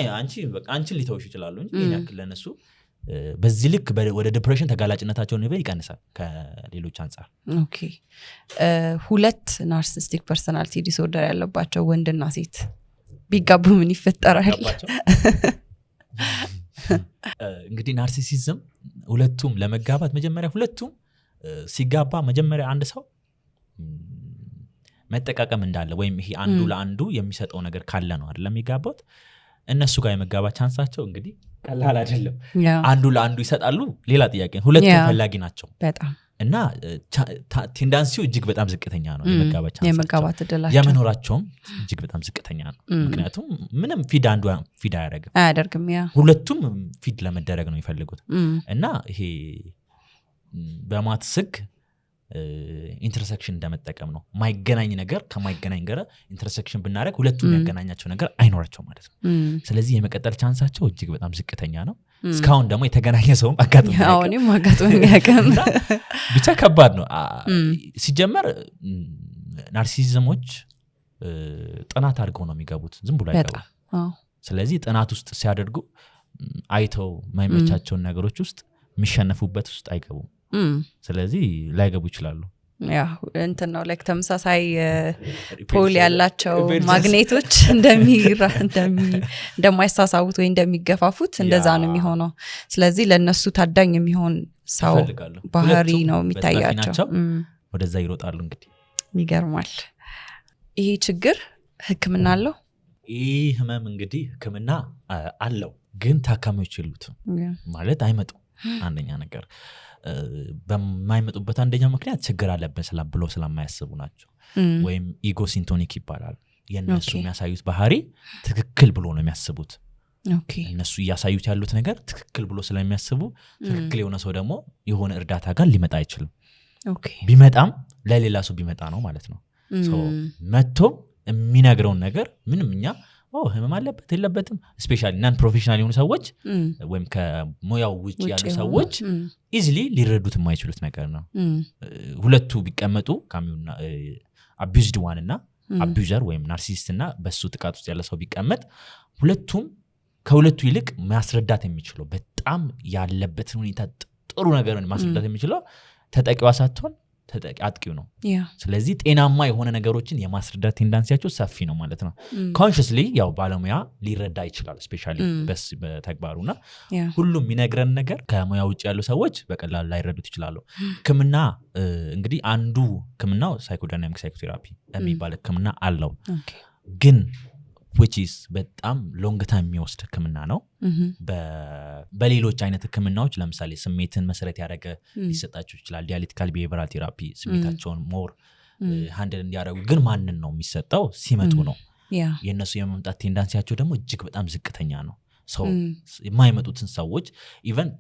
አንቺን ሊተውሽ ይችላሉ እንጂ ያክል ለነሱ በዚህ ልክ ወደ ዲፕሬሽን ተጋላጭነታቸውን ይቀንሳል ከሌሎች አንፃር ኦኬ ሁለት ናርሲሲስቲክ ፐርሰናሊቲ ዲስኦርደር ያለባቸው ወንድና ሴት ቢጋቡ ምን ይፈጠራል እንግዲህ ናርሲሲዝም ሁለቱም ለመጋባት መጀመሪያ ሁለቱም ሲጋባ መጀመሪያ አንድ ሰው መጠቃቀም እንዳለ ወይም ይሄ አንዱ ለአንዱ የሚሰጠው ነገር ካለ ነው አይደለም የሚጋባው እነሱ ጋር የመጋባት ቻንሳቸው እንግዲህ ቀላል አይደለም አንዱ ለአንዱ ይሰጣሉ ሌላ ጥያቄ ሁለቱም ፈላጊ ናቸው በጣም እና ቴንዳንሲው እጅግ በጣም ዝቅተኛ ነው የመጋባት እድላቸው የመኖራቸውም እጅግ በጣም ዝቅተኛ ነው ምክንያቱም ምንም ፊድ አንዱ ፊድ አያደርግም ሁለቱም ፊድ ለመደረግ ነው የሚፈልጉት እና ይሄ በማት ስግ ኢንተርሴክሽን እንደመጠቀም ነው ማይገናኝ ነገር ከማይገናኝ ጋር ኢንተርሴክሽን ብናደርግ ሁለቱም ያገናኛቸው ነገር አይኖራቸው ማለት ነው ስለዚህ የመቀጠል ቻንሳቸው እጅግ በጣም ዝቅተኛ ነው እስካሁን ደግሞ የተገናኘ ሰውም አጋጥሞኝ ያቀም ብቻ ከባድ ነው ሲጀመር ናርሲሲዝሞች ጥናት አድርገው ነው የሚገቡት ዝም ብሎ አይገቡም ስለዚህ ጥናት ውስጥ ሲያደርጉ አይተው ማይመቻቸውን ነገሮች ውስጥ የሚሸነፉበት ውስጥ አይገቡም ስለዚህ ላይገቡ ይችላሉ ያ እንትን ነው ላይክ ተመሳሳይ ፖል ያላቸው ማግኔቶች እንደማይሳሳቡት ወይ እንደሚገፋፉት እንደዛ ነው የሚሆነው ስለዚህ ለነሱ ታዳኝ የሚሆን ሰው ባህሪ ነው የሚታያቸው ወደዛ ይሮጣሉ እንግዲህ ይገርማል ይሄ ችግር ህክምና አለው ይህ ህመም እንግዲህ ህክምና አለው ግን ታካሚዎች የሉትም ማለት አይመጡም አንደኛ ነገር በማይመጡበት አንደኛው ምክንያት ችግር አለብን ብሎ ስለማያስቡ ናቸው ወይም ኢጎሲንቶኒክ ይባላል የነሱ የሚያሳዩት ባህሪ ትክክል ብሎ ነው የሚያስቡት እነሱ እያሳዩት ያሉት ነገር ትክክል ብሎ ስለሚያስቡ ትክክል የሆነ ሰው ደግሞ የሆነ እርዳታ ጋር ሊመጣ አይችልም ቢመጣም ለሌላ ሰው ቢመጣ ነው ማለት ነው መጥቶ የሚነግረውን ነገር ምንም እኛ ህመም አለበት የለበትም ስፔሻሊ ናን ፕሮፌሽናል የሆኑ ሰዎች ወይም ከሙያው ውጭ ያሉ ሰዎች ኢዚሊ ሊረዱት የማይችሉት ነገር ነው ሁለቱ ቢቀመጡ ካሚውና አቢዩዝድ ዋን እና አቢዩዘር ወይም ናርሲሲስት እና በሱ ጥቃት ውስጥ ያለ ሰው ቢቀመጥ ሁለቱም ከሁለቱ ይልቅ ማስረዳት የሚችለው በጣም ያለበትን ሁኔታ ጥሩ ነገርን ማስረዳት የሚችለው ተጠቂዋ ሳትሆን አጥቂው ነው ስለዚህ ጤናማ የሆነ ነገሮችን የማስረዳት ቴንዳንሲያቸው ሰፊ ነው ማለት ነው ኮንሽስሊ ያው ባለሙያ ሊረዳ ይችላል ስፔሻሊ በተግባሩና ሁሉም የሚነግረን ነገር ከሙያ ውጭ ያሉ ሰዎች በቀላሉ ላይረዱት ይችላሉ ህክምና እንግዲህ አንዱ ህክምናው ሳይኮዳይናሚክ ሳይኮቴራፒ የሚባል ህክምና አለው ግን which is በጣም ሎንግ ታይም የሚወስድ ህክምና ነው በሌሎች አይነት ህክምናዎች ለምሳሌ ስሜትን መሰረት ያደረገ ሊሰጣቸው ይችላል ዲያሌክቲካል ቢሄቪራል ቴራፒ ስሜታቸውን ሞር ሃንድል እንዲያደርጉ ግን ማንን ነው የሚሰጠው ሲመጡ ነው የነሱ የመምጣት ቴንዳንሲያቸው ደግሞ እጅግ በጣም ዝቅተኛ ነው ሰው የማይመጡትን ሰዎች ኢቨን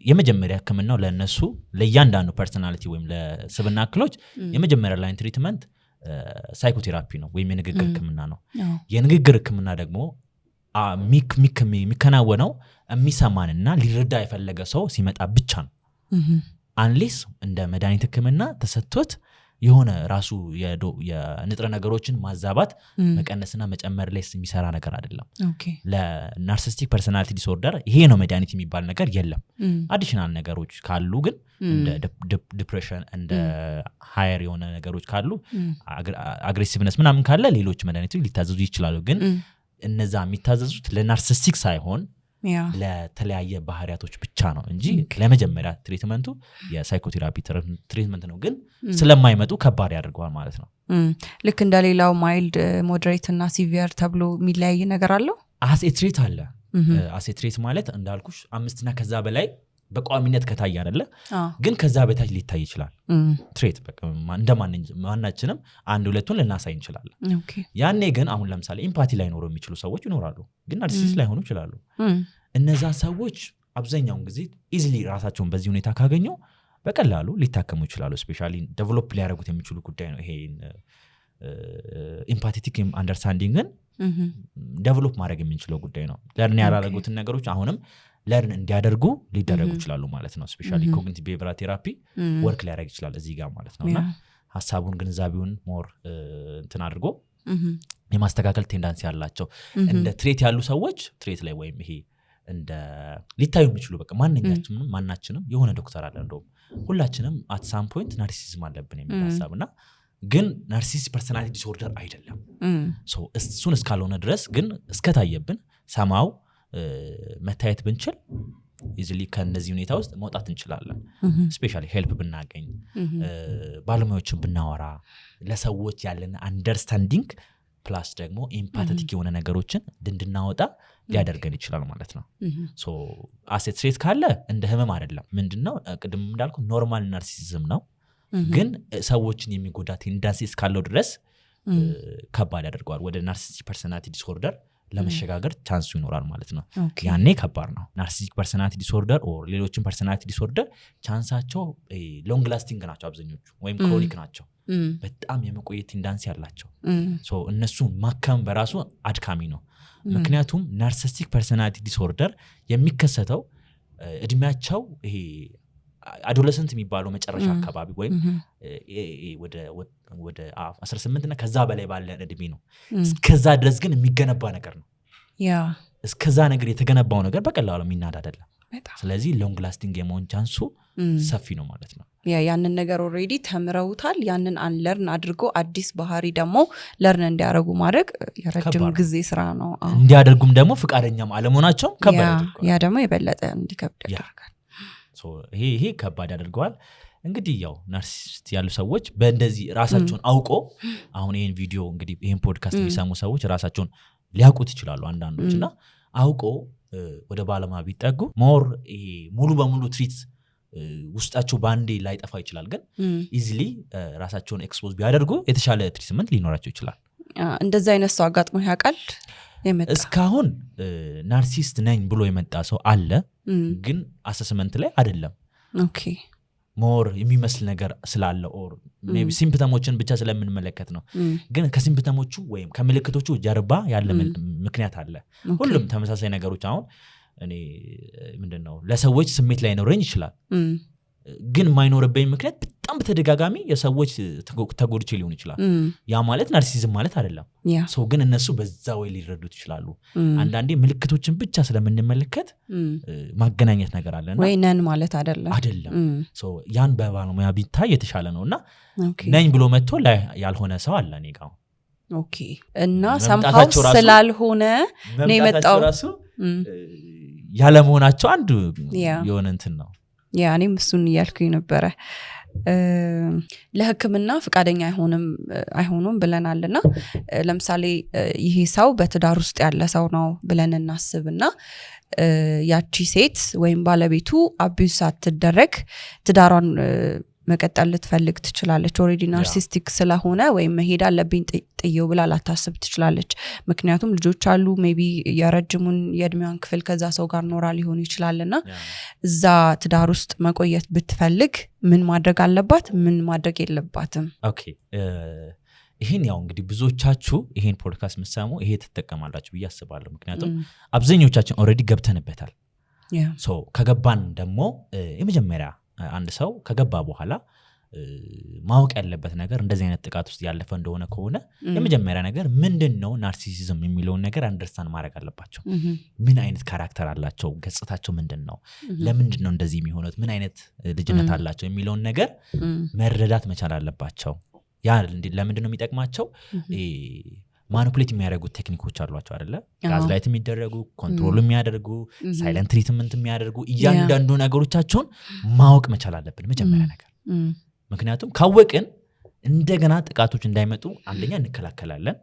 የመጀመሪያ ህክምናው ለነሱ ለእያንዳንዱ ፐርሰናሊቲ ወይም ለስብና እክሎች የመጀመሪያ ላይን ትሪትመንት ሳይኮቴራፒ ነው ወይም የንግግር ህክምና ነው የንግግር ህክምና ደግሞ የሚከናወነው የሚሰማንና ሊረዳ የፈለገ ሰው ሲመጣ ብቻ ነው አንሌስ እንደ መድኃኒት ህክምና ተሰጥቶት የሆነ ራሱ የንጥረ ነገሮችን ማዛባት መቀነስና መጨመር ላይ የሚሰራ ነገር አይደለም ለናርሲሲስቲክ ፐርሰናሊቲ ዲስኦርደር ይሄ ነው መድኃኒት የሚባል ነገር የለም አዲሽናል ነገሮች ካሉ ግን እንደ ዲፕሬሽን እንደ ሃየር የሆነ ነገሮች ካሉ አግሬሲቭነስ ምናምን ካለ ሌሎች መድኃኒቶች ሊታዘዙ ይችላሉ ግን እነዛ የሚታዘዙት ለናርሲሲስቲክ ሳይሆን ለተለያየ ባህሪያቶች ብቻ ነው እንጂ ለመጀመሪያ ትሪትመንቱ የሳይኮቴራፒ ትሪትመንት ነው ግን ስለማይመጡ ከባድ ያደርገዋል ማለት ነው ልክ እንደሌላው ማይልድ ሞዴሬት እና ሲቪየር ተብሎ የሚለያይ ነገር አለው አሴትሬት አለ አሴትሬት ማለት እንዳልኩሽ 5 እና ከዛ በላይ በቋሚነት ከታይ አይደለ ግን ከዛ በታች ሊታይ ይችላል ትሬት በቃ እንደማንኛችንም አንድ ሁለቱን ልናሳይ እንችላለን ያኔ ግን አሁን ለምሳሌ ኢምፓቲ ላይ ኖረው የሚችሉ ሰዎች ይኖራሉ ግን ናርሲሲስት ላይ ሆኑ ይችላሉ እነዛ ሰዎች አብዛኛውን ጊዜ ኢዚሊ ራሳቸውን በዚህ ሁኔታ ካገኙ በቀላሉ ሊታከሙ ይችላሉ ስፔሻሊ ዴቨሎፕ ሊያደርጉት የሚችሉ ጉዳይ ነው ይሄ ኢምፓቲቲክ አንደርስታንዲንግን ዴቨሎፕ ማድረግ የምንችለው ጉዳይ ነው ለርን ያላረጉትን ነገሮች አሁንም ለርን እንዲያደርጉ ሊደረጉ ይችላሉ ማለት ነው ስፔሻሊ ኮግኒቲቭ ቢሄቪራል ቴራፒ ወርክ ሊያደርግ ይችላል እዚህ ጋር ማለት ነውና ሐሳቡን ግንዛቤውን ሞር እንትን አድርጎ የማስተካከል ቴንዳንሲ ያላቸው እንደ ትሬት ያሉ ሰዎች ትሬት ላይ ወይም ይሄ እንደ ሊታዩ የሚችሉ በቃ ማናችንም የሆነ ዶክተር አለ እንደውም ሁላችንም at some point ናርሲሲዝም አለብን የሚል ሐሳብና ግን ናርሲሲስቲክ ፐርሰናሊቲ ዲስኦርደር አይደለም ሶ እሱን እስካልሆነ ድረስ ግን እስከታየብን ሰማው መታየት ብንችል ኢዚሊ ከነዚህ ሁኔታ ውስጥ መውጣት እንችላለን ስፔሻሊ ሄልፕ ብናገኝ ባለሙያዎችን ብናወራ ለሰዎች ያለን አንደርስታንዲንግ ፕላስ ደግሞ ኤምፓቲክ የሆነ ነገሮችን እንድናወጣ ሊያደርገን ይችላል ማለት ነው ሶ አሴት ትሬት ካለ እንደ ህመም አይደለም ምንድነው ቅድም እንዳልኩ ኖርማል ናርሲሲዝም ነው ግን ሰዎችን የሚጎዳ ቴንዳንሲ እስካለው ድረስ ከባድ ያደርገዋል ወደ ናርሲሲስቲክ ፐርሰናሊቲ ዲስኦርደር ለመሸጋገር ቻንሱ ይኖራል ማለት ነው ያኔ ከባድ ነው ናርሲሲስቲክ ፐርሰናሊቲ ዲስኦርደር ኦር ሌሎችን ፐርሰናሊቲ ዲስኦርደር ቻንሳቸው ሎንግ ላስቲንግ ናቸው አብዛኞቹ ወይም ክሮኒክ ናቸው በጣም የመቆየት ቴንዳንሲ ያላቸው ሶ እነሱ ማከም በራሱ አድካሚ ነው ምክንያቱም ናርሲሲስቲክ ፐርሰናሊቲ ዲስኦርደር የሚከሰተው እድሜያቸው ይሄ አዶለሰንት የሚባለው መጨረሻ አካባቢ ወይም ወደ 18 እና ከዛ በላይ ባለ እድሜ ነው እስከዛ ድረስ ግን የሚገነባ ነገር ነው እስከዛ ነገር የተገነባው ነገር በቀላሉ የሚናድ አይደለም ስለዚህ ሎንግ ላስቲንግ የመሆን ቻንሱ ሰፊ ነው ማለት ነው ያንን ነገር ኦሬዲ ተምረውታል ያንን አንለርን አድርጎ አዲስ ባህሪ ደግሞ ለርን እንዲያደርጉ ማድረግ የረጅም ጊዜ ስራ ነው እንዲያደርጉም ደግሞ ፍቃደኛም አለመሆናቸው ከባድ ያ ደግሞ የበለጠ እንዲከብድ ያደርጋል ይሄ ከባድ ያደርገዋል እንግዲህ ያው ናርሲሲስት ያሉ ሰዎች በእንደዚህ ራሳቸውን አውቆ አሁን ይሄን ቪዲዮ እንግዲህ ይሄን ፖድካስት የሚሰሙ ሰዎች ራሳቸውን ሊያውቁት ይችላሉ አንዳንዶችና አውቆ ወደ ባለሙያ ቢጠጉ ሞር ሙሉ በሙሉ ትሪት ውስጣቸው ባንዴ ላይጠፋ ይችላል ግን ኢዚሊ ራሳቸውን ኤክስፖዝ ቢያደርጉ የተሻለ ትሪትመንት ሊኖራቸው ይችላል እንደዛ አይነት ሰው አጋጥሞ ያውቃል እስካሁን ናርሲሲስት ነኝ ብሎ የመጣ ሰው አለ ግን አሰስመንት ላይ አይደለም ኦኬ ሞር የሚመስል ነገር ስላለ ኦር ሜቢ ሲምፕተሞችን ብቻ ስለምንመለከት ነው ግን ከሲምፕተሞቹ ወይም ከምልክቶቹ ጀርባ ያለ ምክንያት አለ ሁሉም ተመሳሳይ ነገሮች አሁን እኔ ምንድነው ለሰዎች ስሜት ላይ ኖረኝ ይችላል ግን ማይኖርበኝ ምክንያት በጣም በተደጋጋሚ የሰዎች ተጎድቼ ሊሆን ይችላል ያ ማለት ናርሲሲዝም ማለት አይደለም ሰው ግን እነሱ በዛ ወይ ሊረዱት ይችላሉ አንዳንዴ ምልክቶችን ብቻ ስለምንመለከት ማገናኘት ነገር አለና ወይ ነን ማለት አይደለም ሰው ያን በባለሙያ ቢታይ የተሻለ ነውና ነኝ ብሎ መጥቶ ላይ ያልሆነ ሰው አለ እኔ ጋር ኦኬ እና ሰምሃው ስላልሆነ ነው የመጣው ያለ መሆናቸው አንዱ የሆነ እንትን ነው ያኔም እሱን እያልኩኝ ነበረ ለህክምና ፍቃደኛ አይሆኑም ብለናልና ለምሳሌ ይሄ ሰው በትዳር ውስጥ ያለ ሰው ነው ብለን እናስብና ያቺ ሴት ወይም ባለቤቱ አቢዩዝ ሳትደረግ ትዳሯን መቀጠል ልትፈልግ ትችላለች ኦሬዲ ናርሲሲስቲክ ስለሆነ ወይም መሄድ አለብኝ ጥየው ብላ ላታስብ ትችላለች ምክንያቱም ልጆች አሉ ሜቢ የረጅሙን የእድሜዋን ክፍል ከዛ ሰው ጋር ኖራ ሊሆን ይችላልና እዛ ትዳር ውስጥ መቆየት ብትፈልግ ምን ማድረግ አለባት ምን ማድረግ የለባትም ኦኬ ይሄን ያው እንግዲህ ብዙዎቻችሁ ይሄን ፖድካስት መስማሙ ይሄ ተጠቀማላችሁ ብዬ አስባለሁ ምክንያቱም አብዛኞቻችን ኦሬዲ ገብተንበታል ሶ ከገባን ደግሞ የመጀመሪያ አንድ ሰው ከገባ በኋላ ማወቅ ያለበት ነገር እንደዚህ አይነት ጥቃት ውስጥ ያለፈ እንደሆነ ከሆነ የመጀመሪያ ነገር ምንድነው ናርሲሲዝም የሚለውን ነገር አንደርስታንድ ማድረግ አለባቸው ምን አይነት ካራክተር አላቸው ገጽታቸው ምንድነው ለምንድነው እንደዚህ የሚሆኑት ምን አይነት ልጅነት አላቸው የሚለውን ነገር መረዳት መቻል አለባቸው ያ ለምንድነው የሚጠቅማቸው ማኒፑሌት የሚያደርጉት ቴክኒኮች አሏቸው አይደለ ጋዝላይት የሚደረጉ ኮንትሮል የሚያደርጉ ሳይለንት ትሪትመንት የሚያደርጉ እያንዳንዱ ነገሮቻቸውን ማወቅ መቻል አለብን መጀመሪያ ነገር ምክንያቱም ካወቅን እንደገና ጥቃቶች እንዳይመጡ አንደኛ እንከላከላለን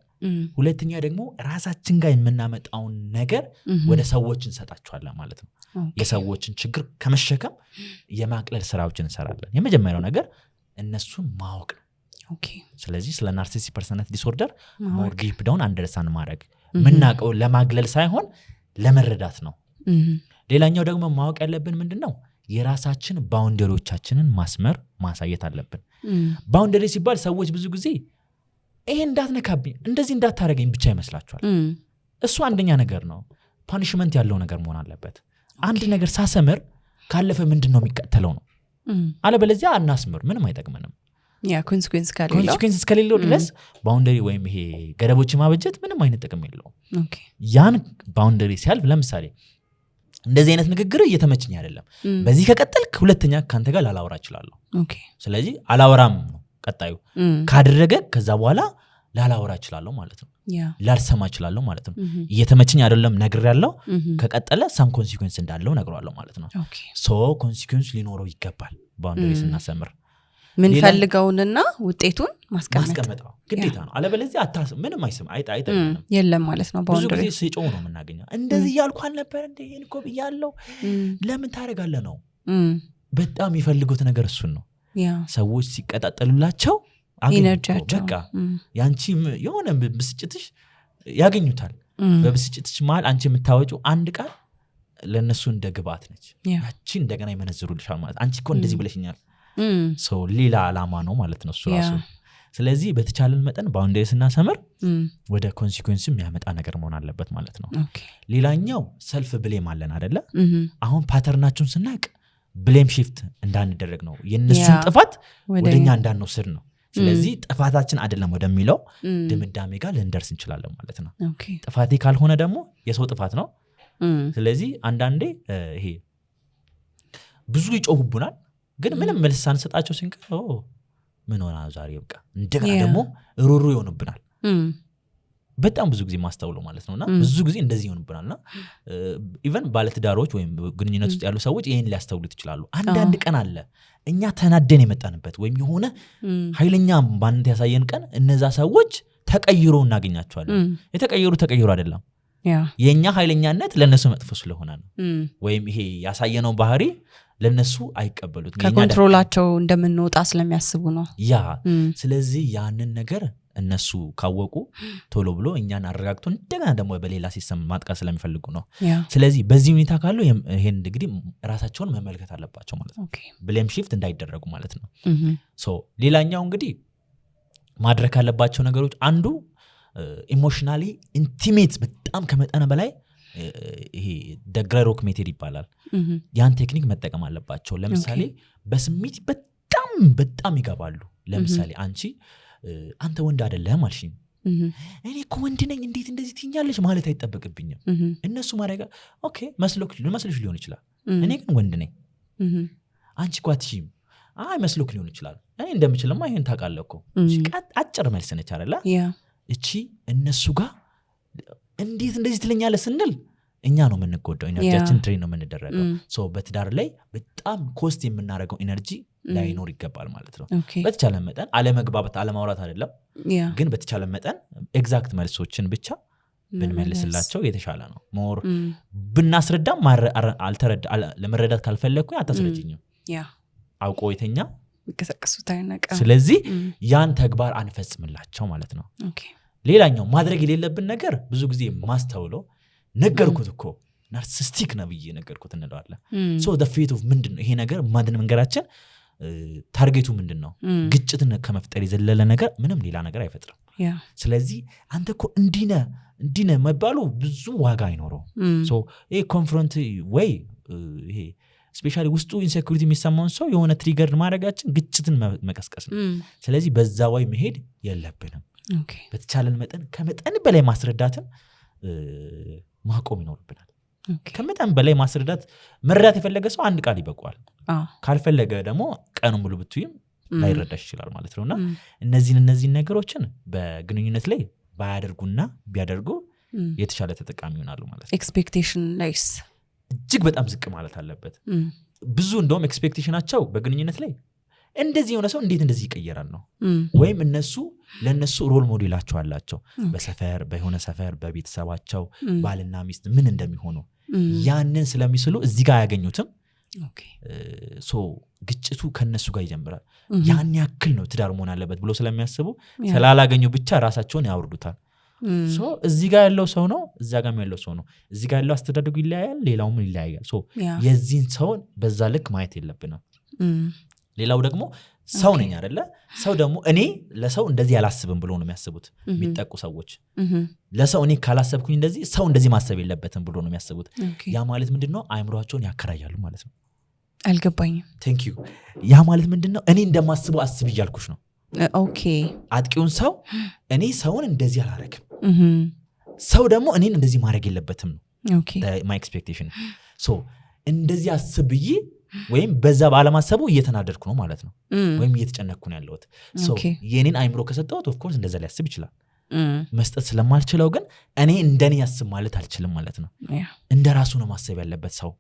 ሁለተኛ ደግሞ ራሳችን ጋር የምናመጣውን ነገር ወደ ሰዎች እንሰጣቸዋለን ማለት ነው የሰዎችን ችግር ከመሸከም የማቅለል ስራዎችን እንሰራለን የመጀመሪያው ነገር እነሱን ማወቅ ኦኬ ስለዚህ ስለ ናርሲሲስቲክ ፐርሰናሊቲ ዲስኦርደር ሞር ዲፕ ዳውን አንደርስታንድ ማድረግ ምናቀው ለማግለል ሳይሆን ለመረዳት ነው ሌላኛው ደግሞ ማወቅ ያለብን ምንድነው የራሳችን ባውንደሪዎቻችንን ማሳየት አለብን ባውንደሪ ሲባል ሰዎች ብዙ ጊዜ ይሄ እንዳትነካብኝ እንደዚህ እንዳታረገኝ ብቻ ይመስላችኋል እሱ አንደኛ ነገር ነው ፓኒሽመንት ያለው ነገር መሆን አለበት አንድ ነገር ሳሰምር ካለፈ ምንድነው የሚከተለው ነው አለበለዚያ አናስምር ምንም አይጠቅመንም ያ ኮንሲኩዌንስ ከሌለው ድረስ ባውንደሪ ወይም ይሄ ገደቦች ማበጀት ምንም አይነት ጥቅም የለውም ያን ባውንደሪ ሲያልፍ ለምሳሌ እንደዚህ አይነት ንግግር እየተመቸኝ አይደለም በዚህ ከቀጠልክ ሁለተኛ ካንተ ጋር ላላወራ እችላለሁ ስለዚህ አላወራም ነው ቀጣዩ ካደረገ ከዛ በኋላ ላላወራ እችላለሁ ማለት ነው ላልሰማ እችላለሁ ማለት ነው እየተመቸኝ አይደለም ነግሬያለሁ ከቀጠለ ሳም ኮንሲኩዌንስ እንዳለው ነግሯለሁ ማለት ነው ሶ ኮንሲኩዌንስ ሊኖረው ይገባል ባውንደሪ ስናሰምር ምን ፈልገውንና ውጤቱን ማስቀመጣው ግዴታ ነው አለበለዚያ ምንም አይጠቅምም የለም ማለት ነው ባውንደሪ ብዙ ጊዜ ሲጮህ ነው የምናገኘው እንደዚህ ያልኩ አልነበር እንደ ይሄን እኮ ብያለሁ ለምን ታረጋለህ ነው በጣም ይፈልጉት ነገር እሱን ነው ሰዎች ሲቀጣጠሉላቸው ኢነርጂያቸው በቃ ያንቺ የሆነ ብስጭትሽ ያገኙታል በብስጭትሽ መሃል አንቺ የምታወጪው አንድ ቃል ለነሱ እንደ ግብአት ነች ያቺ እንደገና ይመነዝሩልሻል ማለት አንቺ እኮ እንደዚህ ብለሽኛል ሶ ሌላ አላማ ነው ማለት ነው እሱ ራሱ ስለዚህ በተቻለን መጠን ባውንደሪ ስናሰምር ወደ ኮንሲኩዌንስ የሚያመጣ ነገር መሆን አለበት ማለት ነው ሌላኛው ሰልፍ ብሌም አለን አይደለ አሁን ፓተርናቸውን ስናቅ ብሌም ሺፍት እንዳንደረግ ነው የነሱን ጥፋት ወደኛ እንዳንወስድ ነው ስለዚህ ጥፋታችን አይደለም ወደሚለው ድምዳሜ ጋር ልንደርስ እንችላለን ማለት ነው ጥፋቴ ካልሆነ ደግሞ የሰው ጥፋት ነው ስለዚህ አንዳንዴ ይሄ ብዙ ይጮሁብናል ግን ምንም መልስ ሳንሰጣቸው ሲንቀር ምን ሆነ ዛሬ በቃ እንደገና ደግሞ ሩሩ ይሆንብናል በጣም ብዙ ጊዜ ማስተውለው ማለት ነውና ብዙ ጊዜ እንደዚህ ይሆንብናልና ኢቨን ባለትዳሮች ወይም ግንኙነት ውስጥ ያሉ ሰዎች ይሄን ሊያስተውሉት ይችላሉ አንዳንድ ቀን አለ እኛ ተናደን የመጣንበት ወይም የሆነ ኃይለኛ ባንተ ያሳየን ቀን እነዛ ሰዎች ተቀይሮ እናገኛቸዋለን የተቀየሩ አይደለም የኛ ኃይለኛነት ለነሱ መጥፎ ስለሆነ ነው ወይም ይሄ ያሳየነው ባህሪ ለነሱ አይቀበሉት ከኮንትሮላቸው እንደምንወጣ ስለሚያስቡ ነው ያ ስለዚህ ያንን ነገር እነሱ ካወቁ ቶሎ ብሎ እኛን አረጋግቶ እንደገና ደግሞ በሌላ ሲስተም ማጥቃት ስለሚፈልጉ ነው ስለዚህ በዚህ ሁኔታ ካሉ ይሄን እንግዲህ ራሳቸውን መመልከት አለባቸው ማለት ነው ብሌም ሺፍት እንዳይደረጉ ማለት ነው ሶ ሌላኛው እንግዲህ ማድረግ ያለባቸው ነገሮች አንዱ ኢሞሽናሊ ኢንቲሜት በጣም ከመጠን በላይ ይሄ ደግረሮክ ሜተድ ይባላል ያን ቴክኒክ መጠቀም አለባቸው ለምሳሌ በስሜት በጣም ይገባሉ ለምሳሌ አንተ ወንድ አይደለም አልሽኝ እኔ እኮ ወንድ ነኝ እንዴት እንደዚህ ትኛለሽ ማለት አይጠበቅብኝም እነሱ ማረጋ ኦኬ መስሎክ ሊሆን ይችላል እኔ ግን ወንድ ነኝ አንቺ ቋትሽም መስሎክ ሊሆን ይችላል እኔ እንደምችልማ ይሄን ታውቃለህ እኮ አጭር መልስ ነች አይደለ እቺ እነሱ ጋር እንዴት እንደዚህ ትለኛለህ ስንል እኛ ነው የምንጎዳው ኢነርጂያችን ድሬን ነው የምንደረገው ሶ በትዳር ላይ በጣም ኮስት የምናደርገው ኢነርጂ ላይኖር ይገባል ማለት ነው በተቻለ መጠን አለመግባባት አለማውራት አይደለም ግን በተቻለ መጠን ኤግዛክት መልሶችን ብቻ ብንመልስላቸው የተሻለ ነው ሞር ብናስረዳም ለመረዳት ካልፈለኩኝ አታስረጅኝም አውቆ የተኛ ይከሰከሱት አይነቀ ስለዚህ ያን ተግባር አንፈጽምላቸው ማለት ነው ሌላኛው ማድረግ የሌለብን ነገር ብዙ ጊዜ ማስተውለው ነገርኩት እኮ ናርሲስቲክ ነው ብዬ ነገርኩት እንለዋለን ሶ the fate of ምንድነው ይሄ ነገር ማድን መንገራችን ታርጌቱ ምንድነው ግጭትን ከመፍጠር የዘለለ ነገር ምንም ሌላ ነገር አይፈጥርም ስለዚህ አንተ እኮ እንዲነ መባሉ ብዙ ዋጋ አይኖረው ሶ ይሄ ኮንፍሮንት ወይ ይሄ ስፔሻሊ ውስጡ ኢንሴኩሪቲ የሚሰማውን ሰው የሆነ ትሪገር ማድረጋችን ግጭትን መቀስቀስ ነው ስለዚህ በዛ ወይ መሄድ የለብንም በተቻለን መጠን ከመጠን በላይ ማስረዳትን ማቆም ይኖርብናል ከመጠን በላይ ማስረዳት መረዳት የፈለገ ሰው አንድ ቃል ይበቃዋል ካልፈለገ ደግሞ ቀኑ ሙሉ ብትይም ላይረዳሽ ይችላል ማለት ነውና እነዚህን ነገሮችን በግንኙነት ላይ ባያደርጉና ቢያደርጉ የተሻለ ተጠቃሚ ይሆናሉ ማለት ነው ኤክስፔክቴሽን ላይስ እጅግ በጣም ዝቅ ማለት አለበት ብዙ እንደውም ኤክስፔክቴሽናቸው በግንኙነት ላይ እንደዚህ የሆነ ሰው እንዴት እንደዚህ ይቀየራል ነው ወይም ለነሱ ሮል ሞዴላቸው አላቸው በሰፈር በሆነ ሰፈር በቤተሰባቸው ባልና ሚስት ምን እንደሚሆኑ ያንን ስለሚስሉ እዚህ ጋር ያገኙትም ሶ ግጭቱ ከነሱ ጋር ይጀምራል ያን ያክል ነው ትዳር መሆን አለበት ብሎ ስለሚያስቡ ስላላገኙ ብቻ ራሳቸውን ያወርዱታል ሶ እዚህ ጋር ያለው ሰው ነው እዛ ጋር ያለው ሰው ነው እዚህ ጋር ያለው አስተዳደጉ ይለያያል ሌላውም ይለያያል ሶ የዚህን ሰውን በዛ ልክ ማየት የለብንም ሌላው ደግሞ ሰው ነኝ አይደለ ሰው ደግሞ እኔ ለሰው እንደዚህ ያላስብም ብሎ ነው የሚያስቡት የሚጠቁ ሰዎች ለሰው እኔ ካላሰብኩኝ እንደዚህ ሰው እንደዚህ ማሰብ የለበትም ብሎ ነው የሚያስቡት ያ ማለት ምንድነው አእምሮአቸውን ያከራያሉ ማለት ነው አልገባኝም ቴንክ ዩ ያ ማለት ምንድነው እኔ እንደማስበው አስብ ይያልኩሽ ነው ኦኬ አጥቂውን ሰው እኔ ሰውን እንደዚህ አላረክም ሰው ደግሞ እኔን እንደዚህ ማድረግ የለበትም ነው ኦኬ my expectation so እንደዚህ አስብዬ ወይም በዛ ባለማሰቡ እየተናደድኩ ነው ማለት ነው ወይም እየተጨነቅኩ ነው ያለሁት so የኔን አይምሮ ከሰጠሁት of course እንደዛ ሊያስብ ይችላል መስጠት ስለማልችለው ግን እኔ እንደኔ ያስብ ማለት አልችልም ማለት ነው እንደራሱ ነው ማሰብ ያለበት ሰው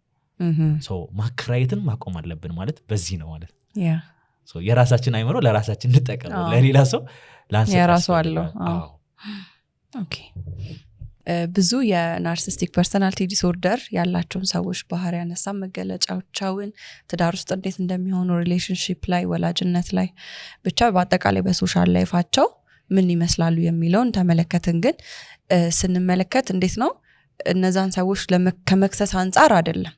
so ማከራየትን ማቆም አለብን ማለት በዚህ ነው ማለት so የራሳችን አይምሮ ለራሳችን እንጠቀም ለሌላ ሰው ላንሰጥ የራሱ አለው ኦኬ ብዙ የናርሲስቲክ ፐርሰናሊቲ ዲስኦርደር ያላቸውን ሰዎች ባህሪ ያነሳ መገለጫዎቻውን ትዳር ውስጥ እንዴት እንደሚሆኑ ሪሌሽንሺፕ ላይ ወላጅነት ላይ ብቻ በአጠቃላይ በሶሻል ላይፋቸው ምን ይመስላሉ የሚለውን ተመለከትን ግን ስንመለከት እንዴት ነው እነዛን ሰዎች ከመክሰስ አንፃር አይደለም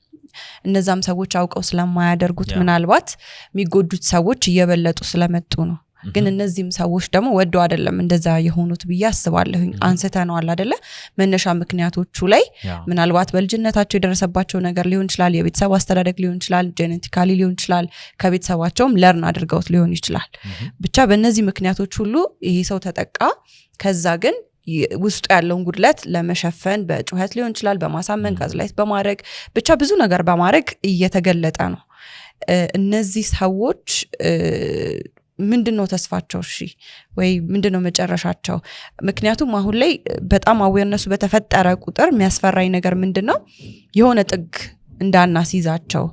እነዛም ሰዎች አውቀው ስለማያደርጉት ምናልባት የሚጎዱት ሰዎች እየበለጡ ስለመጡ ነው ግን እነዚህም ሰዎች ደግሞ ወደው አይደለም እንደዛ የሆኑት ብዬ አስባለሁኝ አንስተናል አይደለ መነሻ ምክንያቶቹ ላይ ምናልባት በልጅነታቸው የደረሰባቸው ነገር ሊሆን ይችላል የቤተሰብ አስተዳደግ ሊሆን ይችላል ጄኔቲካሊ ሊሆን ይችላል ከቤተሰባቸውም ለርን አድርገውት ሊሆን ይችላል ብቻ በእነዚህ ምክንያቶች ሁሉ ይሄ ሰው ተጠቃ ከዛ ግን ውስጡ ያለውን ጉድለት ለመሸፈን በጩኸት ሊሆን ይችላል በማሳመን ጋዝላይት በማድረግ ብቻ ብዙ ነገር በማድረግ እየተገለጠ ነው እነዚህ ሰዎች ምንድነው ተስፋቸው እሺ ወይ ምንድነው መጨረሻቸው ምክንያቱም አሁን ላይ በጣም አዌርነሱ በተፈጠረ ቁጥር የሚያስፈራኝ ነገር ምንድነው የሆነ ጥግ እንዳናስይዛቸው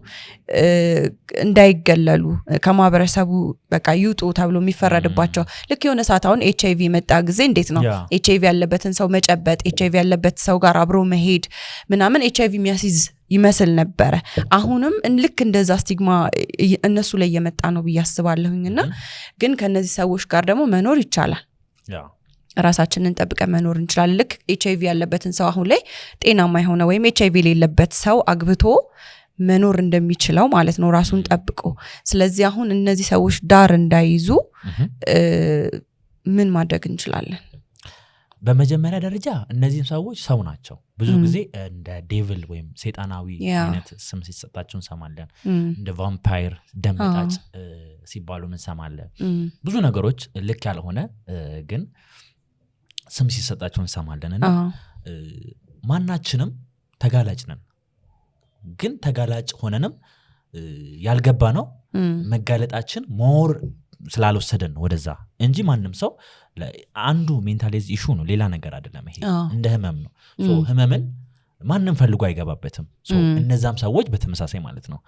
እንዳይገለሉ ከማህበረሰቡ በቃ ይውጡ ተብሎ የሚፈረድባቸው ልክ የሆነ ሰዓት አሁን ኤችአይቪ መጣ ጊዜ እንዴት ነው ኤችአይቪ ያለበትን ሰው መጨበጥ ኤችአይቪ ያለበት ሰው ጋር አብሮ መሄድ ምናምን ኤችአይቪ የሚያስይዝ ይመስል ነበረ አሁንም ልክ እንደዛ ስቲግማ እነሱ ላይ የመጣ ነው ብያስባለሁኝና ግን ከነዚህ ሰዎች ጋር ደግሞ መኖር ይቻላል ራሳችንን ጠብቀን መኖር እንችላለን ልክ ኤችአይቪ ያለበትን ሰው አሁን ላይ ጤናማ የሆነ ወይም ኤችአይቪ የሌለበት ሰው አግብቶ መኖር እንደሚችለው ማለት ነው ራሱን ጠብቆ ስለዚህ አሁን እነዚህ ሰዎች ዳር እንዳይዙ ምን ማድረግ እንችላለን በመጀመሪያ ደረጃ እነዚህም ሰዎች ሰው ናቸው ብዙ ጊዜ እንደ ዴቪል ወይም ሰይጣናዊ አይነት ስም ሲሰጣቸው እንሰማለን እንደ ቫምፓየር ደምጣጭ ሲባሉ እንሰማለን ብዙ ነገሮች ልክ ያልሆነ ግን ስም ሲሰጣቸው እንሰማለንና ማናችንም ተጋላጭ ነን ግን ተጋላጭ ሆነንም ያልገባ ነው መጋለጣችን ሞር ስላልወሰደን ወደዛ እንጂ ማንም ሰው አንዱ ሜንታሊዝ ኢሹ ነው ሌላ ነገር አይደለም ይሄ እንደ ህመም ነው ሶ ህመምን ማንም ፈልጎ አይገባበትም ሶ እነዛም ሰዎች በተመሳሳይ ማለት ነው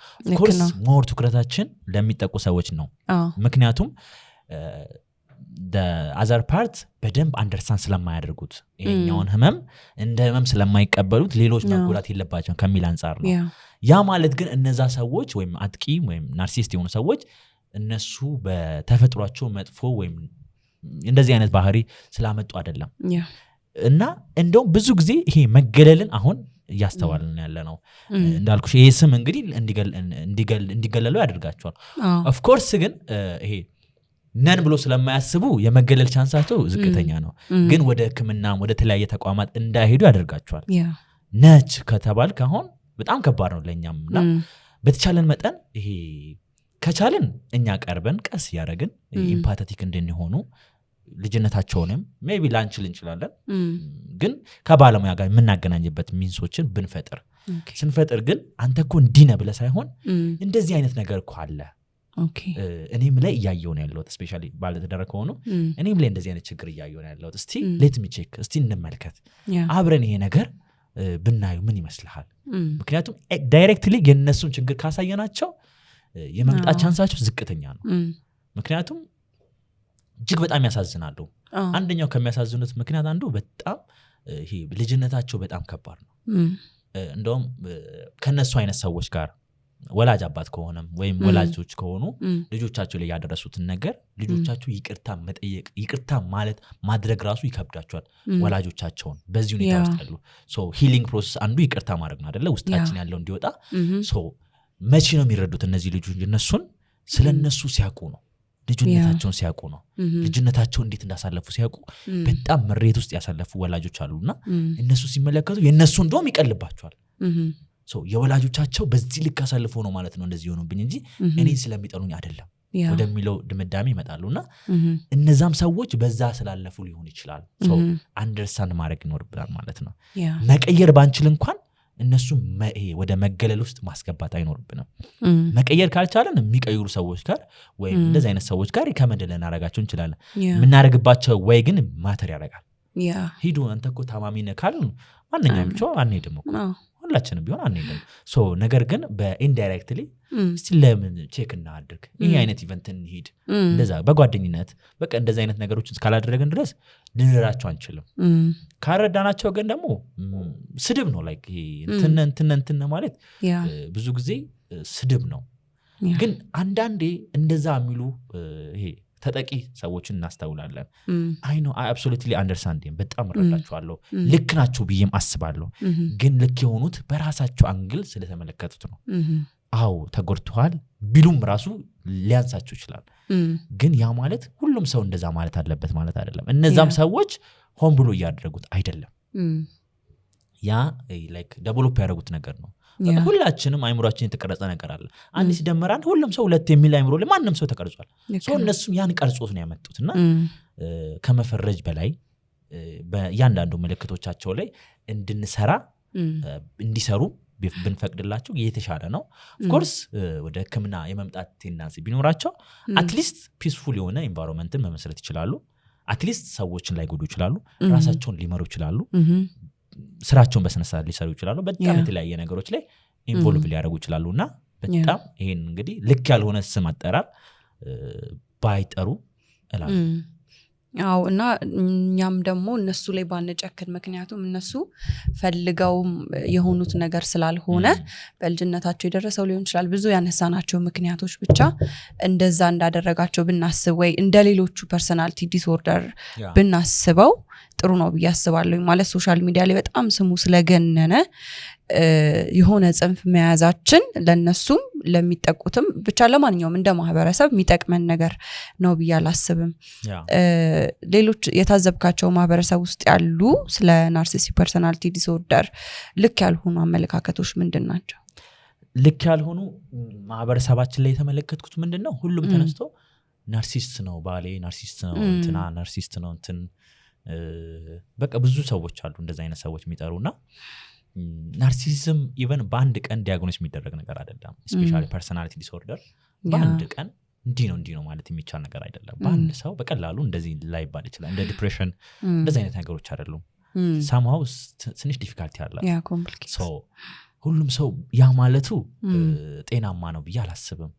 ኮርስ ሞር ትኩረታችን ለሚጠቁ ሰዎች ነው ምክንያቱም the other part በደንብ አንደርስታንድ ስለማያደርጉት ይሄኛውን ህመም እንደ ህመም ስለማይቀበሉት ሌሎች መጎዳት የለባቸውም ከሚል አንፃር ነው ያ ማለት ግን እነዛ ሰዎች ወይም አጥቂ ወይም ናርሲስት የሆኑ ሰዎች እነሱ በተፈጥሯቸው መጥፎ ወይም እንደዚህ አይነት ባህሪ ስላመጡ አይደለም እና እንደውም ብዙ ጊዜ ይሄ መገለልን አሁን ያስተዋልን ያለ ነው እንዳልኩሽ ይሄ ስም እንግዲህ እንዲገለሉ ያደርጋቸዋል ኦፍ ኮርስ ግን ይሄ ነን ብሎ ስለማያስቡ የመገለል ቻንሳቸው ዝቅተኛ ነው ግን ወደ ህክምና ወደ ተለያየ ተቋማት እንዳይሄዱ ያደርጋቸዋል ነች ከተባልክ አሁን በጣም ከባድ ነው ለኛምና በተቻለን መጠን ይሄ ከቻለን እኛ ቀርበን ቀስ ያረግን ኢምፓቲክ እንድንሆኑ ልጅነታቸውንም ሜቢ ላንችል እንችላለን ግን ከባለሙያ ጋር የምናገናኝበት ሚንሶችን ብንፈጥር ስንፈጥር ግን አንተ እኮ እንዲህ ነህ ብለህ ሳይሆን እንደዚህ አይነት ነገር እኮ አለ እኔም ላይ እያየው ነው ያለሁት ስፔሻሊ ባለተደረከ ሆኖ እኔም ላይ እንደዚህ አይነት ችግር እያየው ነው ያለሁት እስቲ ሌት ሚ ቼክ እስቲ እንመልከት አብረን ይሄ ነገር ብናዩ ምን ይመስልሃል ምክንያቱም ዳይሬክትሊ የነሱን ችግር ካሳየናቸው የመምጣት ቻንሳቸው ዝቅተኛ ነው ምክንያቱም እጅግ በጣም ያሳዝናሉ አንደኛው ከሚያሳዝኑት ምክንያት አንዱ በጣም ይሄ ልጅነታቸው በጣም ከባድ ነው እንደውም ከነሱ አይነት ሰዎች ጋር ወላጅ አባት ከሆነም ወይም ወላጆች ከሆኑ ልጆቻቸው ላይ ያደረሱትን ነገር ልጆቻቸው ይቅርታ መጠየቅ ይቅርታ ማለት ማድረግ ራሱ ይከብዳቸዋል ወላጆቻቸውን በዚህ ሁኔታ ውስጥ ያሉ ሶ ሂሊንግ ፕሮሰስ አንዱ ይቅርታ ማድረግ ነው አይደለ ውስጣችን ያለው እንዲወጣ ሶ መቼ ነው የሚረዱት እነዚህ ልጆች እነሱን ስለነሱ ሲያውቁ ነው ልጅነታቸውን ሲያውቁ ነው ልጅነታቸውን እንዴት እንዳሳለፉ ሲያውቁ በጣም ምሬት ውስጥ ያሳለፉ ወላጆች አሉና እነሱ ሲመለከቱ የነሱ እንደውም ይቀልባቸዋል የወላጆቻቸው በዚህ ልክ አሳልፎ ነው ማለት ነው እንደዚህ ሆኖብኝ እንጂ እኔን ስለሚጠሉኝ አይደለም ወደሚለው ድምዳሜ ይመጣሉና እነዛም ሰዎች በዛ ስላለፉ ሊሆን ይችላል አንደርስታንድ ማድረግ ይኖርብናል ማለት ነው መቀየር ባንችል እንኳን እነሱ ወደ መገለል ውስጥ ማስገባት አይኖርብንም መቀየር ካልቻለን የሚቀይሩ ሰዎች ጋር ወይም እንደዚህ አይነት ሰዎች ጋር ሪከመንድ ልናረጋቸው እንችላለን የምናረግባቸው ወይ ግን ማተር ያደርጋል ሂዱ አንተ እኮ ታማሚ ነህ ካልን ማንኛውም ብቻ አንሄድም እኮ ሁላችንም ቢሆን አንሄድም ነገር ግን በኢንዳይሬክትሊ እስቲ ለምን ቼክ እናድርግ ይሄ አይነት ኢቨንት እንሂድ እንደዛ በጓደኝነት በቃ እንደዛ አይነት ነገሮችን እስካላደረግን ድረስ ልንረዳቸው አንችልም ካረዳናቸው ግን ደግሞ ስድብ ነው ላይክ እንትን ማለት ብዙ ጊዜ ስድብ ነው ግን አንዳንዴ እንደዛ የሚሉ ይሄ ተጠቂ ሰዎችን እናስተውላለን አይ ኖ አይ አብሶሉትሊ አንደርስታንድ በጣም ረዳቸዋለሁ ልክ ናቸው ብዬም አስባለሁ ግን ልክ የሆኑት በራሳቸው አንግል ስለተመለከቱት ነው አው ተጎድተዋል ቢሉም ራሱ ሊያንሳቸው ይችላል ግን ያ ማለት ሁሉም ሰው እንደዛ ማለት አለበት ማለት አይደለም እነዛም ሰዎች ሆን ብሎ ያደረጉት አይደለም ያ ላይክ ዴቨሎፕ ያደረጉት ነገር ነው ሁላችንም አይምሮአችን የተቀረጸ ነገር አለ አንድ ሲደመራን ሁሉም ሰው ሁለት የሚል አይምሮ ለማንም ሰው ተቀርጿል እነሱም ያን ቀርጾት ነው ያመጡትና ከመፈረጅ በላይ በእያንዳንዱ ምልክቶቻቸው ላይ እንድንሰራ እንዲሰሩ ብንፈቅድላቸው የተሻለ ነው ኦፍ ኮርስ ወደ ህክምና የመምጣት ቴንዳንሲ ቢኖራቸው አትሊስት ፒስፉል የሆነ ኤንቫይሮንመንትን መመስረት ይችላሉ አትሊስት ሰዎችን ላይ ጎዱ ይችላሉ ራሳቸውን ሊመሩ ይችላሉ ስራቸውን በስነስርዓት ሊሰሩ ይችላሉ በጣም የተለያየ ነገሮች ላይ ኢንቮልቭ ሊያደርጉ ይችላሉና በጣም ይሄን እንግዲህ ልክ ያልሆነ ስም አጠራር ባይጠሩ እላለሁ አው እና እኛም ደግሞ እነሱ ላይ ባንጨክን ምክንያቱም እነሱ ፈልገው የሆኑት ነገር ስላልሆነ በልጅነታቸው የደረሰው ሊሆን ይችላል ብዙ ያነሳናቸው ምክንያቶች ብቻ እንደዛ እንዳደረጋቸው ብናስብ ወይ እንደሌሎቹ ፐርሰናሊቲ ዲስኦርደር ብናስበው ጥሩ ነው ብዬ አስባለሁ ማለት ሶሻል ሚዲያ ላይ በጣም ስሙ ስለገነነ የሆነ ጽንፍ መያዛችን ለነሱም ለሚጠቁትም ብቻ ለማንኛውም እንደ ማህበረሰብ የሚጠቅመን ነገር ነው ብዬ አላስብም ሌሎች የታዘብካቸው ማህበረሰብ ውስጥ ያሉ ስለ ናርሲሲስቲክ ፐርሰናሊቲ ዲስኦርደር ልክ ያልሆኑ አመለካከቶች ምንድን ናቸው ልክ ያልሆኑ ማህበረሰባችን ላይ የተመለከትኩት ምንድነው ሁሉም ተነስቶ ናርሲስት ነው ባሌ ናርሲስት ነው እንትና ናርሲስት ነው እንትን በቃ ብዙ ሰዎች አሉ እንደዛ አይነት ሰዎች የሚጠሩና ናርሲሲዝም ኢቨን በአንድ ቀን ዲያግኖስ የሚደረግ ነገር አይደለም ስፔሻሊ ፐርሰናሊቲ ዲስኦርደር በአንድ ቀን እንዲህ ነው ማለት የሚቻል ነገር አይደለም በአንድ ሰው በቀላሉ እንደዚህ ላይባል ይችላል እንደ ዲፕሬሽን እንደዚህ አይነት ነገሮች አይደሉም somehow ትንሽ ዲፊካልቲ አለ ሶ ሁሉም ሰው ያ ማለቱ ጤናማ ነው ብዬ አላስብም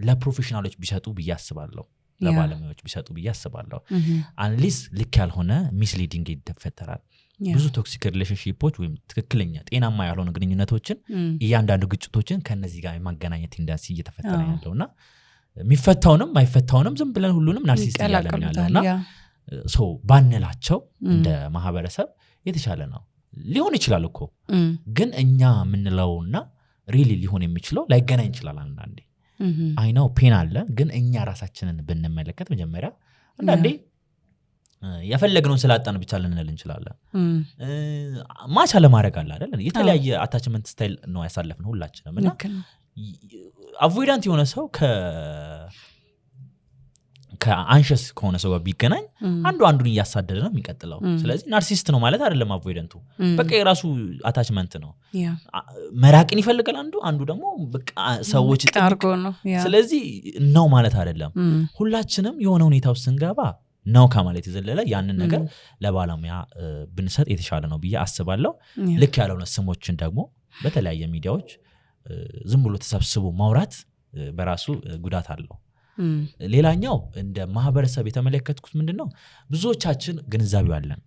ለፕሮፌሽናሎች ቢሰጡ ብዬ አስባለሁ ለባለሙያዎች ቢሰጡ ብዬ አስባለሁ አንሊስ ልክ ያልሆነ ሚስሊዲንግ ይፈጠራል ብዙ ቶክሲክ ሪሌሽንሺፖች ወይም ትክክለኛ ጤናማ ያልሆኑ ግንኙነቶችን እያንዳንዱ ግጭቶችን ከነዚህ ጋር የማገናኘት ቴንዳንሲ እየተፈጠረ ያለውና የሚፈታውንም ማይፈታውንም ዝም ብለን ሁሉንም ናርሲሲስት ያለን ያለውና ሶ ባንላቸው እንደ ማህበረሰብ የተሻለ ነው ሊሆን ይችላል እኮ ግን እኛ ምንለውና ሪሊ ሊሆን የሚችለው ላይገናኝ ይችላል አንዳንዴ አይ ነው ፔን አለ ግን እኛ ራሳችንን ብንመለከት መጀመሪያ አንዳንዴ ያፈለግነውን ስላጣን ብቻ ልንል እንችላለን ማቻ ለማድረግ አለ አይደል የተለያየ አታችመንት ስታይል ነው ያሳለፍነው ሁላችንም እና አቮይዳንት የሆነ ሰው ከአንሸስ ከሆነ ሰው ጋር ቢገናኝ አንዱን እያሳደደ ነው የሚቀጥለው ስለዚህ ናርሲስት ነው ማለት አይደለም አቮይዳንቱ በቃ የራሱ አታችመንት ነው መራቅን ይፈልጋል አንዱ ደግሞ በቃ ሰዎች ጥርቆ ነው ስለዚህ ነው ማለት አይደለም ሁላችንም የሆነ ሁኔታው ስንገባ ነው ከማለት ይዘለለ ያንን ነገር ለባለሙያ ብንሰጥ የተሻለ ነው ብዬ አስባለሁ ልክ ያለውን ስሞችን ደግሞ በተለያየ ሚዲያዎች ዝም ብሎ ተሰብስቦ ማውራት በራሱ ጉዳት አለው ሌላኛው እንደ ማህበረሰብ የተመለከትኩት ምንድነው ብዙዎቻችን ግንዛቤው አለን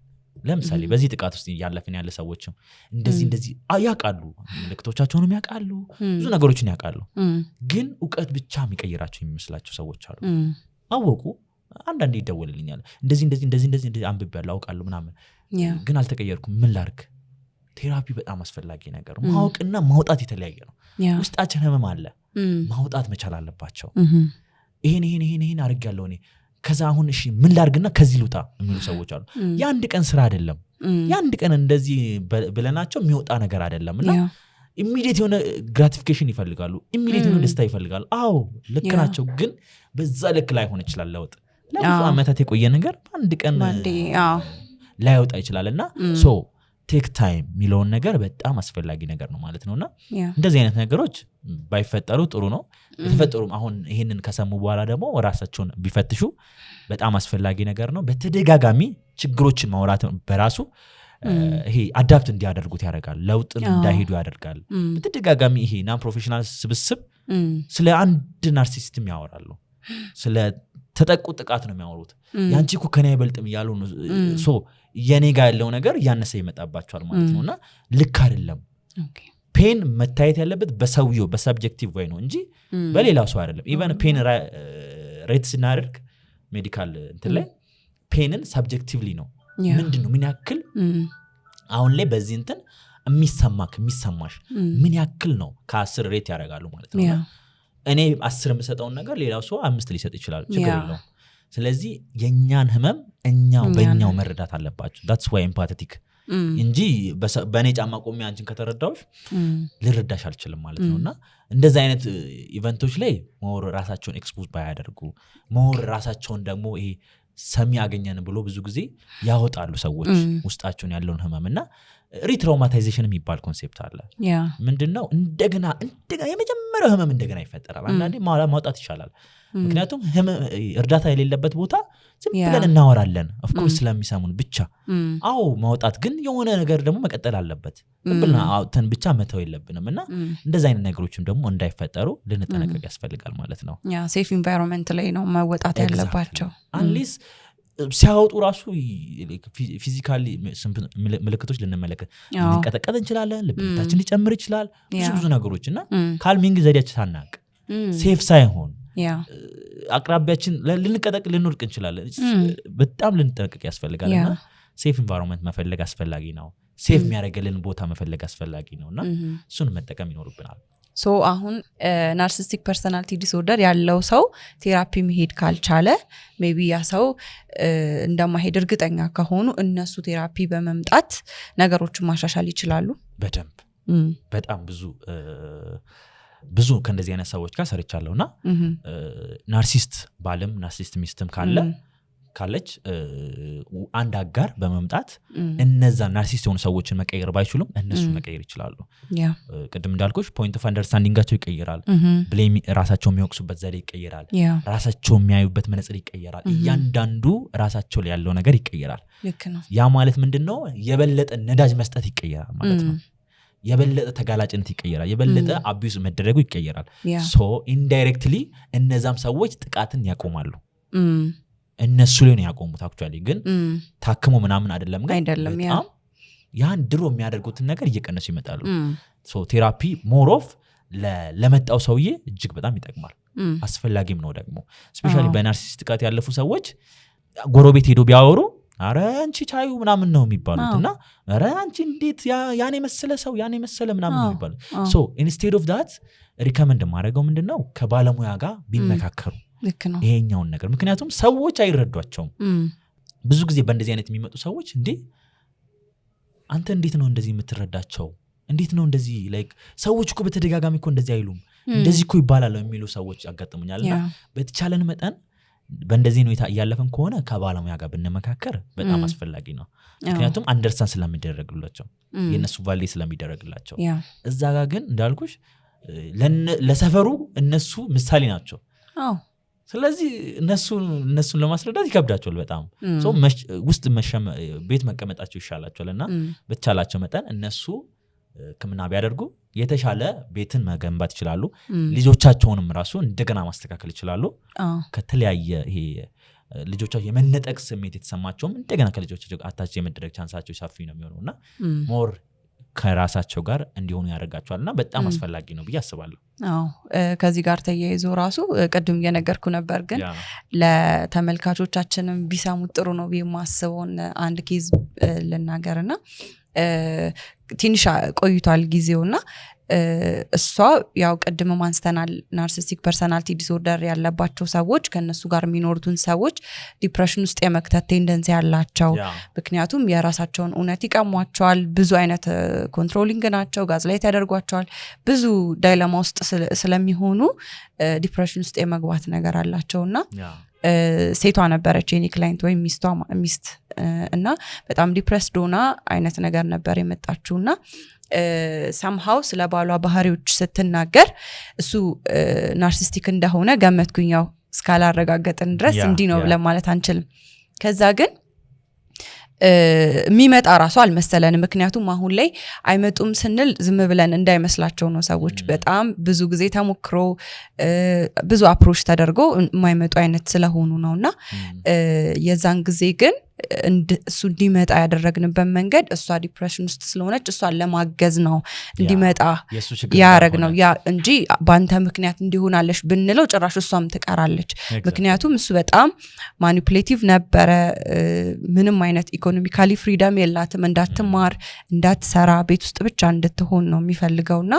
ለምሳሌ በዚህ ጥቃት ውስጥ ያለፈን ያለ ሰዎችም እንደዚህ ያቃሉ ምልክቶቻቸውንም ያቃሉ ብዙ ነገሮችን ያቃሉ ግን ዕውቀት ብቻ የሚቀይራቸው የሚመስላቸው ሰዎች አሉ አወቁ አንዳንዴ ይደወልልኛል እንደዚህ አንብቤያለሁ አውቃለሁ ምናምን ግን አልተቀየርኩም ምን ላርክ ቴራፒ በጣም አስፈላጊ ነገር ማወቅና ማውጣት የተለያየ ነው ውስጣችን ህመም አለ ማውጣት መቻል አለባቸው ይሄን አድርጋለሁ እኔ ከዛ አሁን እሺ ምን ላድርግና ከዚህ ልውጣ የሚሉ ሰዎች አሉ የአንድ ቀን ስራ አይደለም የአንድ ቀን እንደዚህ ብለናቸው የሚወጣ ነገር አይደለምና ኢሚዲየት የሆነ ግራቲፊኬሽን ይፈልጋሉ ኢሚዲየት የሆነ ደስታ ይፈልጋሉ አዎ ልክ ናቸው ግን በዛ ልክ ላይ ሆነ ይችላል ለውጥ ለብዙ አመታት የቆየ ነገር አንድ ቀን ላይወጣ ይችላልና ሶ ቴክ ታይም ሚለውን ነገር በጣም አስፈላጊ ነገር ነው ማለት ነውና እንደዚህ አይነት ነገሮች ባይፈጠሩ ጥሩ ነው የተፈጠሩም አሁን ይሄንን ከሰሙ በኋላ ደግሞ ራሳቸውን ቢፈትሹ በጣም አስፈላጊ ነገር ነው በተደጋጋሚ ችግሮችን ማውራት በራሱ ይሄ አዳፕት እንዲያደርጉት ያደርጋል ለውጥን እንዳይሄዱ ያደርጋል በተደጋጋሚ ይሄ ናን ፕሮፌሽናል ስብስብ ስለ አንድ ናርሲሲስት ያወራሉ ስለ ተጠቁ ጥቃት ነው የሚያወሩት ያንቺ እኮ ከኔ አይበልጥም ይያሉ ሶ የኔ ጋር ያለው ነገር ያነሰ ይመጣባቸዋል ማለት ነውና ልክ አይደለም ፔን መታየት ያለበት በሰውየው በሰብጀክቲቭ ወይ ነው እንጂ በሌላ ሰው አይደለም ኢቨን ፔን ሬት ስናደርግ ሜዲካል እንትን ላይ ፔንን ሰብጀክቲቭሊ ነው ምንድነው ምን ያክል አሁን ላይ በዚህ እንትን የሚሰማሽ ምን ያክል ነው ከ10 ሬት ያደርጋሉ ማለት ነው እኔ 10 የምሰጠውን ነገር ሌላው ሰው 5 ሊሰጥ ይችላል ችግር የለውም ስለዚህ የኛን ህመም በእኛው መረዳት አለባችሁ that's why empathetic እንጂ በእኔ ጫማ ቆሜ አንቺን ከተረዳውሽ ልረዳሽ አልችልም ማለት ነውና እንደዚህ አይነት ኢቨንቶች ላይ ሞር ራሳቸውን ኤክስፖዝ ባያደርጉ ሞር ራሳቸውን ደግሞ ይሄ ሰሚ ያገኘን ብሎ ብዙ ጊዜ ያወጣሉ ሰዎች ውስጣቸውን ያለውን ህመምና ሪትራውማታይዜሽን የሚባል ኮንሴፕት አለ ምንድነው እንደገና የመጀመሪያው ህመም እንደገና ይፈጠራል አንዳንዴ ማውጣት ይሻላል ምክንያቱም እርዳታ የሌለበት ቦታ ዝም ብለን እናወራለን ኦፍ ኮርስ ስለሚሰሙን ብቻ አዎ ማውጣት ግን የሆነ ነገር ደግሞ መቀጠል አለበት ብልና አውጥተን ብቻ መተው የለብንምና እንደዚህ አይነት ነገሮችም ደግሞ እንዳይፈጠሩ ልንጠነቀቅ ያስፈልጋል ማለት ነው ሴፍ ኢንቫይሮንመንት ላይ ነው መወጣት ያለባቸው አንሊስ ሲያወጡ ራሱ ፊዚካሊ ምልክቶች ልንመለከት ልንቀጠቀጥ እንችላለን ልብታችን ሊጨምር ይችላል ብዙ ነገሮችና ካልሚንግ ዘዴያችን ሳናቅ ሴፍ ሳይሆን አቅራቢያችን ልንቀጠቅ ልንወድቅ እንችላለን በጣም ልንጠነቀቅ ያስፈልጋልና ሴፍ ኢንቫይሮንመንት መፈለግ አስፈላጊ ነው ሴፍ የሚያደርግልን ቦታ መፈለግ አስፈላጊ ነውና እሱን መጠቀም ይኖርብናል ሶ አሁን ናርሲስቲክ ፐርሰናሊቲ ዲስኦርደር ያለው ሰው ቴራፒ መሄድ ካልቻለ ሜቢ ያ ሰው እንደማይሄድ እርግጠኛ ከሆኑ እነሱ ቴራፒ በመምጣት ነገሮችን ማሻሻል ይችላሉ በደንብ በጣም ብዙ ከእንደዚህ አይነት ሰዎች ጋር ሰርቻለሁና ናርሲስት ባልም ናርሲስት ሚስትም ካለች አንድ አጋር በመምጣት እነዛ ናርሲስት የሆኑ ሰዎችን መቀየር ባይችሉም እነሱ መቀየር ይችላሉ ቅድም እንዳልኩሽ ፖይንት ኦፍ አንደርስታንዲንጋቸው ይቀየራል ብሌም ራሳቸው የሚወቅሱበት ዘዴ ይቀየራል ራሳቸው የሚያዩበት መነጽር ይቀየራል እያንዳንዱ ራሳቸው ላይ ያለው ነገር ይቀየራል ያ ማለት ምንድነው የበለጠ ነዳጅ መስጠት ይቀየራል ማለት ነው የበለጠ ተጋላጭነት ይቀየራል የበለጠ አቢዩስ መደረጉ ይቀየራል ሶ ኢንዳይሬክትሊ እነዛም ሰዎች ጥቃትን ያቆማሉ እነሱ ላይ ነው ያቆሙት አክቹአሊ ግን ታክሞ ምናምን አይደለም ግን በጣም ያን ድሮ የሚያደርጉትን ነገር እየቀነሱ ይመጣሉ ሶ ቴራፒ ሞር ኦፍ ለመጣው ሰውዬ እጅግ በጣም ይጠቅማል አስፈላጊም ነው ደግሞ ስፔሻሊ በናርሲስት ጥቃት ያለፉ ሰዎች ጎረቤት ሄዶ ቢያወሩ አረ አንቺ ቻዩ ምናምን ነው የሚባሉትና አረ አንቺ እንዴት ያኔ መሰለ ሰው ያኔ መሰለ ምናምን ነው የሚባሉት ሶ ኢንስቴድ ኦፍ ዳት ሪከመንድ ማድረገው ምንድነው ከባለሙያ ጋር ቢመካከሩ ይሄኛውን ነገር ምክንያቱም ሰዎች አይረዷቸውም ብዙ ጊዜ በእንደዚህ አይነት የሚመጡ ሰዎች እንዴ አንተ እንዴት ነው እንደዚህ የምትረዳቸው እንዴት ነው እንደዚህ ላይክ ሰዎች እኮ በተደጋጋሚ እኮ እንደዚህ አይሉም እንደዚህ እኮ ይባላል የሚሉ ሰዎች ያጋጥሙኛልና በተቻለን መጠን በእንደዚህ ነው ያያለፈን ከሆነ ከባለሙያ ጋር ብንመካከር በጣም አስፈላጊ ነው ምክንያቱም አንደርስታንድ ስለሚደረግላቸው የነሱ ቫልዩ ስለሚደረግላቸው እዛ ጋር ግን እንዳልኩሽ ለሰፈሩ እነሱ ምሳሌ ናቸው ስለዚህ እነሱን ለማስረዳት ይከብዳቸዋል በጣም ሶ ውስጥ ቤት መቀመጣቸው ይሻላቸዋልና በተቻላቸው መጠን እነሱ ሕክምና ቢያደርጉ የተሻለ ቤትን መገንባት ይችላሉ ልጆቻቸውንም ራሱ እንደገና ማስተካከል ይችላሉ ከተለያየ ይሄ ልጆቻቸው የመነጠቅ ስሜት የተሰማቸውም እንደገና ከልጆቻቸው አታች የመደረግ ቻንሳቸው ሰፊ ነው የሚሆነውና ሞር ከራሳቸው ጋር እንዲሆኑ ያደርጋቸዋልና በጣም አስፈላጊ ነው ብዬ አስባለሁ ከዚህ ጋር ተያይዞ ራሱ ቅድም የነገርኩ ነበር ግን ለተመልካቾቻችንም ቢሰሙት ጥሩ ነው ብዬ ማስበውን አንድ ኬዝ ልናገርና ትንሽ ቆይቷል ጊዜውና እሷ ያው ቀድሞ ማንስተናል ናርሲሲስቲክ ፐርሰናሊቲ ዲስኦርደር ያለባቸው ሰዎች ከነሱ ጋር የሚኖሩትን ሰዎች ዲፕሬሽን ውስጥ የመክተት ቴንደንሲ ያላቸው ምክንያቱም የራሳቸውን እውነት ይቀሟቸዋል ብዙ አይነት ኮንትሮሊንግ ናቸው ጋዝ ላይ ያደርጓቸዋል ብዙ ዳይለማ ውስጥ ስለሚሆኑ ዲፕሬሽን ውስጥ የመግባት ነገር አላቸውና ሴቷ ነበረች የኔ ክላይንት ወይ ሚስት እና በጣም ዲፕሬስድ ሆና አይነት ነገር ነበር የመጣችውና somehow ስለ ባሏ ባህሪዎች ስትናገር እሱ ናርሲስቲክ እንደሆነ ገመትኩኝ ያው እስካላረጋገጥን ድረስ እንዲህ ነው ለማለት አንችልም ከዛ ግን የሚመጣ ራሱ አልመሰለንም ምክንያቱም አሁን ላይ አይመጡም ስንል ዝም ብለን እንዳይመስላቸው ነው ሰዎች በጣም ብዙ ጊዜ ተሞክሮ ብዙ አፕሮች ተደርጎ የማይመጡ አይነት ስለሆኑ ነውና የዛን ጊዜ ግን እሱ እንዲመጣ ያደረግንበት መንገድ እሷ ዲፕሬሽን ውስጥ ስለሆነች እሷን ለማገዝ ነው እንዲመጣ ያረግ ነው ያ እንጂ ባንተ ምክንያት እንዲሆናለሽ ብንለው ጭራሽ እሷም ትቀራለች ምክንያቱም እሱ በጣም ማኒፑሌቲቭ ነበረ ምንም አይነት ኢኮኖሚካሊ ፍሪደም የላትም እንዳትማር እንዳትሰራ ቤት ውስጥ ብቻ እንድትሆን ነው የሚፈልገውና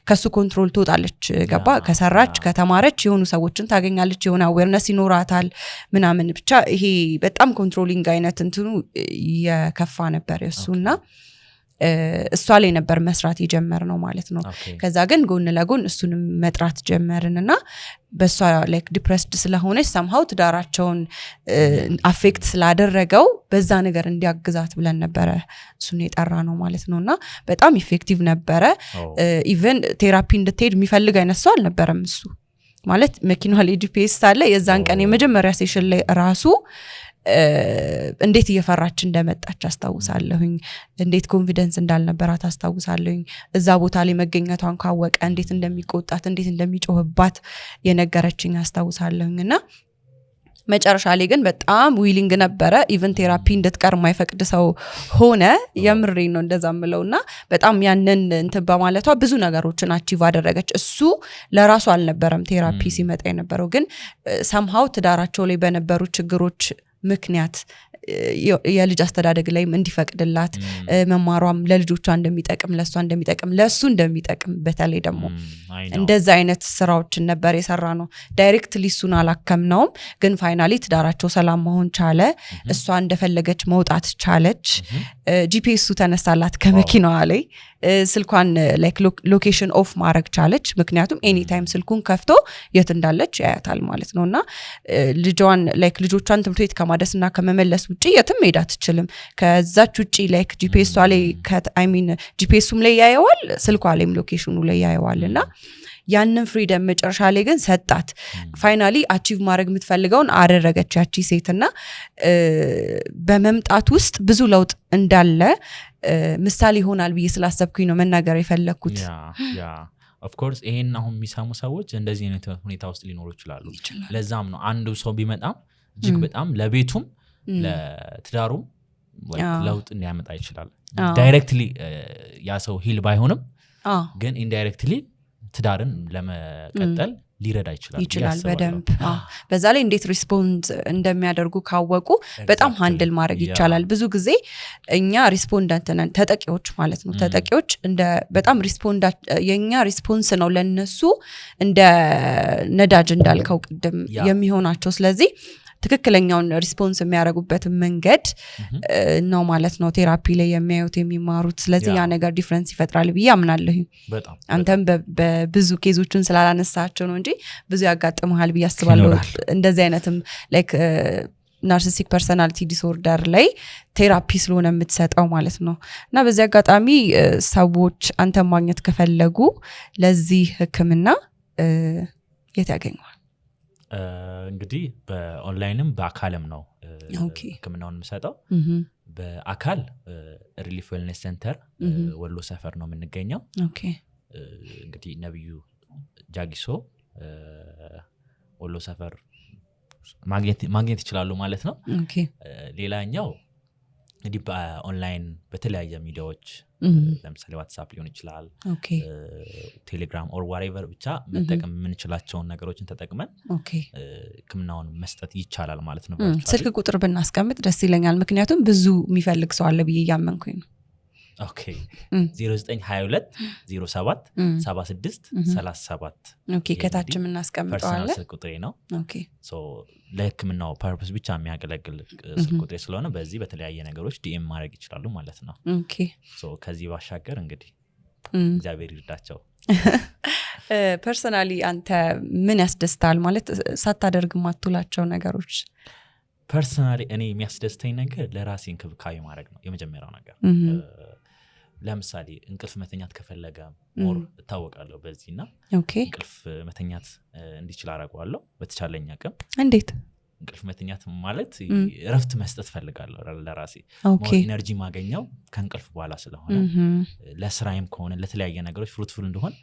ከሱ ኮንትሮል ትወጣለች ገባ ከሰራች ከተማረች የሆኑ ሰዎችን ታገኛለች የሆነ አዌርነስ ይኖራታል ምናምን ብቻ ይሄ በጣም ኮንትሮሊንግ አይነት እንትኑ የከፋ ነበር እሱና እሷ ላይ ነበር መስራት የጀመርነው ማለት ነው ከዛ ግን ጎን ለጎን እሱንም መጥራት ጀመርንና በሷ ላይክ ዲፕሬስድ ስለሆነች somehow ትዳራቸውን አፌክት ስላደረገው በዛ ነገር እንዲያግዛት ብለን ነበር እሱን የጠራ ነው ማለት ነውና በጣም ኢፌክቲቭ ነበረ ኢቭን ቴራፒ እንድትሄድ የሚፈልግ አይነት ሰው አልነበረም እሱ ማለት መኪናው ላይ ጂፒኤስ አለ የዛን ቀን የመጀመሪያ ሴሽን ላይ ራሱ እንዴት እየፈራች እንደመጣች አስተዋውሳለሁኝ እንዴት ኮንፊደንስ እንዳልነበራት አስተዋውሳለሁኝ እዛ ቦታ ላይ መገኘቷን ካወቀ እንዴት እንደሚቆጣት እንዴት እንደሚጮህባት የነገረችኝ አስተዋውሳለሁኝና መጨረሻ ላይ ግን በጣም ዊሊንግ ነበረ ኢቭን ቴራፒ እንድትቀር ማይፈቅድ ሰው ሆነ የምሬ ነው እንደዛምለውና በጣም ያንን እንትን በማለቷ ብዙ ነገሮችን አቺቭ አደረገች እሱ ለራሱ አልነበረም ቴራፒ ሲመጣ የነበረው ግን somehow ትዳራቸው ላይ በነበሩ ችግሮች ምክንያት የልጅ አስተዳደግ ላይ እንዲፈቅድላት መማሯም ለልጆቿ እንደሚጠቅም ለሷ እንደሚጠቅም ለሱ እንደሚጠቅም በተለይ ደግሞ እንደዛ አይነት ስራዎችን ነበር የሰራነው ዳይሬክትሊ እሱን አላከምነውም ግን ፋይናሊ ትዳራቸው ሰላም መሆን ቻለ እሷ እንደፈለገች መውጣት ቻለች ጂፒኤሱ ተነሳላት ከመኪናዋ ላይ ስልኳን ላይክ ሎኬሽን ኦፍ ማድረግ ቻለች ምክንያቱም ኤኒ ታይም ስልኩን ከፍቶ የት እንዳለች ያያታል ማለት ነውና ልጇን ላይክ ልጆቿን ትምህርት ቤት ከማድረስና ከመመለስ ውጪ የትም ሄዳ አትችልም ከዛች ውጪ ላይክ ጂፒኤሱ ላይ ጂፒኤሱም ላይ ያየዋል ስልኳ ላይም ሎኬሽኑ ላይ ያየዋልና ያንን ፍሪደም መጨረሻ ላይ ግን ሰጣት ፋይናሊ አቺቭ ማድረግ የምትፈልገውን አደረገች ያቺ ሴትና በመምጣት ውስጥ ብዙ ለውጥ እንዳለ ምሳሌ ይሆናል ብዬ ስላሰብኩኝ ነው መናገር የፈለኩት ያ ኦፍ ኮርስ ይሄን አሁን የሚሰሙ ሰዎች እንደዚህ አይነት ሁኔታ ውስጥ ሊኖሩ ይችላሉ ለዛም ነው አንዱ ሰው ቢመጣም እጅግ በጣም ለቤቱም ለትዳሩም ለውጥ እንዲያመጣ ይችላል ዳይሬክትሊ ያ ሰው ሂል ባይሆንም ግን ኢንዳይሬክትሊ ትዳርን ለመቀጠል ሊረዳ ይችላል በደንብ በዛ ላይ እንዴት ሪስፖንድ እንደሚያደርጉ ካወቁ በጣም ሃንድል ማድረግ ይቻላል ብዙ ጊዜ እኛ ሪስፖንዳንት ነን ተጠቂዎች ማለት ነው ተጠቂዎች እንደ በጣም የኛ ሪስፖንስ ነው ለነሱ እንደ ነዳጅ እንዳልከው ቅድም የሚሆናቸው ስለዚህ ትክክለኛውን ሪስፖንስ የሚያደርጉበት መንገድ ነው ማለት ነው ቴራፒ ላይ የሚያዩት የሚማሩት ስለዚህ ያ ነገር ዲፍረንስ ይፈጥራል ብዬ አምናለሁ አንተም በብዙ ኬዞችን ስላላነሳቸው ነው እንጂ ብዙ ያጋጥመሃል ብዬ አስባለሁ እንደዚህ አይነትም ላይክ ናርሲሲስቲክ ፐርሰናሊቲ ዲስኦርደር ላይ ቴራፒ ስለሆነ የምትሰጠው ማለት ነው እና በዚህ አጋጣሚ ሰዎች አንተ ማግኘት ከፈለጉ ለዚህ ህክምና የት ያገኙዋል እንግዲህ በኦንላይንም በአካልም ነው ህክምናውን የምሰጠው በአካል ሪሊፍ ዌልነስ ሴንተር ወሎ ሰፈር ነው የምንገኘው እንግዲህ ነብዩ ጃጊሶ ወሎ ሰፈር ማግኘት ይችላሉ ማለት ነው ሌላኛው እንግዲህ በኦንላይን በተለያየ ሚዲያዎች ለምሳሌ ዋትስአፕ ሊሆን ይችላል ቴሌግራም ኦር ዋሬቨር ብቻ መጠቀም የምንችላቸውን ነገሮችን ተጠቅመን ህክምናውን መስጠት ይቻላል ማለት ነው ስልክ ቁጥር ብናስቀምጥ ደስ ይለኛል ምክንያቱም ብዙ የሚፈልግ ሰው አለ ብዬ ያመንኩኝ ነው ኦኬ 0922 07 76 37 ኦኬ ከታችም እናስቀምጠዋለን ፐርሰናል ስልክ ቁጥሬ ነው ኦኬ ሶ ለህክምናው ፐርፐስ ብቻ የሚያገለግል ስልክ ቁጥሬ ስለሆነ በዚህ በተለያየ ነገሮች ዲኤም ማድረግ ይችላሉ ማለት ነው ኦኬ ሶ ከዚህ ባሻገር እንግዲህ እግዚአብሔር ይርዳቸው ፐርሰናሊ አንተ ምን ያስደስታል ማለት ሳታደርግ ማትውላቸው ነገሮች ፐርሰናሊ እኔ የሚያስደስተኝ ነገር ለራሴ እንክብካቤ ማድረግ ነው የመጀመሪያው ነገር ለምሳሌ እንቅልፍ መተኛት ከፈለገ ሞር እታወቃለሁ በዚህና እንቅልፍ መተኛት እንዲችል አደርገዋለሁ በተቻለኝ አቅም እንዴት እንቅልፍ መተኛት ማለት ረፍት መስጠት ፈልጋለሁ ለራሴ ሞር ኢነርጂ ማገኘው ከእንቅልፍ በኋላ ስለሆነ ለስራዬም ከሆነ ለተለያየ ነገሮች ፍሩትፉል እንደሆን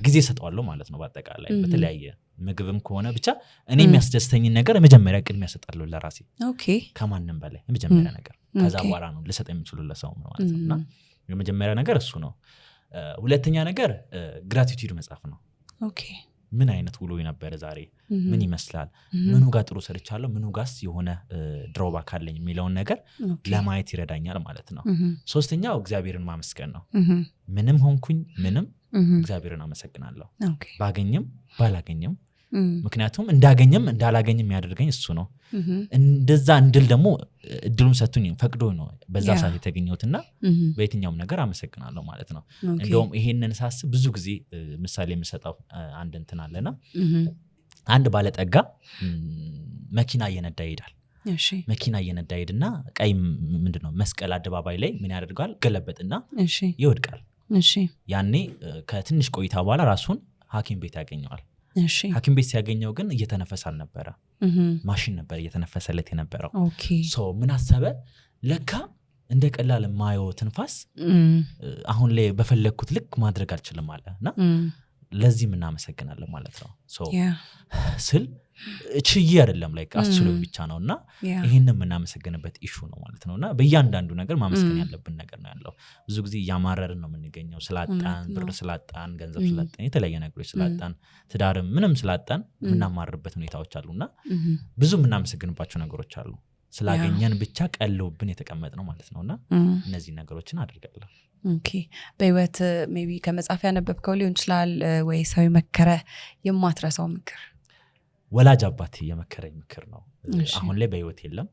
ጊዜ ሰጠዋለሁ ማለት ነው በአጠቃላይ በተለያየ ምግብም ከሆነ ብቻ እኔ የሚያስደስተኝ ነገር መጀመሪያ ቅድሚያ ሰጣለሁ ለራሴ ከማንንም በላይ የመጀመሪያ ነገር ከዛ በኋላ ነው ልሰጥ የምችለው ለሰው ማለት ነውና የመጀመሪያ ነገር እሱ ነው ሁለተኛ ነገር ግራቲቲዩድ መጻፍ ነው ምን አይነት ውሎ ነበር ዛሬ ምን ይመስላል ምኑ ጋር ጥሩ ሰርቻለሁ ምኑ ጋርስ የሆነ ድሮባክ አለኝ የሚለውን ነገር ለማየት ይረዳኛል ማለት ነው ሶስተኛው እግዚአብሔርን ማመስገን ነው ምንም ሆንኩኝ ምንም እግዚአብሔርን አመሰግናለሁ ባገኝም ባላገኝም ምክንያቱም እንዳገኝም እንዳላገኝም ያደርገኝ እሱ ነው እንደዛ እንድል ደግሞ እድሉን ሰጥቶኝ ፈቅዶ ነው በዛ ሰዓት የተገኘሁትና በየትኛውም ነገር አመሰግናለሁ ማለት ነው እንደውም ይሄንን ሳስብ ብዙ ጊዜ ምሳሌ የምሰጠው አንድ እንትን አለና አንድ ባለጠጋ መኪና እየነዳ ይሄዳል መኪና እየነዳ ይሄድና ቀይ ምንድነው መስቀል አደባባይ ላይ ምን ያደርጋል ገለበጥና ይወድቃል ያኔ ከትንሽ ቆይታ በኋላ ራሱን ሐኪም ቤት ያገኘዋል ሐኪም ቤት ሲያገኘው ግን እየተነፈሰ አልነበረ ማሽን ነበር እየተነፈሰለት የነበረው ሶ ምን አሰበ ለካ እንደ ቀላል ማየው ትንፋስ አሁን ላይ በፈለኩት ልክ ማድረግ አልችልም አለና ለዚህ ምን እናመሰግናለን ማለት ነው ሶ ስል እቺዬ አይደለም ላይክ አስችሎ ብቻ ነውና ይሄንን ምን እናመሰግንበት ኢሹ ነው ማለት ነውና በእያንዳንዱ ነገር ማመስገን ያለብን ነገር ነው ያለው ብዙ ጊዜ ያማረርን ነው የምንገኘው ስላጣን ብር ስላጣን ገንዘብ ስላጣን የተለያየ ነገሮች ስላጣን ትዳርም ምንም ስላጣን ምናማርበት ሁኔታዎች አሉና ብዙ ምናመሰግንባቸው ነገሮች አሉ ስላገኘን ብቻ ቀለውብን የተቀመጥ ነው ማለት ነውና እነዚህ ነገሮችን አድርጋለሁ ኦኬ በህይወት ሜቢ ከመጻፍ ያነበብከው ሊሆን ይችላል ወይ ሰው መከረ የማትረሳው ምክር ወላጅ አባቴ የመከረኝ ምክር ነው አሁን ላይ በህይወት የለም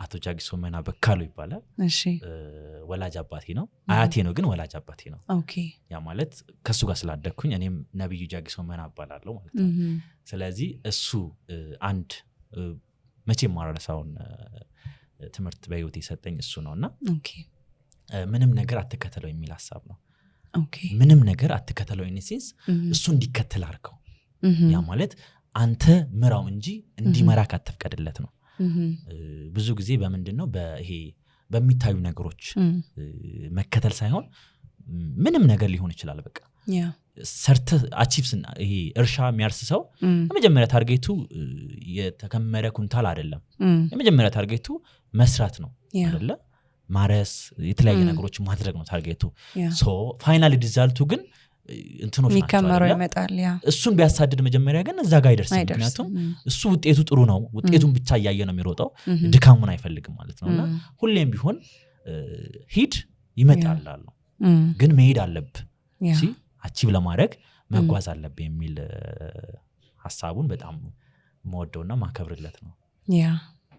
አቶ ጃጊሶ መና በካሉ ይባላል ወላጅ አባቴ ነው አያቴ ነው ግን ወላጅ አባቴ ነው ያ ማለት ከሱ ጋር ስላደግኩኝ እኔም ነብዩ ጃጊሶ መና አባላለሁ ማለት ነው ስለዚህ እሱ አንድ መቼም ማረሳውን ትምህርት በህይወት የሰጠኝ እሱ ነውና ምንም ነገር አትከተለው የሚል ሐሳብ ነው ምንም ነገር አትከተለው ኢንሴንስ እሱ እንዲከተል አድርገው ያ ማለት አንተ ምራው እንጂ እንዲመራክ አትፍቀድለት ነው ብዙ ጊዜ በምንድነው በይሄ በሚታዩ ነገሮች መከተል ሳይሆን ምንም ነገር ሊሆን ይችላል በቃ ሰርተ አቺቭስና ይሄ እርሻ የሚያርስ ሰው የመጀመሪያ ታርጌቱ የተከመረ ኩንታል አይደለም የመጀመሪያ ታርጌቱ መስራት ነው አይደለ ማረስ የተለያየ ነገሮች ማድረግ ነው ታርጌቱ ሶ ፋይናሊ ሪዛልቱ ግን እንትኖች ሚከመረው ይመጣል ያ እሱን ቢያሳድድ መጀመሪያ ግን እዛ ጋር ይደርሳል ምክንያቱም እሱ ውጤቱ ጥሩ ነው ውጤቱን ብቻ ያያየ ነው የሚሮጠው ድካሙን አይፈልግም ማለት ነውና ሁሌም ቢሆን ሂድ ይመጣል አሉ ግን መሄድ አለብህ እሺ አቺቭ ለማድረግ መጓዝ አለብህ የሚል ሐሳቡን በጣም መወደውና ማከብርለት ነው ያ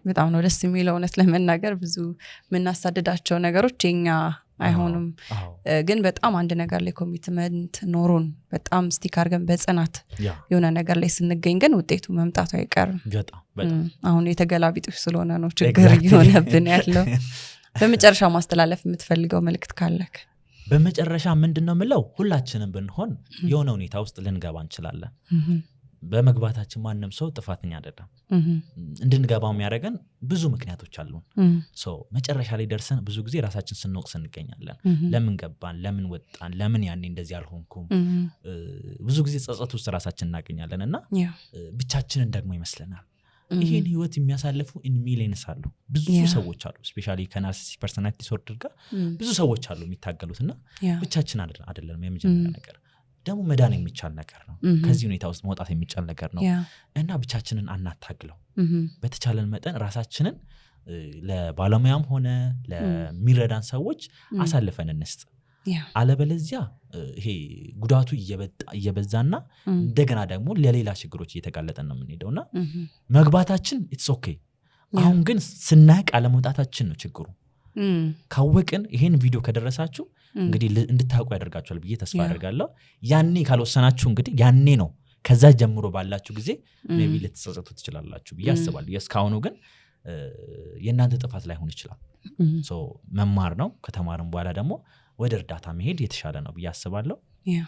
በጣም ነው ደስ የሚለው እውነት ለመናገር ብዙ ምናሳደዳቸው ነገሮች የኛ አይሆንም ግን በጣም አንድ ነገር ላይ ኮሚትመንት ኖሮን በጣም ስቲክ አድርገን በጽናት የሆነ ነገር ላይ ስንገኝ ግን ውጤቱ መምጣቱ አይቀርም በጣም አሁን የተገላቢጦሽ ስለሆነ ነው ችግር እየሆነብን ያለው በመጨረሻ ማስተላለፍ የምትፈልገው መልእክት ካለክ በመጨረሻ ምንድነው ምለው ሁላችንም ብንሆን የሆነ ሁኔታ ውስጥ ልንገባ እንችላለን በመግባታችን ማንም ሰው ጥፋተኛ አይደለም እንድንገባው የሚያደርገን ብዙ ምክንያቶች አሉ ሶ መጨረሻ ላይ ደርሰን ብዙ ጊዜ ራሳችን ስንወቅስ እንገኛለን ለምን ገባን ለምን ወጣን ለምን ያኔ እንደዚህ አልሆንኩም ብዙ ጊዜ ጸጸት ውስጥ ራሳችን እናገኛለንና ብቻችንን ደግሞ ይመስለናል ይሄን ህይወት የሚያሳልፉ ኢንሚሊየንስ አሉ ብዙ ሰዎች አሉ ስፔሻሊ ከናርሲሲስቲክ ፐርሰናሊቲ ዲስኦርደር ጋር ብዙ ሰዎች አሉ የሚታገሉትና ብቻችን አይደለም የመጀመሪያ ነገር ደግሞ መዳን የሚቻል ነገር ነው ከዚህ ሁኔታ ውስጥ መውጣት የሚቻል ነገር ነው እና ብቻችንን አናታግለው በተቻለን መጠን ራሳችንን ለባለሙያም ሆነ ለሚረዳን ሰዎች አሳልፈን እንስጥ አለበለዚያ ይሄ ጉዳቱ እየበዛና እንደገና ደግሞ ለሌላ ችግሮች እየተጋለጠን ነው የምንሄደውና መግባታችን ኢትስ ኦኬ አሁን ግን ስናቅ አለመውጣታችን ነው ችግሩ ካወቅን ይሄን ቪዲዮ ከደረሳችሁ እንግዲህ እንድታውቁ ያደርጋችኋል ብዬ ተስፋ አደርጋለሁ ያኔ ካልወሰናችሁ እንግዲህ ያኔ ነው ከዛ ጀምሮ ባላችሁ ጊዜ ሜቢ ልትጸጸቱ ትችላላችሁ ብዬ አስባለሁ እስካሁኑ ግን የእናንተ ጥፋት ላይሆን ይችላል ሶ መማር ነው ከተማርን በኋላ ደግሞ ወደ እርዳታ መሄድ የተሻለ ነው ብዬ አስባለሁ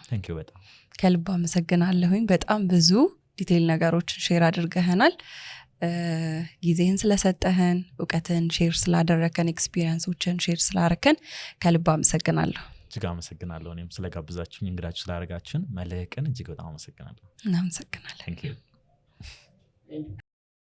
ታንክ ዩ በጣም ከልብ አመሰግናለሁኝ በጣም ብዙ ዲቴይል ነገሮችን ሼር አድርገህናል ጊዜህን ስለሰጠህን እውቀትን ሼር ስላደረከን ኤክስፒሪየንሶችን ሼር ስላደረከን ከልብ አመሰግናለሁ እጅግ አመሰግናለሁ እኔም ስለጋብዛችሁኝ እንግዳችሁ ስላደረጋችሁን መልህቅን እጅግ በጣም አመሰግናለሁ እናመሰግናለን